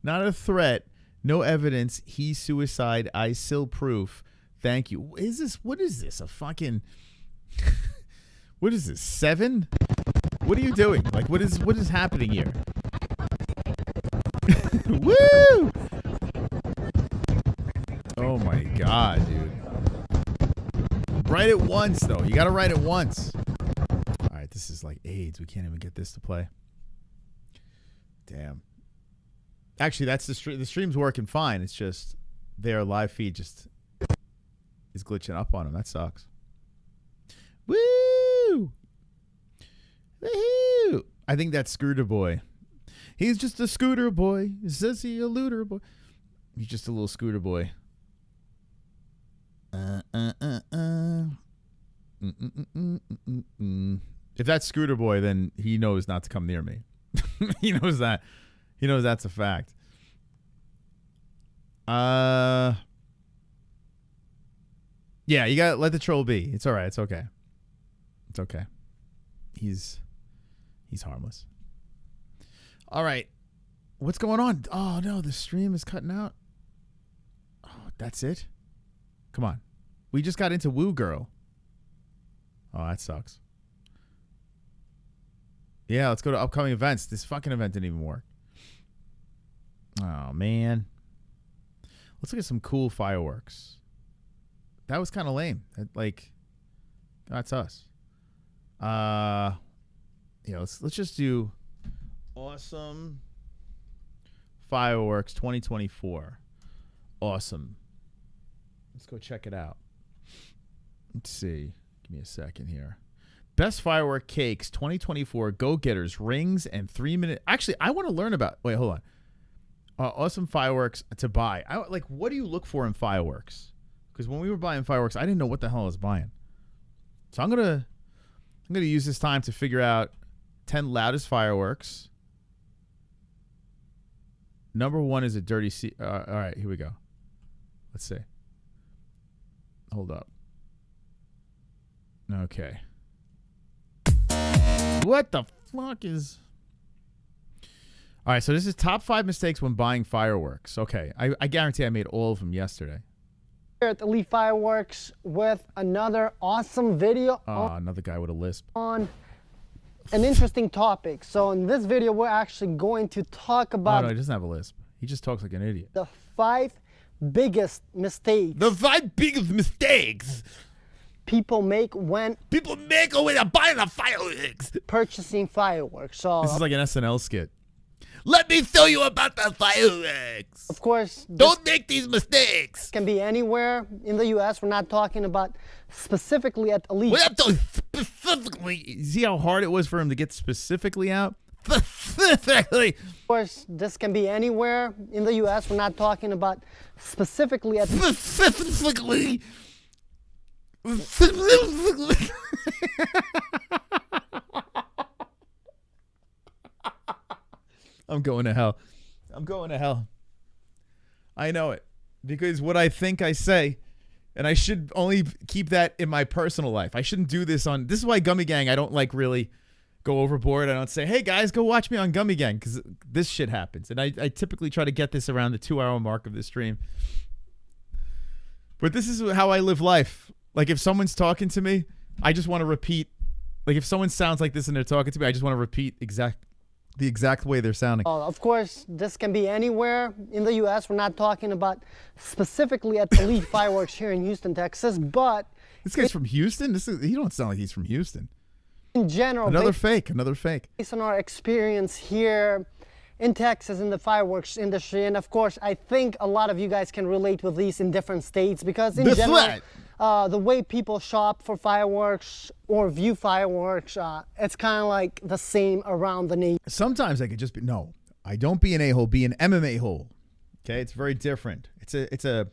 Not a threat. No evidence. He suicide. I still proof. Thank you. Is this? What is this? A fucking? What is this? 7? What are you doing? Like, what is happening here? Woo! Oh my god, dude. Write it once, though. You gotta write it once. All right, this is like AIDS. We can't even get this to play. Damn. Actually, that's the stream. The stream's working fine. It's just their live feed just is glitching up on them. That sucks. Woo! Woohoo! I think that's Scooter Boy. He's just a scooter boy. Says he a looter boy. He's just a little scooter boy. If that's Scooter Boy, then he knows not to come near me. He knows that. He knows that's a fact. Yeah, you gotta let the troll be. It's all right. It's okay. It's okay. He's harmless. All right. What's going on? Oh no, the stream is cutting out. Oh, that's it? Come on. We just got into Woo Girl. Oh, that sucks. Yeah, let's go to upcoming events. This fucking event didn't even work. Oh, man. Let's look at some cool fireworks. That was kind of lame. That's us. Yeah, let's just do awesome fireworks 2024. Awesome. Let's go check it out. Let's see. Give me a second here. Best firework cakes 2024 go-getters rings and 3-minute. Actually, I want to learn about. Wait, hold on. Awesome fireworks to buy. What do you look for in fireworks? Because when we were buying fireworks, I didn't know what the hell I was buying. So I'm gonna use this time to figure out 10 loudest fireworks. Number 1 is a dirty C. All right, here we go. Let's see. Hold up. Okay. What the fuck is... All right, so this is top 5 mistakes when buying fireworks. Okay, I guarantee I made all of them yesterday. Here at Elite Fireworks with another awesome video. Another guy with a lisp. On an interesting topic. So in this video, we're actually going to talk about... Oh, no, he doesn't have a lisp. He just talks like an idiot. The 5 biggest mistakes. The 5 biggest mistakes people make when they're buying the fireworks. Purchasing fireworks. So this is like an SNL skit. Let me tell you about the fireworks. Of course, don't make these mistakes. Can be anywhere in the U.S. We're not talking about specifically at Elite. We're not talking specifically. See how hard it was for him to get specifically out? Specifically. Of course, this can be anywhere in the U.S. We're not talking about specifically at specifically. I'm going to hell. I'm going to hell. I know it. Because what I think I say, and I should only keep that in my personal life. I shouldn't do this on... This is why Gummy Gang, I don't really go overboard. I don't say, hey guys, go watch me on Gummy Gang, because this shit happens. And I typically try to get this around the 2-hour mark of the stream. But this is how I live life. Like, if someone's talking to me, I just want to repeat. Like, if someone sounds like this and they're talking to me, I just want to repeat the exact way they're sounding. Of course, this can be anywhere in the U.S. We're not talking about specifically at Elite Fireworks here in Houston, Texas, but This guy's from Houston? He don't sound like he's from Houston. In general, another fake. Based on our experience here in Texas in the fireworks industry, and of course, I think a lot of you guys can relate with these in different states because in general, the way people shop for fireworks or view fireworks, it's kind of like the same around the nation. Sometimes I could just be, no, I don't be an a-hole, be an MMA hole. Okay, it's very different. It's a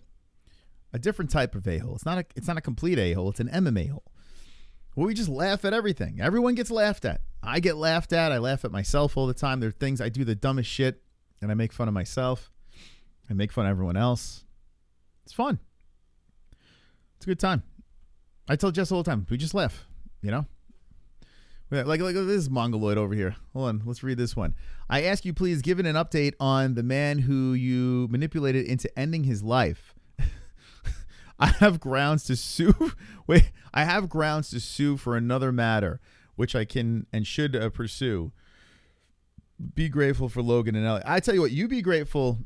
different type of a-hole. It's not a complete a-hole, it's an MMA hole. Where we just laugh at everything. Everyone gets laughed at. I get laughed at. I laugh at myself all the time. There are things I do the dumbest shit, and I make fun of myself. I make fun of everyone else. It's fun. It's a good time. I tell Jess all the time, we just laugh, you know? Like this mongoloid over here. Hold on, let's read this one. I ask you please give an update on the man who you manipulated into ending his life. I have grounds to sue. I have grounds to sue for another matter, which I can and should pursue. Be grateful for Logan and Ellie. I tell you what, you be grateful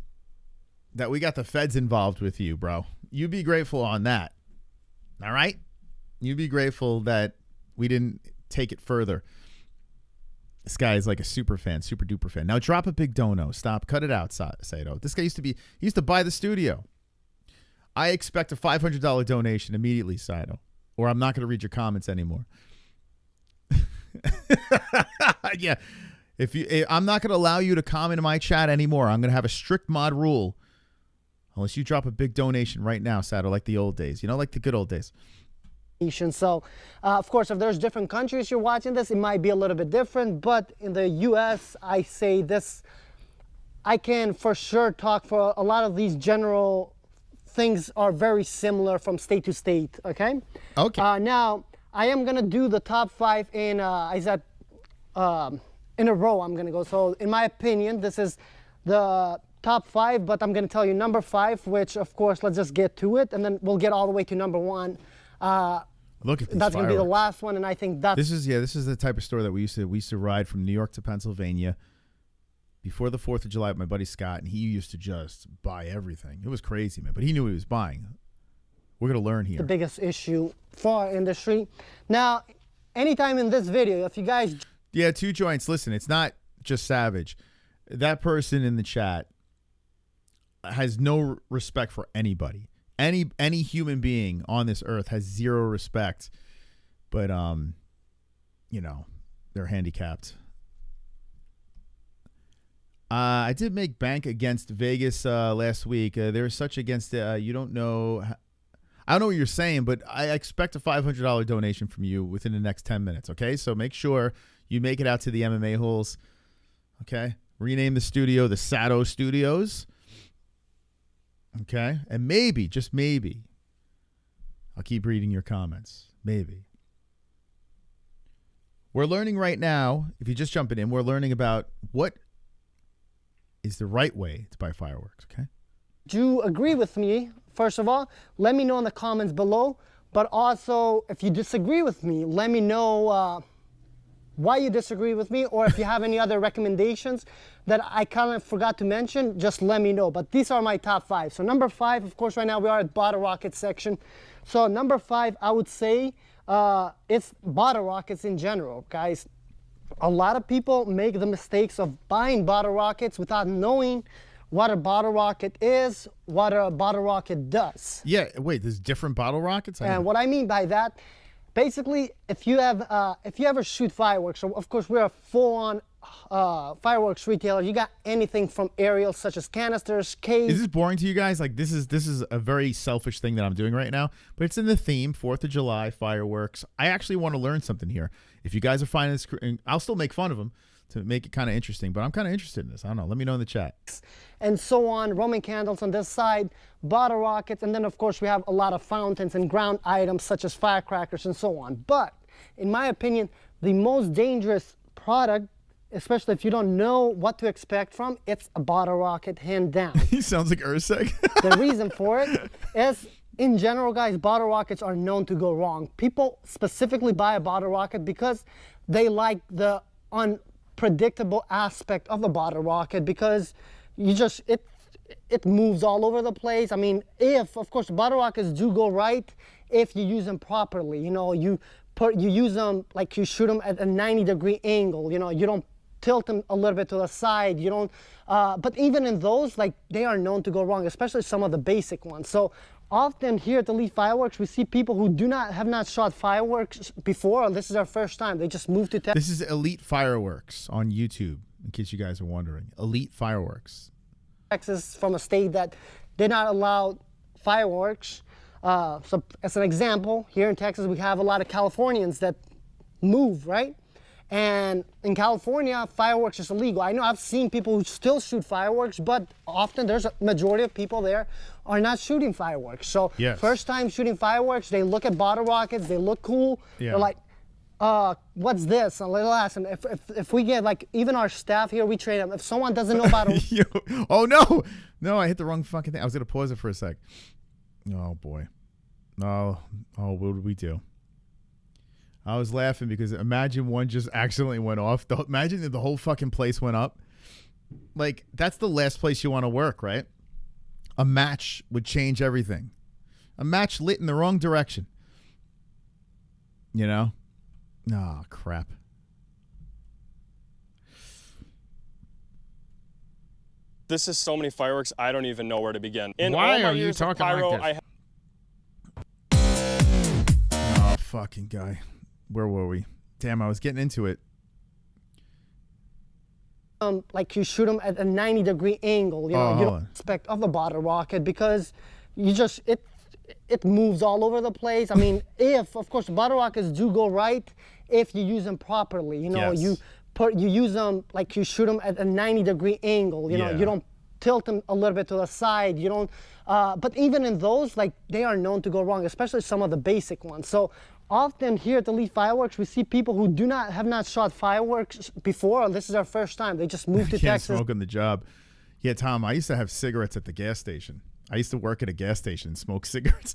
that we got the feds involved with you, bro. You be grateful on that. All right? You be grateful that we didn't take it further. This guy is like a super duper fan. Now drop a big dono. Stop. Cut it out, Sato. This guy he used to buy the studio. I expect a $500 donation immediately, Sato, or I'm not going to read your comments anymore. Yeah. I'm not going to allow you to comment in my chat anymore. I'm going to have a strict mod rule. Unless you drop a big donation right now, Sato, like the old days. You know, like the good old days. So, of course, if there's different countries you're watching this, it might be a little bit different. But in the U.S., I say this, I can for sure talk for a lot of these general things are very similar from state to state, okay? Okay. Now, I am going to do the top 5 in, I said, in a row I'm going to go. So, in my opinion, this is the top 5, but I'm going to tell you number 5, which, of course, let's just get to it, and then we'll get all the way to number 1. Look at these That's going to be the last one, and I think that's... This is the type of store that we used to ride from New York to Pennsylvania before the 4th of July with my buddy Scott, and he used to just buy everything. It was crazy, man, but he knew what he was buying. We're going to learn here. The biggest issue for our industry. Now, anytime in this video, if you guys... Yeah, 2 joints. Listen, it's not just Savage. That person in the chat has no respect for anybody. Any human being on this earth has zero respect. But, you know, they're handicapped. I did make bank against Vegas last week. They were such against you don't know. I don't know what you're saying, but I expect a $500 donation from you within the next 10 minutes. Okay, so make sure you make it out to the MMA holes. Okay, rename the studio the Sato Studios. Okay, and maybe, just maybe, I'll keep reading your comments. Maybe. We're learning right now. If you're just jumping in, we're learning about what is the right way to buy fireworks, okay? Do you agree with me? First of all, let me know in the comments below. But also, if you disagree with me, let me know why you disagree with me, or if you have any other recommendations that I kind of forgot to mention, just let me know. But these are my top 5. So number 5, of course, right now we are at bottle rocket section. So number 5, I would say it's bottle rockets in general, guys. A lot of people make the mistakes of buying bottle rockets without knowing what a bottle rocket is, what a bottle rocket does. Yeah, wait, there's different bottle rockets? And what I mean by that, basically, if you ever shoot fireworks, so of course we're a full-on fireworks retailer. You got anything from ARIEL, such as canisters, case. Is this boring to you guys? Like, this is a very selfish thing that I'm doing right now, but it's in the theme, 4th of July, fireworks. I actually want to learn something here. If you guys are finding this, I'll still make fun of them to make it kind of interesting, but I'm kind of interested in this. I don't know. Let me know in the chat. And so on, Roman candles on this side, bottle rockets, and then of course we have a lot of fountains and ground items such as firecrackers and so on. But in my opinion, the most dangerous product, especially if you don't know what to expect from, it's a bottle rocket, hand down. He sounds like Urseg. The reason for it is, in general, guys, bottle rockets are known to go wrong. People specifically buy a bottle rocket because they like the predictable aspect of the bottle rocket because you just it moves all over the place. I mean, if of course bottle rockets do go right if you use them properly. You know, you use them like you shoot them at a 90-degree angle. You know, you don't tilt them a little bit to the side. You don't. But even in those, like they are known to go wrong, especially some of the basic ones. So often here at Elite Fireworks, we see people who have not shot fireworks before, or this is their first time. They just moved to Texas. This is Elite Fireworks on YouTube, in case you guys are wondering. Elite Fireworks. Texas, from a state that did not allow fireworks. So as an example, here in Texas, we have a lot of Californians that move, right? And in California, fireworks is illegal. I know I've seen people who still shoot fireworks, but often there's a majority of people there are not shooting fireworks. So first time shooting fireworks, they look at bottle rockets, they look cool. They're like, what's this? And they'll ask them. If we get, like, even our staff here, we train them. If someone doesn't know about oh, no. No, I hit the wrong fucking thing. I was going to pause it for a sec. Oh, boy. Oh, what did we do? I was laughing because imagine one just accidentally went off. Imagine if the whole fucking place went up. Like, that's the last place you want to work, right? A match would change everything. A match lit in the wrong direction. You know? Oh, crap. This is so many fireworks, I don't even know where to begin. In Why all my are you years of talking pyro, like this? Oh, fucking guy. Where were we? Damn, I was getting into it. Like you shoot them at a 90-degree angle, you know, you don't expect of the bottle rocket because you just, it moves all over the place. I mean, if, of course, bottle rockets do go right if you use them properly. You know, you use them like you shoot them at a 90-degree angle. You know, you don't tilt them a little bit to the side. You don't. But even in those, like they are known to go wrong, especially some of the basic ones. So often here at Elite Fireworks, we see people who have not shot fireworks before, or this is their first time. They just moved to Texas. Can't smoke on the job. Yeah, Tom, I used to have cigarettes at the gas station. I used to work at a gas station and smoke cigarettes.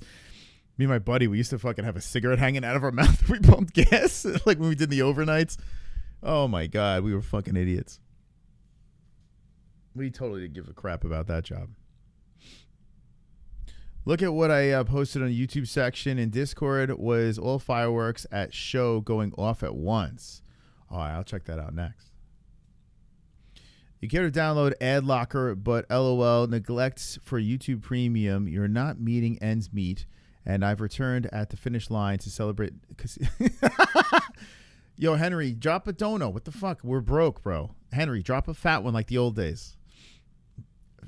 Me and my buddy, we used to fucking have a cigarette hanging out of our mouth if we pumped gas, like when we did the overnights. Oh, my God. We were fucking idiots. We totally didn't give a crap about that job. Look at what I posted on the YouTube section in Discord was all fireworks at show going off at once. All right, I'll check that out next. You care to download Ad Locker, but LOL neglects for YouTube Premium. You're not meeting ends meet, and I've returned at the finish line to celebrate. Yo, Henry, drop a dono. What the fuck? We're broke, bro. Henry, drop a fat one like the old days.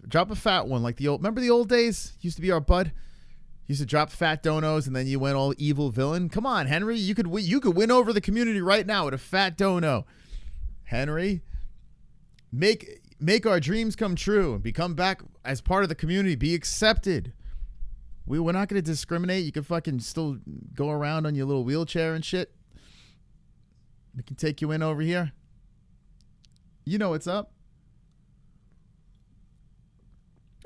Drop a fat one like the old. Remember the old days? Used to be our bud. Used to drop fat donos, and then you went all evil villain. Come on, Henry. You could win over the community right now with a fat dono. Henry, make our dreams come true and become back as part of the community. Be accepted. We're not going to discriminate. You can fucking still go around on your little wheelchair and shit. We can take you in over here. You know what's up.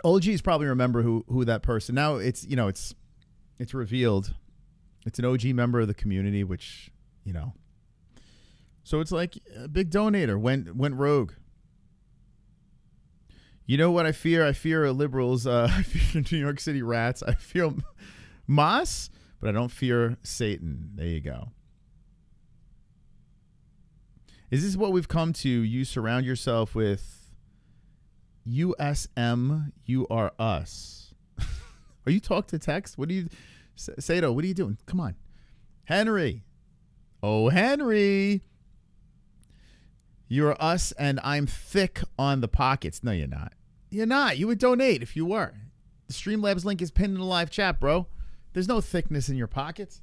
OGs probably remember who that person. Now it's revealed. It's an OG member of the community, which, you know. So it's like a big donator went rogue. You know what I fear? I fear liberals. I fear New York City rats. I fear Moss, but I don't fear Satan. There you go. Is this what we've come to? You surround yourself with USM, you are us. Are you talk to text? What do you, Sato, what are you doing? Come on. Henry. Oh, Henry. You're us and I'm thick on the pockets. No, you're not. You're not. You would donate if you were. The Streamlabs link is pinned in the live chat, bro. There's no thickness in your pockets.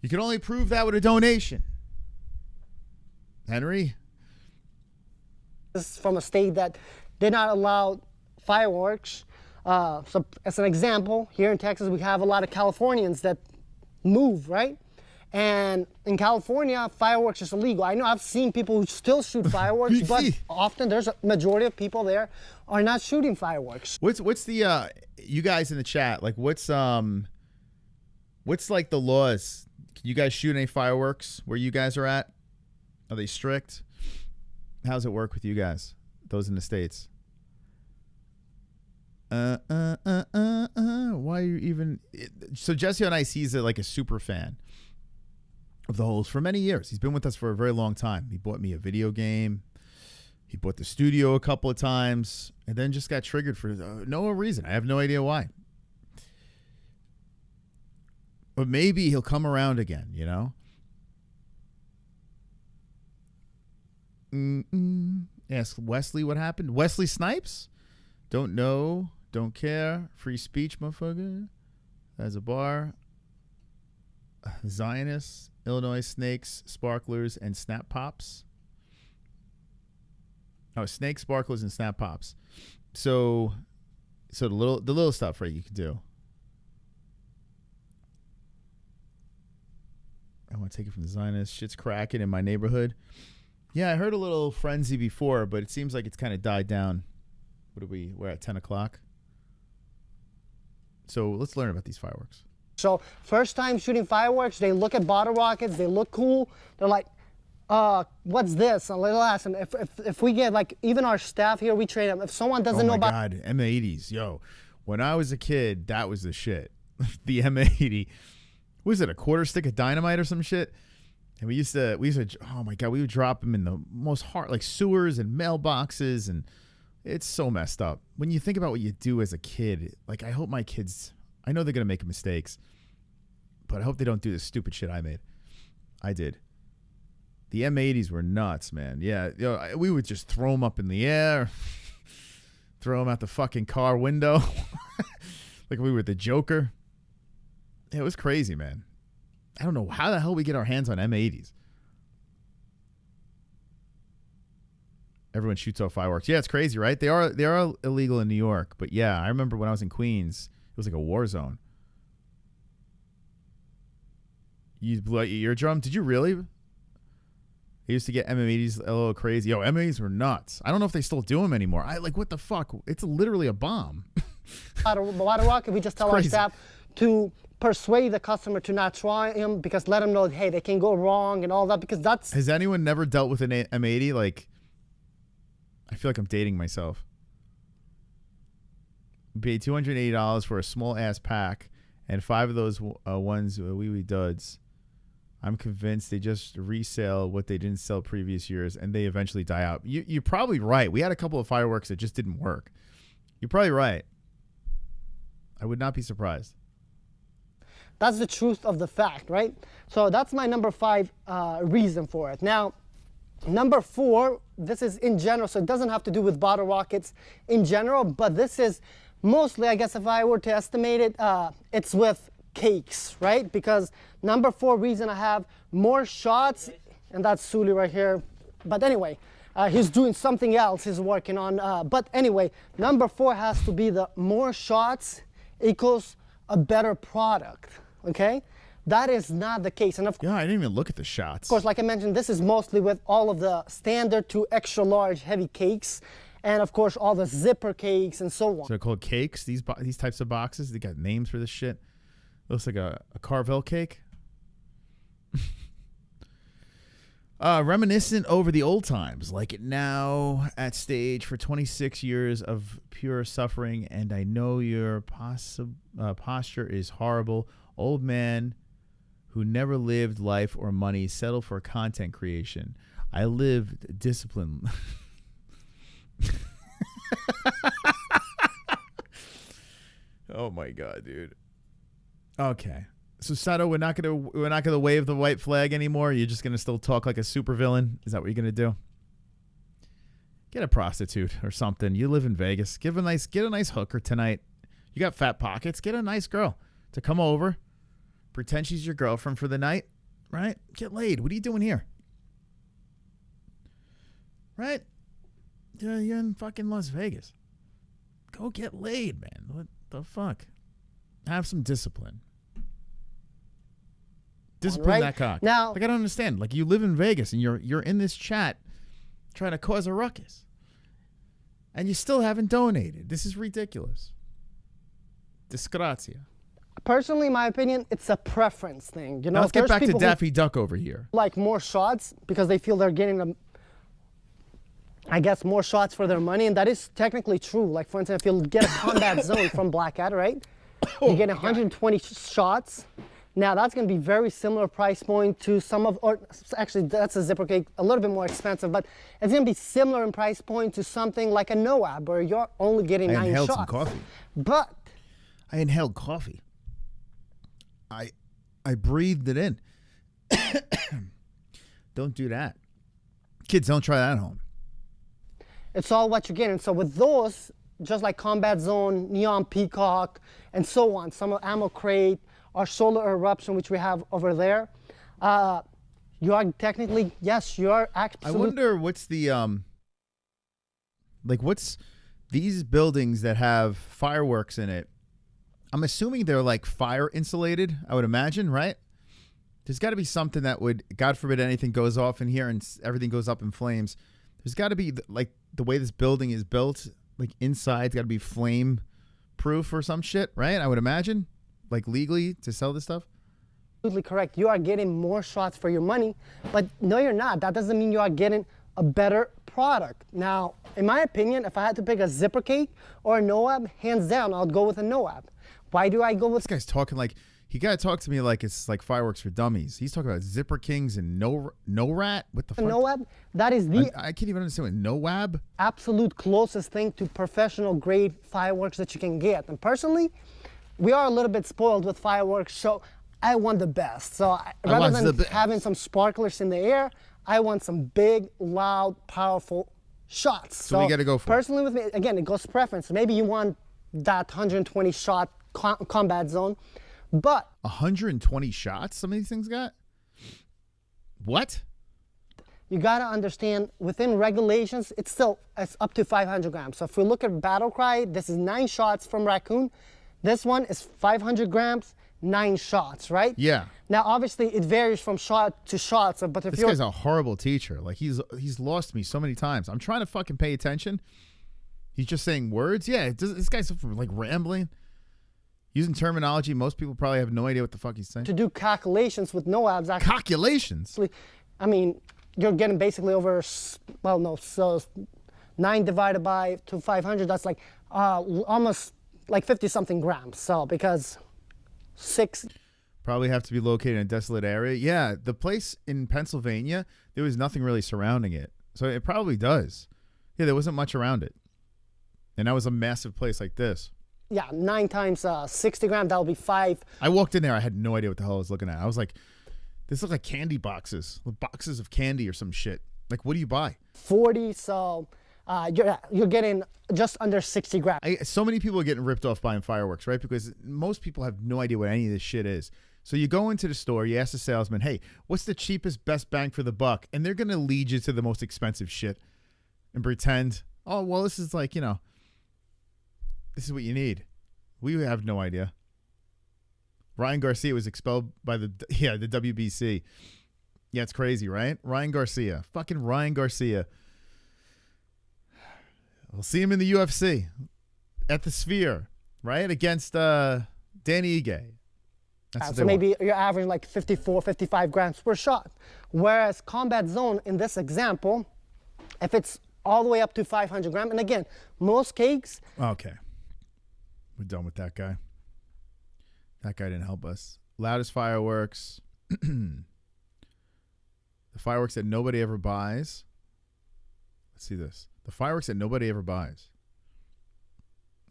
You can only prove that with a donation. Henry. From a state that did not allow fireworks. So as an example, here in Texas, we have a lot of Californians that move, right? And in California, fireworks is illegal. I know I've seen people who still shoot fireworks, but often there's a majority of people there are not shooting fireworks. What's the you guys in the chat, like what's like the laws? Can you guys shoot any fireworks where you guys are at? Are they strict? How's it work with you guys? Those in the States. Why are you even... So Jesse on Ice, he's like a super fan of the Holes for many years. He's been with us for a very long time. He bought me a video game. He bought the studio a couple of times and then just got triggered for no reason. I have no idea why. But maybe he'll come around again, you know? Ask Wesley what happened. Wesley Snipes? Don't know. Don't care. Free speech, motherfucker. As a bar. Zionists, Illinois Snakes, Sparklers, and Snap Pops. Oh, Snake, Sparklers, and Snap Pops. So the little stuff, right, you can do. I want to take it from the Zionists. Shit's cracking in my neighborhood. Yeah, I heard a little frenzy before, but it seems like it's kind of died down. We're at 10 o'clock. So let's learn about these fireworks. So first time shooting fireworks, they look at bottle rockets, they look cool. They're like, what's this? And they'll ask them, if we get, like, even our staff here, we train them. If someone doesn't know about... Oh my God, M80s. Yo, when I was a kid, that was the shit. The M80. Was it a quarter stick of dynamite or some shit? And we used to, oh my God, we would drop them in the most hard, like sewers and mailboxes, and it's so messed up. When you think about what you do as a kid, like, I hope my kids, I know they're going to make mistakes, but I hope they don't do the stupid shit I made. I did. The M80s were nuts, man. Yeah, we would just throw them up in the air, throw them out the fucking car window, like we were the Joker. It was crazy, man. I don't know how the hell we get our hands on M80s. Everyone shoots off fireworks. Yeah, it's crazy, right? They are illegal in New York, but yeah, I remember when I was in Queens, it was like a war zone. You blew out your eardrum? Did you really? I used to get M80s a little crazy. Yo, M80s were nuts. I don't know if they still do them anymore. What the fuck? It's literally a bomb. Bottle rocket, we just tell our staff to persuade the customer to not try them, because let them know, hey, they can go wrong and all that, because that's... Has anyone never dealt with an M80? Like, I feel like I'm dating myself. We paid $280 for a small-ass pack, and 5 of those ones, wee duds. I'm convinced they just resell what they didn't sell previous years, and they eventually die out. You're probably right. We had a couple of fireworks that just didn't work. You're probably right. I would not be surprised. That's the truth of the fact, right? So that's my number 5 reason for it. Now, number 4, this is in general, so it doesn't have to do with bottle rockets in general, but this is mostly, I guess if I were to estimate it, it's with cakes, right? Because number 4 reason I have more shots, and that's Sully right here. But anyway, he's doing something else he's working on. But anyway, number 4 has to be the more shots equals a better product, okay? That is not the case. And of course, yeah, I didn't even look at the shots. Of course, like I mentioned, this is mostly with all of the standard to extra large heavy cakes, and of course all the zipper cakes and so on. So they're called cakes, these types of boxes? They got names for this shit? Looks like a Carvel cake. Reminiscent over the old times, like it now at stage for 26 years of pure suffering, and I know your posture is horrible. Old man who never lived life or money, settled for content creation. I lived discipline. Oh my God, dude. Okay. So Sato, we're not gonna wave the white flag anymore. You're just gonna still talk like a supervillain. Is that what you're gonna do? Get a prostitute or something. You live in Vegas. Get a nice hooker tonight. You got fat pockets. Get a nice girl to come over. Pretend she's your girlfriend for the night, right? Get laid. What are you doing here? Right? You're in fucking Las Vegas. Go get laid, man. What the fuck? Have some discipline. Discipline that cock. Now, like, I don't understand. Like, you live in Vegas and you're in this chat trying to cause a ruckus, and you still haven't donated. This is ridiculous. Disgrazia. Personally, in my opinion, it's a preference thing. You know, Now let's get there's back to people who Daffy Duck over here. like more shots because they feel they're getting I guess more shots for their money, and that is technically true. Like for instance, if you get a combat zone from Blackhead, right? You get 120 shots. Now that's going to be very similar price point to some of, or actually that's a zipper cake, a little bit more expensive, but it's going to be similar in price point to something like a NOAB where you're only getting 9 shots. I inhaled some coffee. But I inhaled coffee. I breathed it in. Don't do that. Kids, don't try that at home. It's all what you're getting. So with those, just like Combat Zone, Neon Peacock, and so on, some of Ammo Crate, our Solar Eruption, which we have over there, you are technically, yes, you are absolutely. I wonder what's the, like what's these buildings that have fireworks in it? I'm assuming they're like fire insulated, I would imagine, right? There's got to be something that would, God forbid anything goes off in here and everything goes up in flames. There's got to be, like, the way this building is built, like, inside's got to be flame proof or some shit, right? I would imagine, like, legally to sell this stuff. Absolutely correct. You are getting more shots for your money, but no, you're not. That doesn't mean you are getting a better product. Now, in my opinion, if I had to pick a zipper cake or a NOAB, hands down, I'll go with a NOAB. Why do I go with? This guy's talking like, he got to talk to me like it's like fireworks for dummies. He's talking about zipper kings and no rat. What the fuck? NOAB, that is the I can't even understand what NOAB. Absolute closest thing to professional grade fireworks that you can get. And personally, we are a little bit spoiled with fireworks, so I want the best. So rather than having some sparklers in the air, I want some big, loud, powerful shots. So we got to go for personally with me, again, it goes preference. Maybe you want that 120 shot combat zone, but 120 shots some of these things got? What? You got to understand, within regulations, it's up to 500 grams. So if we look at Battle Cry, this is 9 shots from Raccoon. This one is 500 grams, 9 shots, right? Yeah. Now, obviously, it varies from shot to shot. So, but if this guy's a horrible teacher. Like, he's lost me so many times. I'm trying to fucking pay attention. He's just saying words. Yeah, this guy's like rambling. Using terminology, most people probably have no idea what the fuck he's saying. To do calculations with NOABs. Calculations? I mean, you're getting basically over, well, no, so 9 divided by 500, that's like almost like 50-something grams. So, because 6. Probably have to be located in a desolate area. Yeah, the place in Pennsylvania, there was nothing really surrounding it. So it probably does. Yeah, there wasn't much around it. And that was a massive place like this. Yeah, 9 times 60 grams, that would be 5. I walked in there, I had no idea what the hell I was looking at. I was like, this looks like candy boxes. Boxes of candy or some shit. Like, what do you buy? 40, so you're getting just under 60 grams. So many people are getting ripped off buying fireworks, right? Because most people have no idea what any of this shit is. So you go into the store, you ask the salesman, hey, what's the cheapest, best bang for the buck? And they're going to lead you to the most expensive shit and pretend, oh, well, this is like, you know, this is what you need. We have no idea. Ryan Garcia was expelled by the WBC. Yeah, it's crazy, right? Ryan Garcia. Fucking Ryan Garcia. We'll see him in the UFC at the Sphere, right? Against Danny Ige. So maybe you're averaging like 54, 55 grams per shot. Whereas Combat Zone, in this example, if it's all the way up to 500 grams, and again, most cakes. Okay. We're done with that guy. That guy didn't help us. Loudest fireworks. The fireworks that nobody ever buys. Let's see this. The fireworks that nobody ever buys.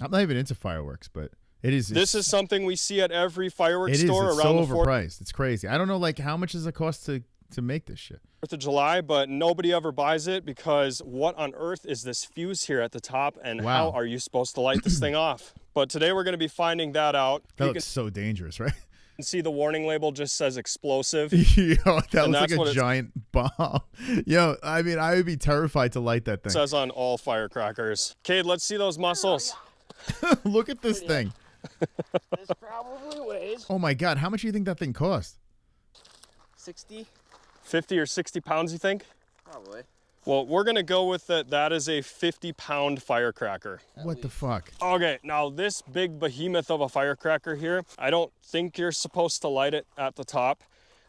I'm not even into fireworks, but it is. This is something we see at every fireworks store it's around so the overpriced. It's crazy. I don't know, like, how much does it cost to make this shit? 4th of July, but nobody ever buys it because what on earth is this fuse here at the top, and how are you supposed to light this thing off? But today we're going to be finding that out. That looks so dangerous, right? You can see the warning label just says explosive. Yo, that looks like a giant bomb. Yo, I mean, I would be terrified to light that thing. It says on all firecrackers. Cade, let's see those muscles. Look at this thing. This probably weighs. Oh my God, how much do you think that thing cost? 60. 50 or 60 pounds, you think? Probably. Well, we're gonna go with that. That is a 50-pound firecracker. What the fuck? Okay, now this big behemoth of a firecracker here, I don't think you're supposed to light it at the top.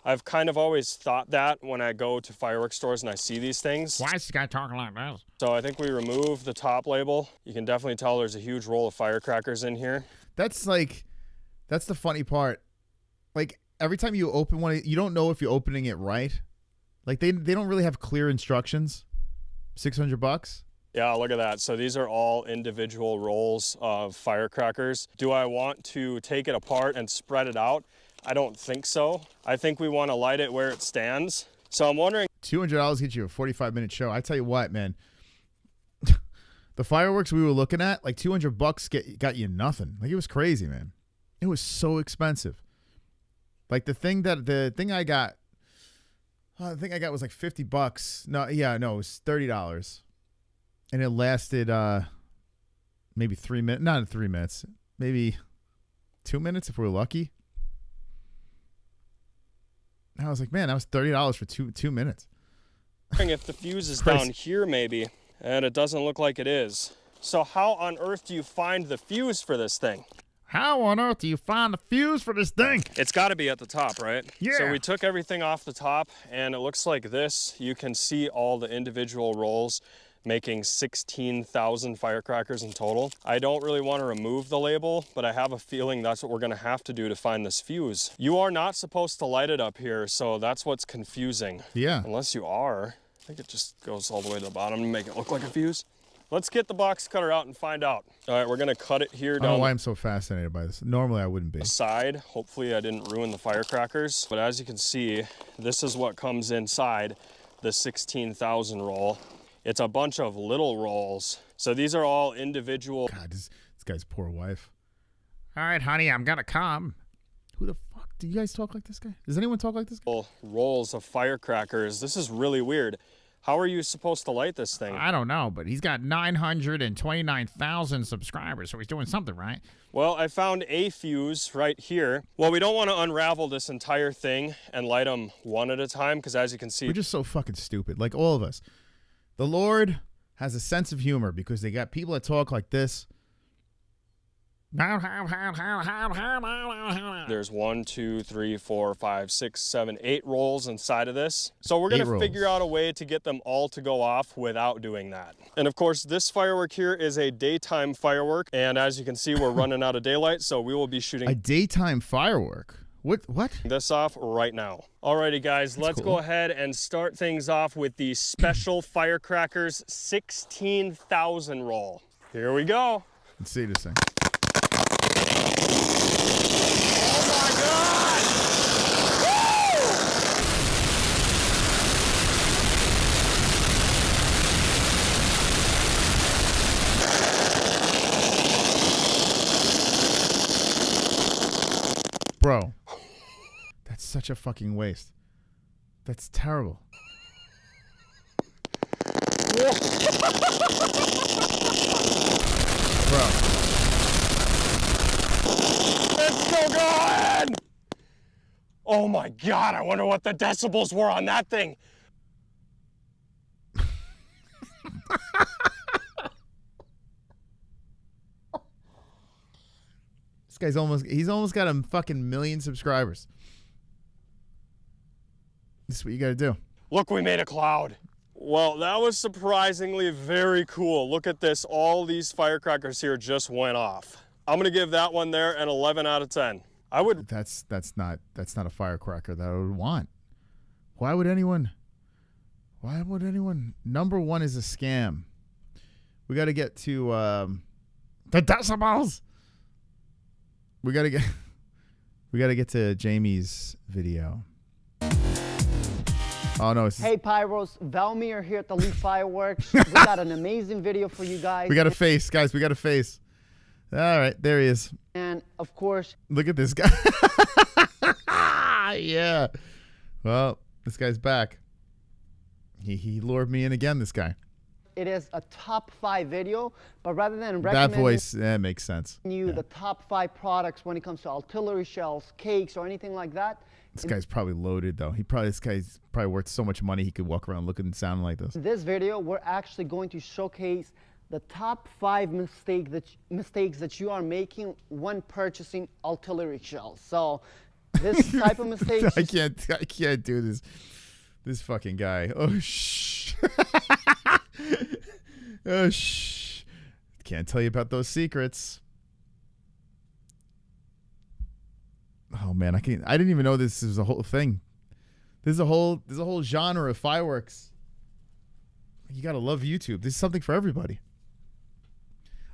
I've kind of always thought that when I go to fireworks stores and I see these things. Why is this guy talking like this? So I think we remove the top label. You can definitely tell there's a huge roll of firecrackers in here. That's the funny part. Like every time you open one, you don't know if you're opening it right. Like they don't really have clear instructions. $600. Yeah, look at that. So these are all individual rolls of firecrackers. Do I want to take it apart and spread it out? I don't think so. I think we want to light it where it stands. So I'm wondering. $200 gets you a 45-minute show. I tell you what, man. The fireworks we were looking at, like $200 got you nothing. Like it was crazy, man. It was so expensive. Like the thing I got. I think I got was like $50. No, it was $30, and it lasted maybe 3 minutes. Not 3 minutes, maybe 2 minutes if we were lucky. And I was like, man, that was $30 for two minutes. If the fuse is down here, maybe, and it doesn't look like it is. So how on earth do you find the fuse for this thing? How on earth do you find the fuse for this thing? It's got to be at the top, right? Yeah. So we took everything off the top, and it looks like this. You can see all the individual rolls making 16,000 firecrackers in total. I don't really want to remove the label, but I have a feeling that's what we're going to have to do to find this fuse. You are not supposed to light it up here, so that's what's confusing. Yeah. Unless you are. I think it just goes all the way to the bottom to make it look like a fuse. Let's get the box cutter out and find out. All right, we're gonna cut it here down. I don't know why I'm so fascinated by this. Normally I wouldn't be. The side. Hopefully I didn't ruin the firecrackers. But as you can see, this is what comes inside the 16,000 roll. It's a bunch of little rolls. So these are all individual. God, this guy's poor wife. All right, honey, I'm gonna come. Who the fuck? Do you guys talk like this guy? Does anyone talk like this guy? Rolls of firecrackers. This is really weird. How are you supposed to light this thing? I don't know, but he's got 929,000 subscribers, so he's doing something right. Well, I found a fuse right here. Well, we don't want to unravel this entire thing and light them one at a time, because as you can see, we're just so fucking stupid. Like all of us. The Lord has a sense of humor because they got people that talk like this. There's 1, 2, 3, 4, 5, 6, 7, 8 rolls inside of this. So we're going to figure out a way to get them all to go off without doing that. And of course, this firework here is a daytime firework. And as you can see, we're running out of daylight, so we will be shooting a daytime firework. What? This off right now. Alrighty, guys, let's go ahead and start things off with the Special Firecrackers 16,000 roll. Here we go. Let's see this thing. Bro, that's such a fucking waste. That's terrible. Bro. It's still going! Oh my God, I wonder what the decibels were on that thing. This guy's he's almost got a fucking million subscribers. This is what you gotta do. Look, we made a cloud. Well, that was surprisingly very cool. Look at this, all these firecrackers here just went off. I'm gonna give that one there an 11 out of 10. I would. That's not a firecracker that I would want. Why would anyone? Number one is a scam. We got to get to the decibels. We got to get to Jamie's video. Oh no! Hey Pyros, Valmir here at the Leaf Fireworks. We got an amazing video for you guys. We got a face, guys. We got a face. All right, there he is. And of course, look at this guy. Yeah. Well, this guy's back. He lured me in again. This guy. it is a top 5 video, but rather than That recommending voice, that makes sense. you the top 5 products when it comes to artillery shells, cakes, or anything like that, This guy's probably loaded though. This guy's probably worth so much money he could walk around looking and sounding like this. in this video, we're actually going to showcase the top 5 mistakes that you are making when purchasing artillery shells. So this type of mistakes. I can't do this. This fucking guy. Oh shh. Oh shh. Can't tell you about those secrets. Oh man, I didn't even know this was a whole thing. There's a whole genre of fireworks. You gotta love YouTube. This is something for everybody.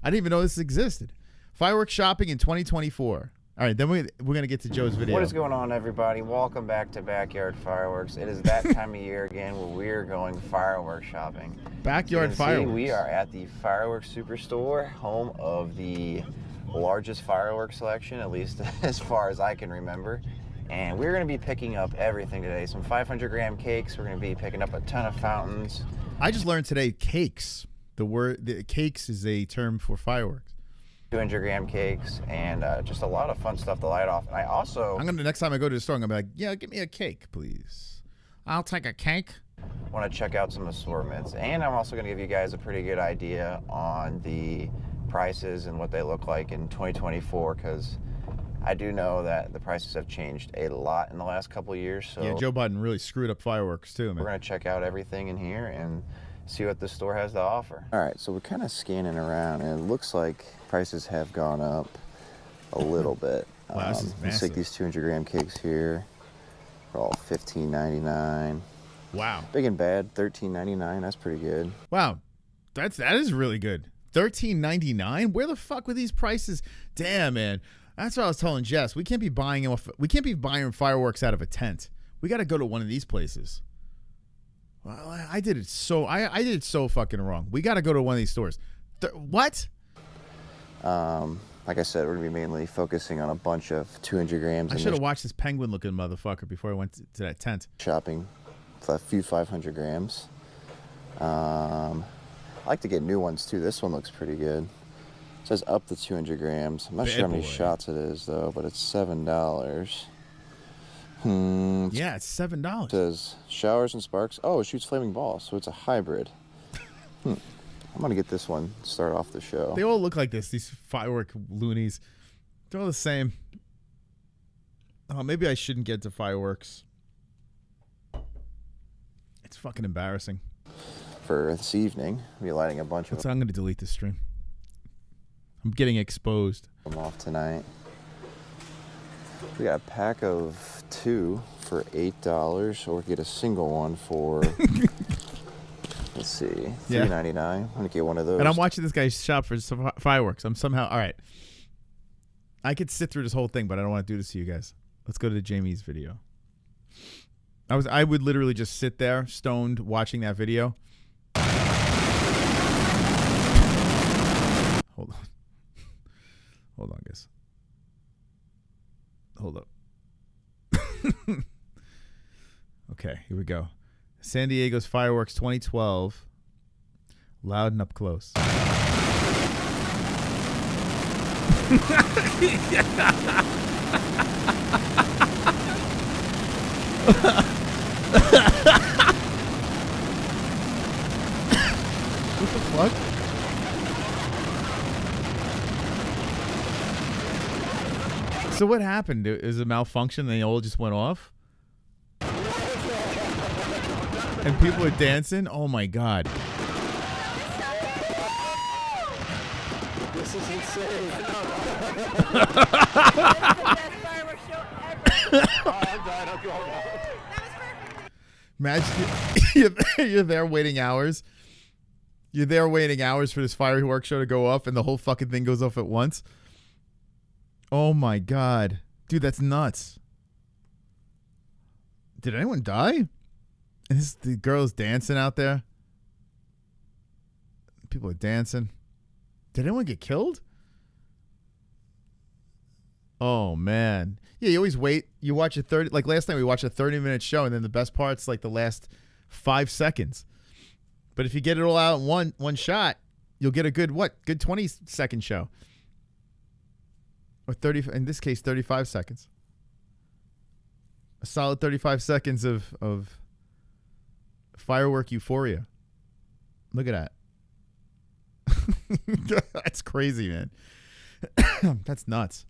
I didn't even know this existed. Fireworks shopping in 2024. All right, then we're gonna get to Joe's video. What is going on, everybody? Welcome back to Backyard Fireworks. It is that time of year again where we're going fireworks shopping. Backyard fireworks. We are at the Fireworks Superstore, home of the largest fireworks selection, at least as far as I can remember. And we're going to be picking up everything today. Some 500-gram cakes. We're going to be picking up a ton of fountains. I just learned today cakes. The cakes is a term for fireworks. 200-gram cakes and just a lot of fun stuff to light off. And I also next time I go to the store, I'm gonna be like, yeah, give me a cake, please. I'll take a cake. Want to check out some assortments, and I'm also going to give you guys a pretty good idea on the prices and what they look like in 2024, because I do know that the prices have changed a lot in the last couple of years. So yeah, Joe Biden really screwed up fireworks too, man. We're going to check out everything in here and see what the store has to offer. All right, so we're kind of scanning around, and it looks like prices have gone up a little bit. Wow, this is Let's massive. take these 200-gram cakes here. They're all $15.99. Wow. Big and bad, $13.99. That's pretty good. Wow, that is really good. $13.99. Where the fuck were these prices? Damn, man. That's what I was telling Jess. We can't be buying fireworks out of a tent. We got to go to one of these places. Well, I did it so fucking wrong. We got to go to one of these stores. What? Like I said, we're gonna be mainly focusing on a bunch of 200 grams. I should have watched this penguin-looking motherfucker before I went to that tent. Shopping for a few 500 grams. I like to get new ones too. This one looks pretty good. It says up to 200 grams. I'm not sure how many shots it is though, but it's $7. Yeah, it's $7. It says showers and sparks. Oh, it shoots flaming balls, so it's a hybrid. I'm gonna get this one. Start off the show. They all look like this. These firework loonies. They're all the same. Oh, maybe I shouldn't get to fireworks. It's fucking embarrassing. For this evening, we'll be lighting a bunch of. I'm going to delete this stream. I'm getting exposed. I'm off tonight. We got a pack of 2 for $8, or get a single one for. Let's see, $3.99. I'm gonna get one of those. And I'm watching this guy shop for some fireworks. I'm somehow all right. I could sit through this whole thing, but I don't want to do this to you guys. Let's go to Jamie's video. I would literally just sit there, stoned, watching that video. Hold on. Hold on, guys. Hold up. Okay, here we go. San Diego's fireworks 2012. Loud and up close. What the fuck? So what happened? Is a malfunction and they all just went off? And people are dancing? Oh my god. This is insane. Imagine you're there waiting hours. You're there waiting hours for this fireworks show to go off and the whole fucking thing goes off at once. Oh my god. Dude, that's nuts. Did anyone die? The girl's dancing out there. People are dancing. Did anyone get killed? Oh man. Yeah, you always wait. You watch a 30, like last night we watched a 30-minute show and then the best part's like the last 5 seconds. But if you get it all out in one shot, you'll get a good 20-second show. Or 30, in this case, 35 seconds. A solid 35 seconds of firework euphoria. Look at that. That's crazy, man. That's nuts.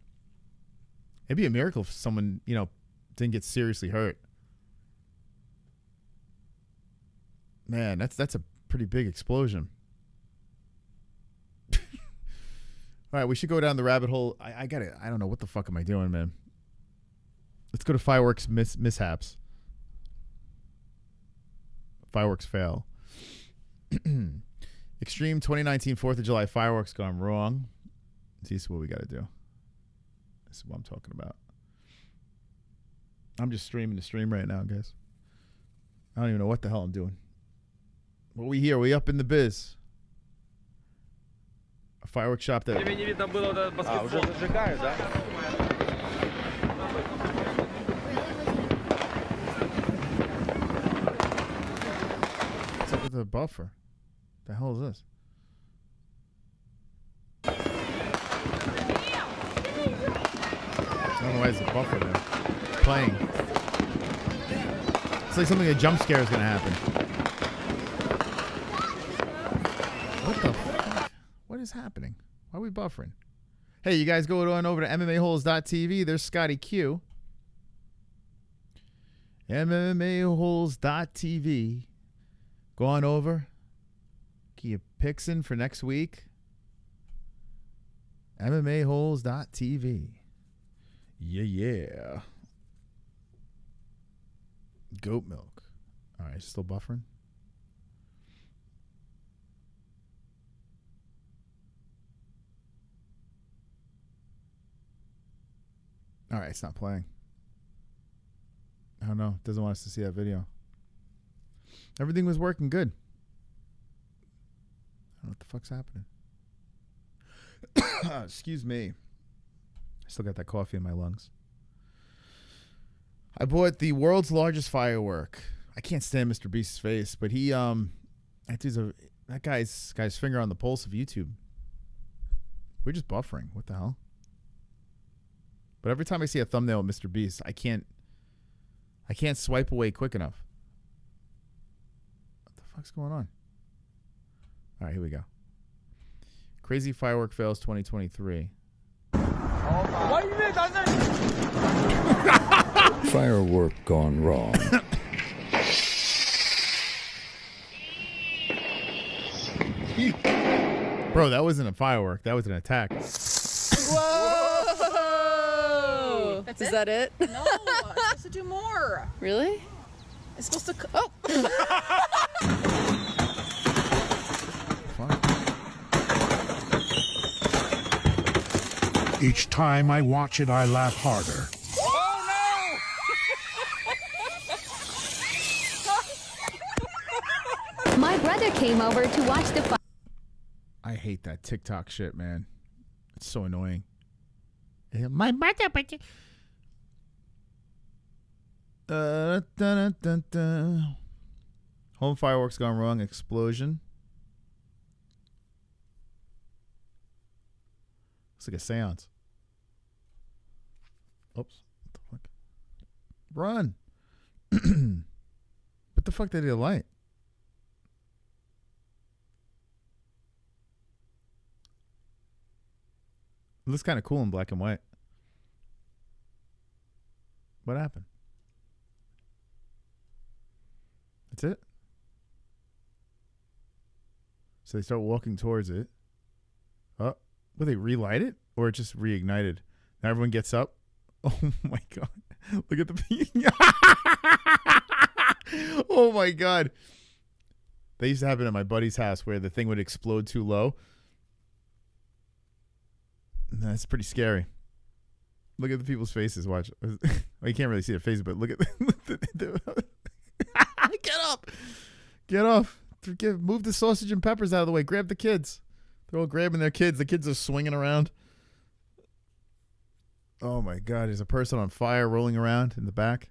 It'd be a miracle if someone, didn't get seriously hurt. Man, that's a pretty big explosion. All right, we should go down the rabbit hole. I got it. I don't know. What the fuck am I doing, man? Let's go to fireworks mishaps. Fireworks fail. Extreme 2019 4th of July fireworks gone wrong. This is what we got to do. This is what I'm talking about. I'm just streaming the stream right now, guys. I don't even know what the hell I'm doing. What we here? We up in the biz. A fireworks shop that... уже зажигают, да? What's up with the buffer? The hell is this? I don't know why there's a buffer there. Playing. It's like something, a jump scare is going to happen. What the fuck? What is happening? Why are we buffering? Hey, you guys go on over to MMA-HOLES.tv. There's Scotty Q. MMA-HOLES.tv. Go on over. Get your picks in for next week. MMA-HOLES.tv. Yeah. Goat milk. All right, still buffering. All right, it's not playing. I don't know. It doesn't want us to see that video. Everything was working good. I don't know what the fuck's happening. Excuse me. I still got that coffee in my lungs. I bought the world's largest firework. I can't stand Mr. Beast's face, but he that guy's finger on the pulse of YouTube. We're just buffering. What the hell? But every time I see a thumbnail of Mr. Beast, I can't swipe away quick enough. What the fuck's going on? All right, here we go. Crazy firework fails 2023. Firework gone wrong. Bro, that wasn't a firework. That was an attack. Whoa! Is that it? No, I'm supposed to do more. Really? It's supposed to. Oh! Each time I watch it, I laugh harder. My brother came over to watch the I hate that TikTok shit, man. It's so annoying. My brother. Home fireworks gone wrong. Explosion. It's like a seance. Oops. What the fuck? Run. What the fuck did he light? It looks kind of cool in black and white. What happened? That's it? So they start walking towards it. Oh, will they relight it? Or it just reignited? Now everyone gets up. Oh my god. Look at the oh my god. They used to have it at my buddy's house where the thing would explode too low. That's pretty scary. Look at the people's faces. Watch. Well, you can't really see their faces, but look at get up. Get off. Move the sausage and peppers out of the way. Grab the kids. They're all grabbing their kids. The kids are swinging around. Oh my god, there's a person on fire rolling around in the back.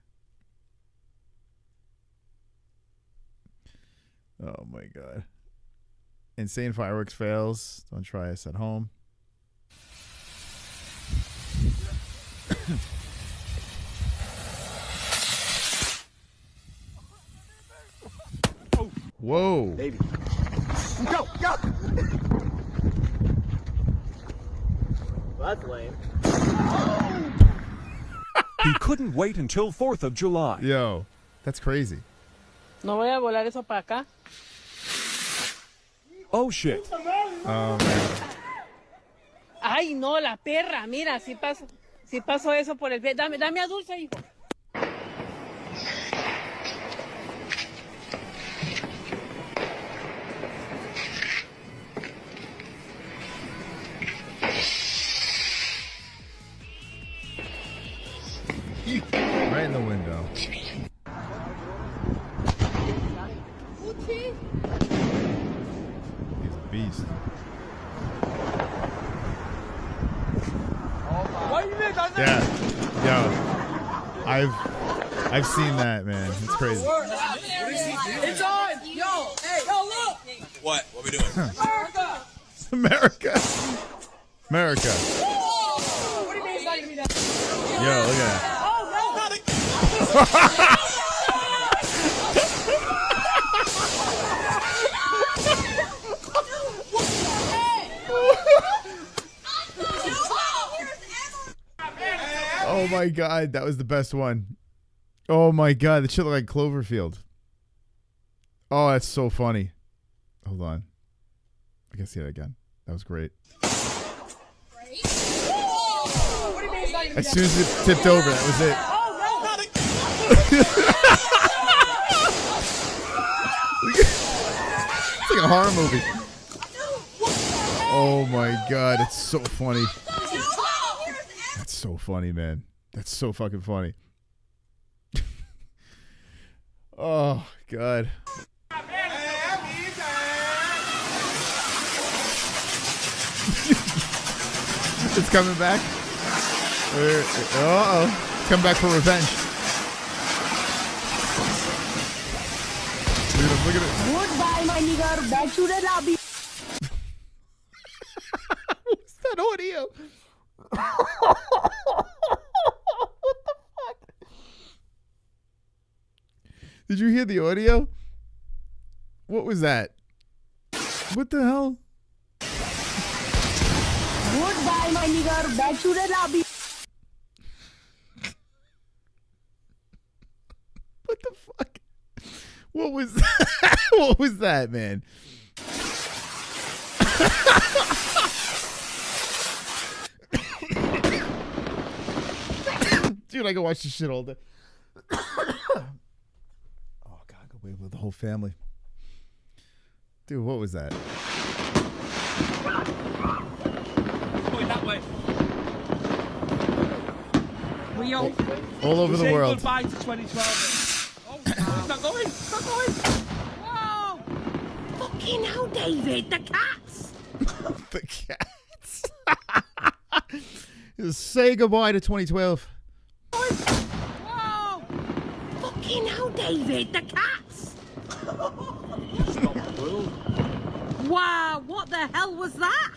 Oh my god. Insane fireworks fails. Don't try us at home. Whoa. Baby. Go, go! Well, that's lame. He couldn't wait until 4th of July. Yo, that's crazy. No voy a volar eso para acá. Oh shit. Oh man. Ay, no, la perra. Mira, si paso eso por el pie. Dame a Dulce, hijo. Right in the window. He's a beast. Yeah. Yo. I've seen that, man. It's crazy. It's on! Yo! Hey! Yo, look! What? What we doing? America. America. What do you mean it's not gonna be that? Yo, look at that. Oh my god, that was the best one. Oh my god, that shit looked like Cloverfield. Oh, that's so funny. Hold on. I can see it again. That was great. As soon as it tipped over, that was it. It's like a horror movie. Oh my god, it's so funny. That's so funny, man. That's so fucking funny. Oh god. It's coming back. Uh-oh. Come back for revenge. Look at it. Goodbye, my nigga. Back to the lobby. What's that audio? What the fuck? Did you hear the audio? What was that? What the hell? Goodbye, my nigga. Back to the lobby. What the fuck? What was that? What was that, man? Dude, I can watch this shit all day. Oh god, I go wait with the whole family. Dude, what was that? Going that way. We all All over the world. Goodbye to 2012. Oh, it's not going. It's not going. Whoa! Fucking hell, David. The cats. The cats. Say goodbye to 2012. Whoa! Fucking hell, David. The cats. Stop the world. Wow! What the hell was that?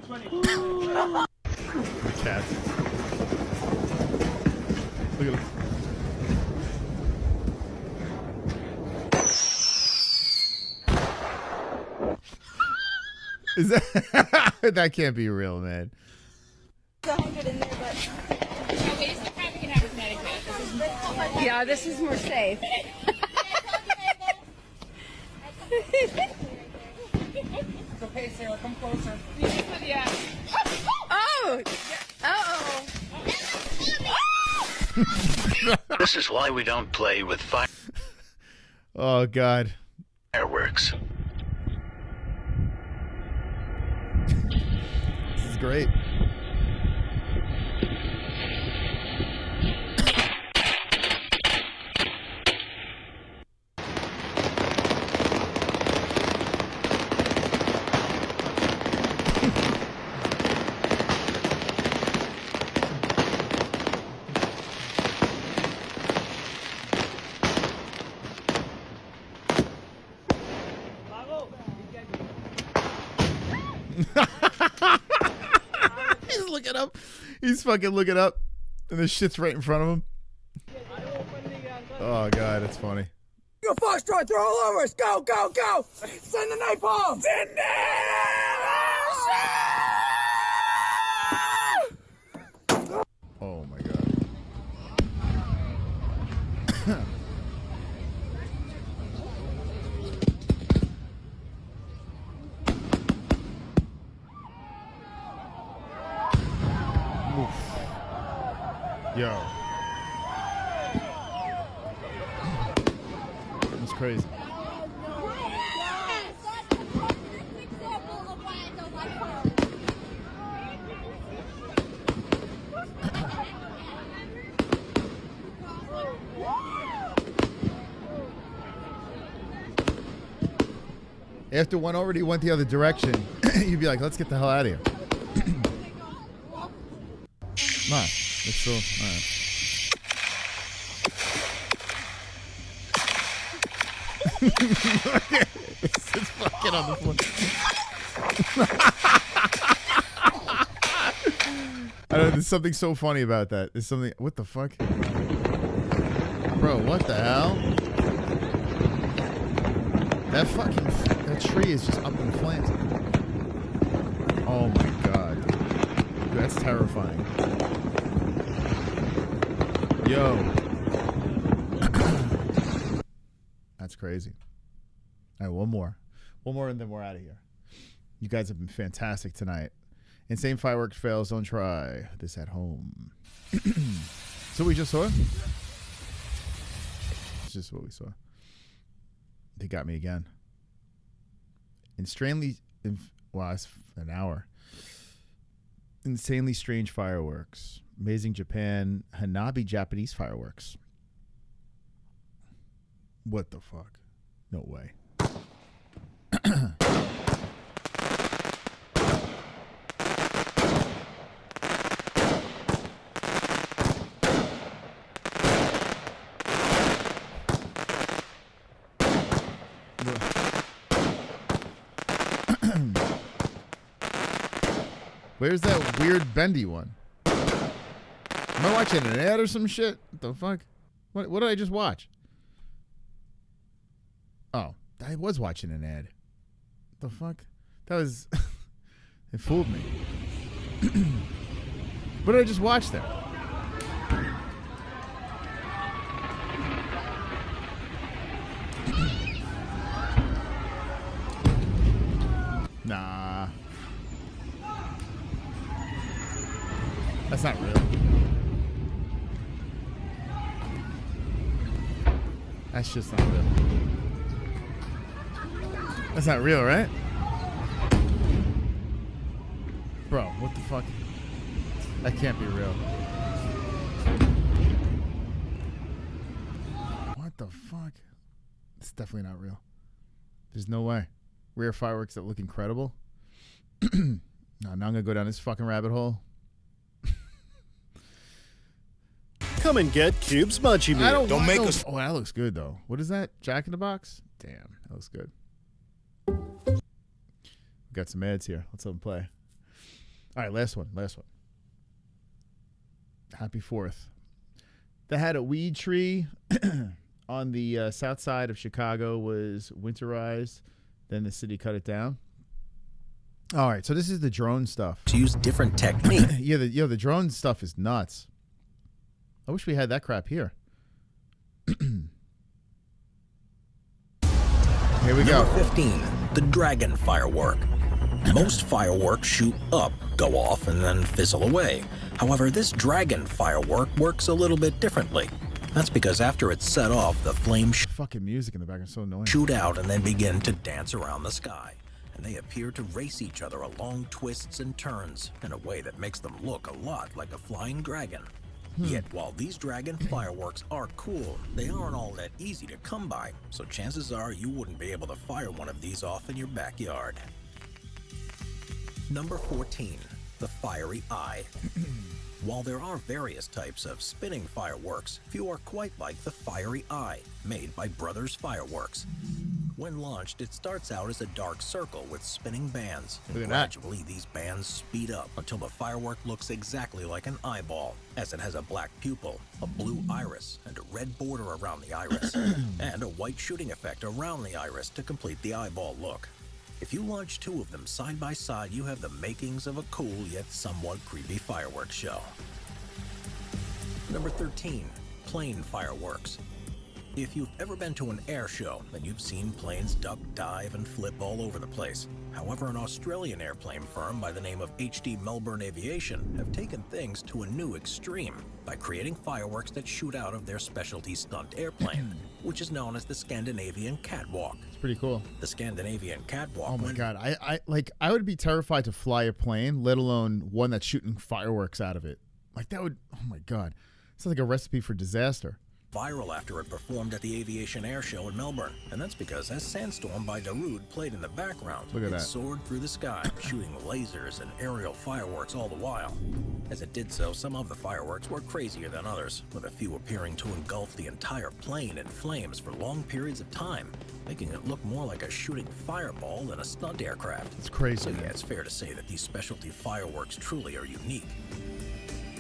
2020. The cats. Look at him. Is that that can't be real, man? Yeah, this is more safe. It's okay, Sarah. Come closer. Yeah. Oh! Uh-oh. This is why we don't play with Oh god. fireworks. This is great. He's looking up. He's fucking looking up. And this shit's right in front of him. Oh, God, it's funny. Go Foxtrot, they're all over us. Go, go, go. Send the napalm. Send it. Oh, my God. Yo. It's crazy. After one already went the other direction, you'd be like, let's get the hell out of here. Nah, it's still, all right. It's fucking on the floor. I don't know, there's something so funny about that. There's something, what the fuck? Bro, what the hell? That tree is just up in flames. Oh my God. Dude, that's terrifying. Yo. That's crazy. All right, one more. One more and then we're out of here. You guys have been fantastic tonight. Insane fireworks fails. Don't try this at home. So we just saw? It's just what we saw. They got me again. Wow, it's an hour. Insanely strange fireworks. Amazing Japan. Hanabi Japanese fireworks. What the fuck? No way. Where's that weird bendy one? Am I watching an ad or some shit? What the fuck? What did I just watch? Oh, I was watching an ad. What the fuck? That was... It fooled me. What did I just watch there? Nah. That's not real. That's just not real. That's not real, right? Bro, what the fuck? That can't be real. What the fuck? It's definitely not real. There's no way. Rare fireworks that look incredible. No, now I'm gonna go down this fucking rabbit hole. Come and get Cube's Munchie Meal. Don't make us. Oh, that looks good though. What is that? Jack in the Box? Damn, that looks good. We got some ads here. Let's let them play. All right, last one. Happy 4th. They had a weed tree on the south side of Chicago, was winterized. Then the city cut it down. All right, so this is the drone stuff. To use different technique. Yeah, the drone stuff is nuts. I wish we had that crap here. Here we go. Number 15, the dragon firework. Most fireworks shoot up, go off, and then fizzle away. However, this dragon firework works a little bit differently. That's because after it's set off, the flames fucking music in the background, so annoying. Shoot out and then begin to dance around the sky. And they appear to race each other along twists and turns in a way that makes them look a lot like a flying dragon. Yet while these dragon fireworks are cool, they aren't all that easy to come by, so chances are you wouldn't be able to fire one of these off in your backyard. Number 14, the fiery eye. While there are various types of spinning fireworks, few are quite like the fiery eye, made by Brothers Fireworks. When launched, it starts out as a dark circle with spinning bands. And Look at that. gradually, these bands speed up until the firework looks exactly like an eyeball, as it has a black pupil, a blue iris, and a red border around the iris, and a white shooting effect around the iris to complete the eyeball look. If you launch two of them side by side, you have the makings of a cool yet somewhat creepy fireworks show. Number 13, plane fireworks. If you've ever been to an air show, then you've seen planes duck, dive, and flip all over the place. However, an Australian airplane firm by the name of HD Melbourne Aviation have taken things to a new extreme by creating fireworks that shoot out of their specialty stunt airplane, which is known as the Scandinavian Catwalk. It's pretty cool. The Scandinavian Catwalk. Oh my god, I would be terrified to fly a plane, let alone one that's shooting fireworks out of it. Like that would, oh my god, it's like a recipe for disaster. Viral after it performed at the Aviation Air Show in Melbourne, and that's because as Sandstorm by Darude played in the background, Look at it that. soared through the sky, shooting lasers and aerial fireworks all the while. As it did so, some of the fireworks were crazier than others, with a few appearing to engulf the entire plane in flames for long periods of time, making it look more like a shooting fireball than a stunt aircraft. It's crazy. So yeah, it's fair to say that these specialty fireworks truly are unique.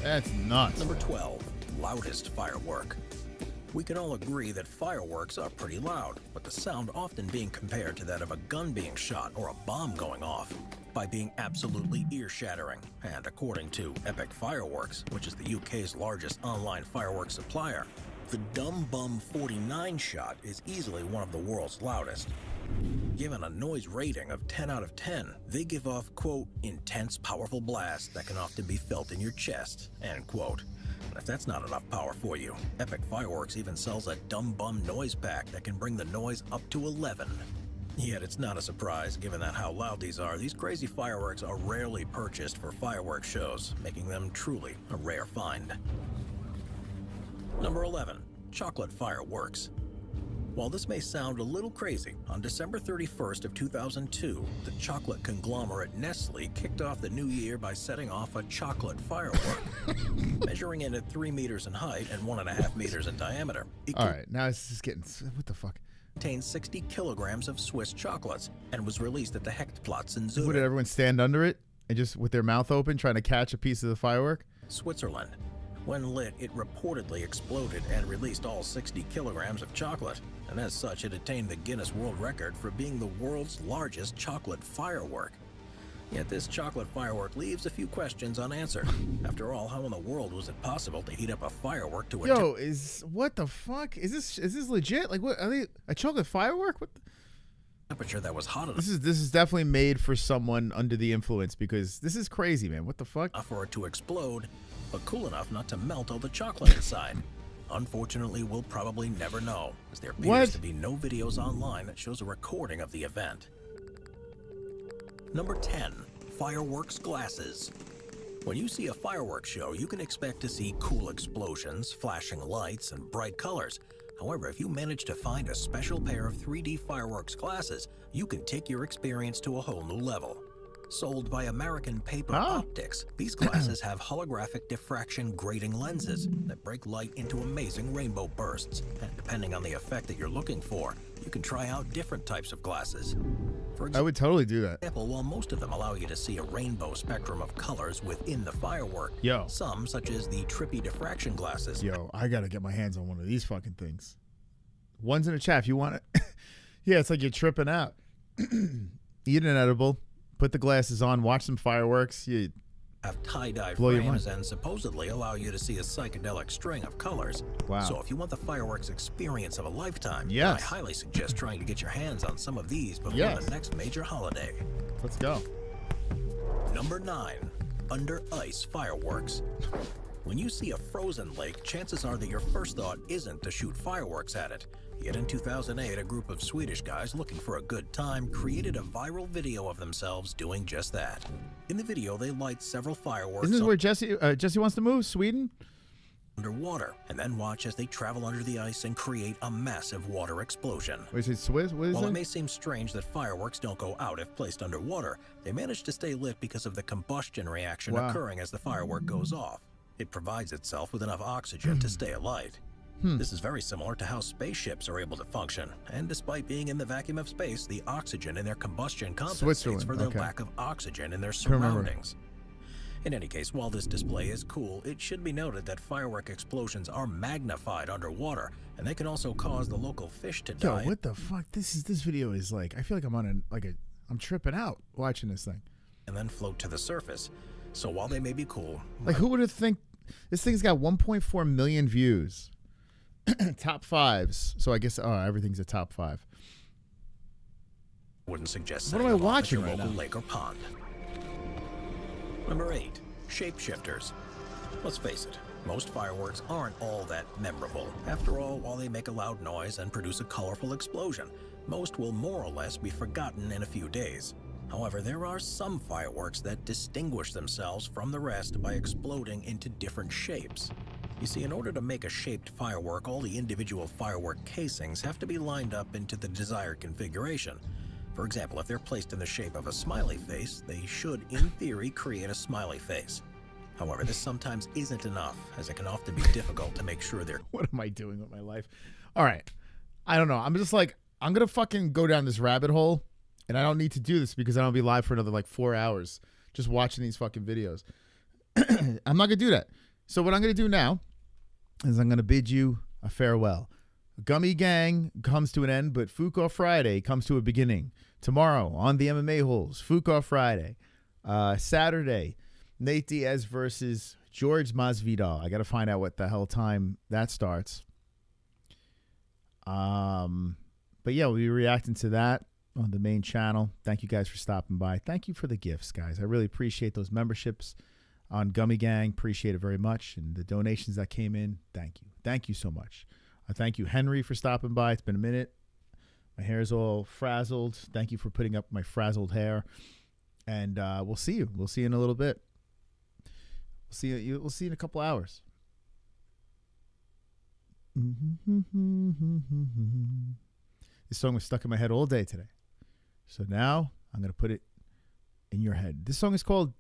That's nuts. Number 12, loudest firework. We can all agree that fireworks are pretty loud, with the sound often being compared to that of a gun being shot or a bomb going off, by being absolutely ear-shattering. And according to Epic Fireworks, which is the UK's largest online fireworks supplier, the Dum Bum 49 shot is easily one of the world's loudest. Given a noise rating of 10 out of 10, they give off, quote, intense, powerful blasts that can often be felt in your chest, end quote. If that's not enough power for you, Epic Fireworks even sells a Dum Bum noise pack that can bring the noise up to 11. Yet it's not a surprise, given that how loud these crazy fireworks are rarely purchased for fireworks shows, making them truly a rare find. Number 11, chocolate fireworks. While this may sound a little crazy, on December 31st of 2002, the chocolate conglomerate Nestle kicked off the new year by setting off a chocolate firework. Measuring in at 3 meters in height and 1.5 meters in diameter. All right, now it's just getting, what the fuck? Contained 60 kilograms of Swiss chocolates and was released at the Hechtplatz in Zurich, Would everyone stand under it and just with their mouth open trying to catch a piece of the firework? Switzerland. When lit, it reportedly exploded and released all 60 kilograms of chocolate, and as such, it attained the Guinness World Record for being the world's largest chocolate firework. Yet this chocolate firework leaves a few questions unanswered. After all, how in the world was it possible to heat up a firework to a Yo, what the fuck? Is this legit? Like, what are they? A chocolate firework? What? Temperature that was hot enough? This is definitely made for someone under the influence because this is crazy, man. What the fuck? For it to explode, but cool enough not to melt all the chocolate inside. Unfortunately, we'll probably never know, as there appears to be no videos online that shows a recording of the event. Number 10, fireworks glasses. When you see a fireworks show, you can expect to see cool explosions, flashing lights, and bright colors. However, if you manage to find a special pair of 3D fireworks glasses, you can take your experience to a whole new level. Sold by American Paper Optics, these glasses have holographic diffraction grating lenses that break light into amazing rainbow bursts. And depending on the effect that you're looking for, you can try out different types of glasses. I would totally do that. For example, while most of them allow you to see a rainbow spectrum of colors within the firework, some, such as the trippy diffraction glasses. Yo, I gotta get my hands on one of these fucking things. One's in a chat if you want it. Yeah, it's like you're tripping out. Eat an edible. Put the glasses on, watch some fireworks. You have tie-dye blow your frames mind. and supposedly allow you to see a psychedelic string of colors. Wow. So if you want the fireworks experience of a lifetime, Yes. I highly suggest trying to get your hands on some of these before Yes. the next major holiday. Let's go. Number 9, under ice fireworks. When you see a frozen lake, chances are that your first thought isn't to shoot fireworks at it. Yet in 2008, a group of Swedish guys looking for a good time created a viral video of themselves doing just that. In the video, they light several fireworks. Isn't this where Jesse wants to move? Sweden? Underwater, and then watch as they travel under the ice and create a massive water explosion. Wait, is it Swiss? What is While it? it may seem strange that fireworks don't go out if placed underwater, they manage to stay lit because of the combustion reaction Wow. occurring as the firework goes off. It provides itself with enough oxygen to stay alight. This is very similar to how spaceships are able to function, and despite being in the vacuum of space, the oxygen in their combustion compensates for their lack of oxygen in their surroundings. In any case, while this display is cool, it should be noted that firework explosions are magnified underwater, and they can also cause the local fish to die. Yo, what the fuck? This video is like, I feel like I'm on I'm tripping out watching this thing. And then float to the surface. So while they may be cool, like who would have think this thing's got 1.4 million views, top fives. So I guess everything's a top 5. Wouldn't suggest what am I watching your right local now? lake or pond. Number 8, shapeshifters. Let's face it, most fireworks aren't all that memorable. After all, while they make a loud noise and produce a colorful explosion, most will more or less be forgotten in a few days. However, there are some fireworks that distinguish themselves from the rest by exploding into different shapes. You see, in order to make a shaped firework, all the individual firework casings have to be lined up into the desired configuration. For example, if they're placed in the shape of a smiley face, they should, in theory, create a smiley face. However, this sometimes isn't enough, as it can often be difficult to make sure they're... What am I doing with my life? All right. I don't know. I'm just like, I'm going to fucking go down this rabbit hole, and I don't need to do this because I don't be live for another like 4 hours just watching these fucking videos. I'm not going to do that. So what I'm going to do now is I'm going to bid you a farewell. Gummy Gang comes to an end, but Fuko Friday comes to a beginning. Tomorrow on the MMA-HOLES, Fuko Friday. Saturday, Nate Diaz versus George Masvidal. I got to find out what the hell time that starts. But yeah, we'll be reacting to that on the main channel. Thank you guys for stopping by. Thank you for the gifts, guys. I really appreciate those memberships on Gummy Gang. Appreciate it very much. And the donations that came in, thank you. Thank you so much. Thank you, Henry, for stopping by. It's been a minute. My hair's all frazzled. Thank you for putting up my frazzled hair. And we'll see you. We'll see you in a little bit. We'll see you. We'll see you in a couple hours. This song was stuck in my head all day today. So now I'm going to put it in your head. This song is called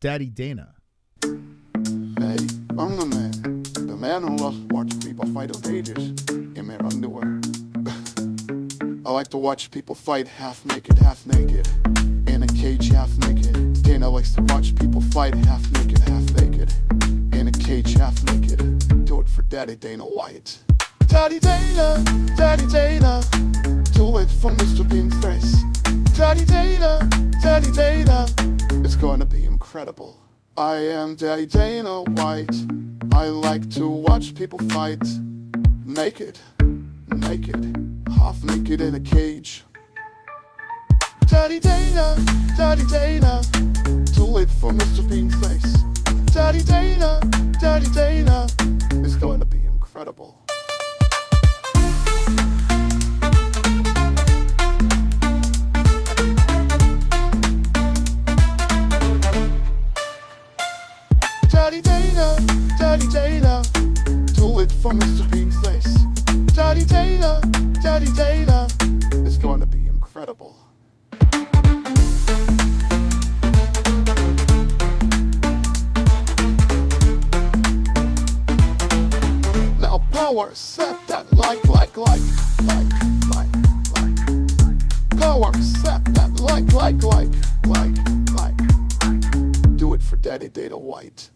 Daddy Dana. Hey, I'm the man who loves watching people fight on pages in their underwear. I like to watch people fight half naked, in a cage half naked. Dana likes to watch people fight half naked, in a cage half naked. Do it for Daddy Dana White. Daddy Dana, do it for Mr. Bean's face. Daddy Dana, it's gonna be incredible. I am Daddy Dana White. I like to watch people fight naked, half naked in a cage. Daddy Dana, do it for Mr. Bean's face. Daddy Dana, it's going to be incredible. Daddy Dana, do it for Mr. Bean's face. Daddy Dana, it's going to be incredible. Now power set that like. Power set that like. Do it for Daddy Dana White.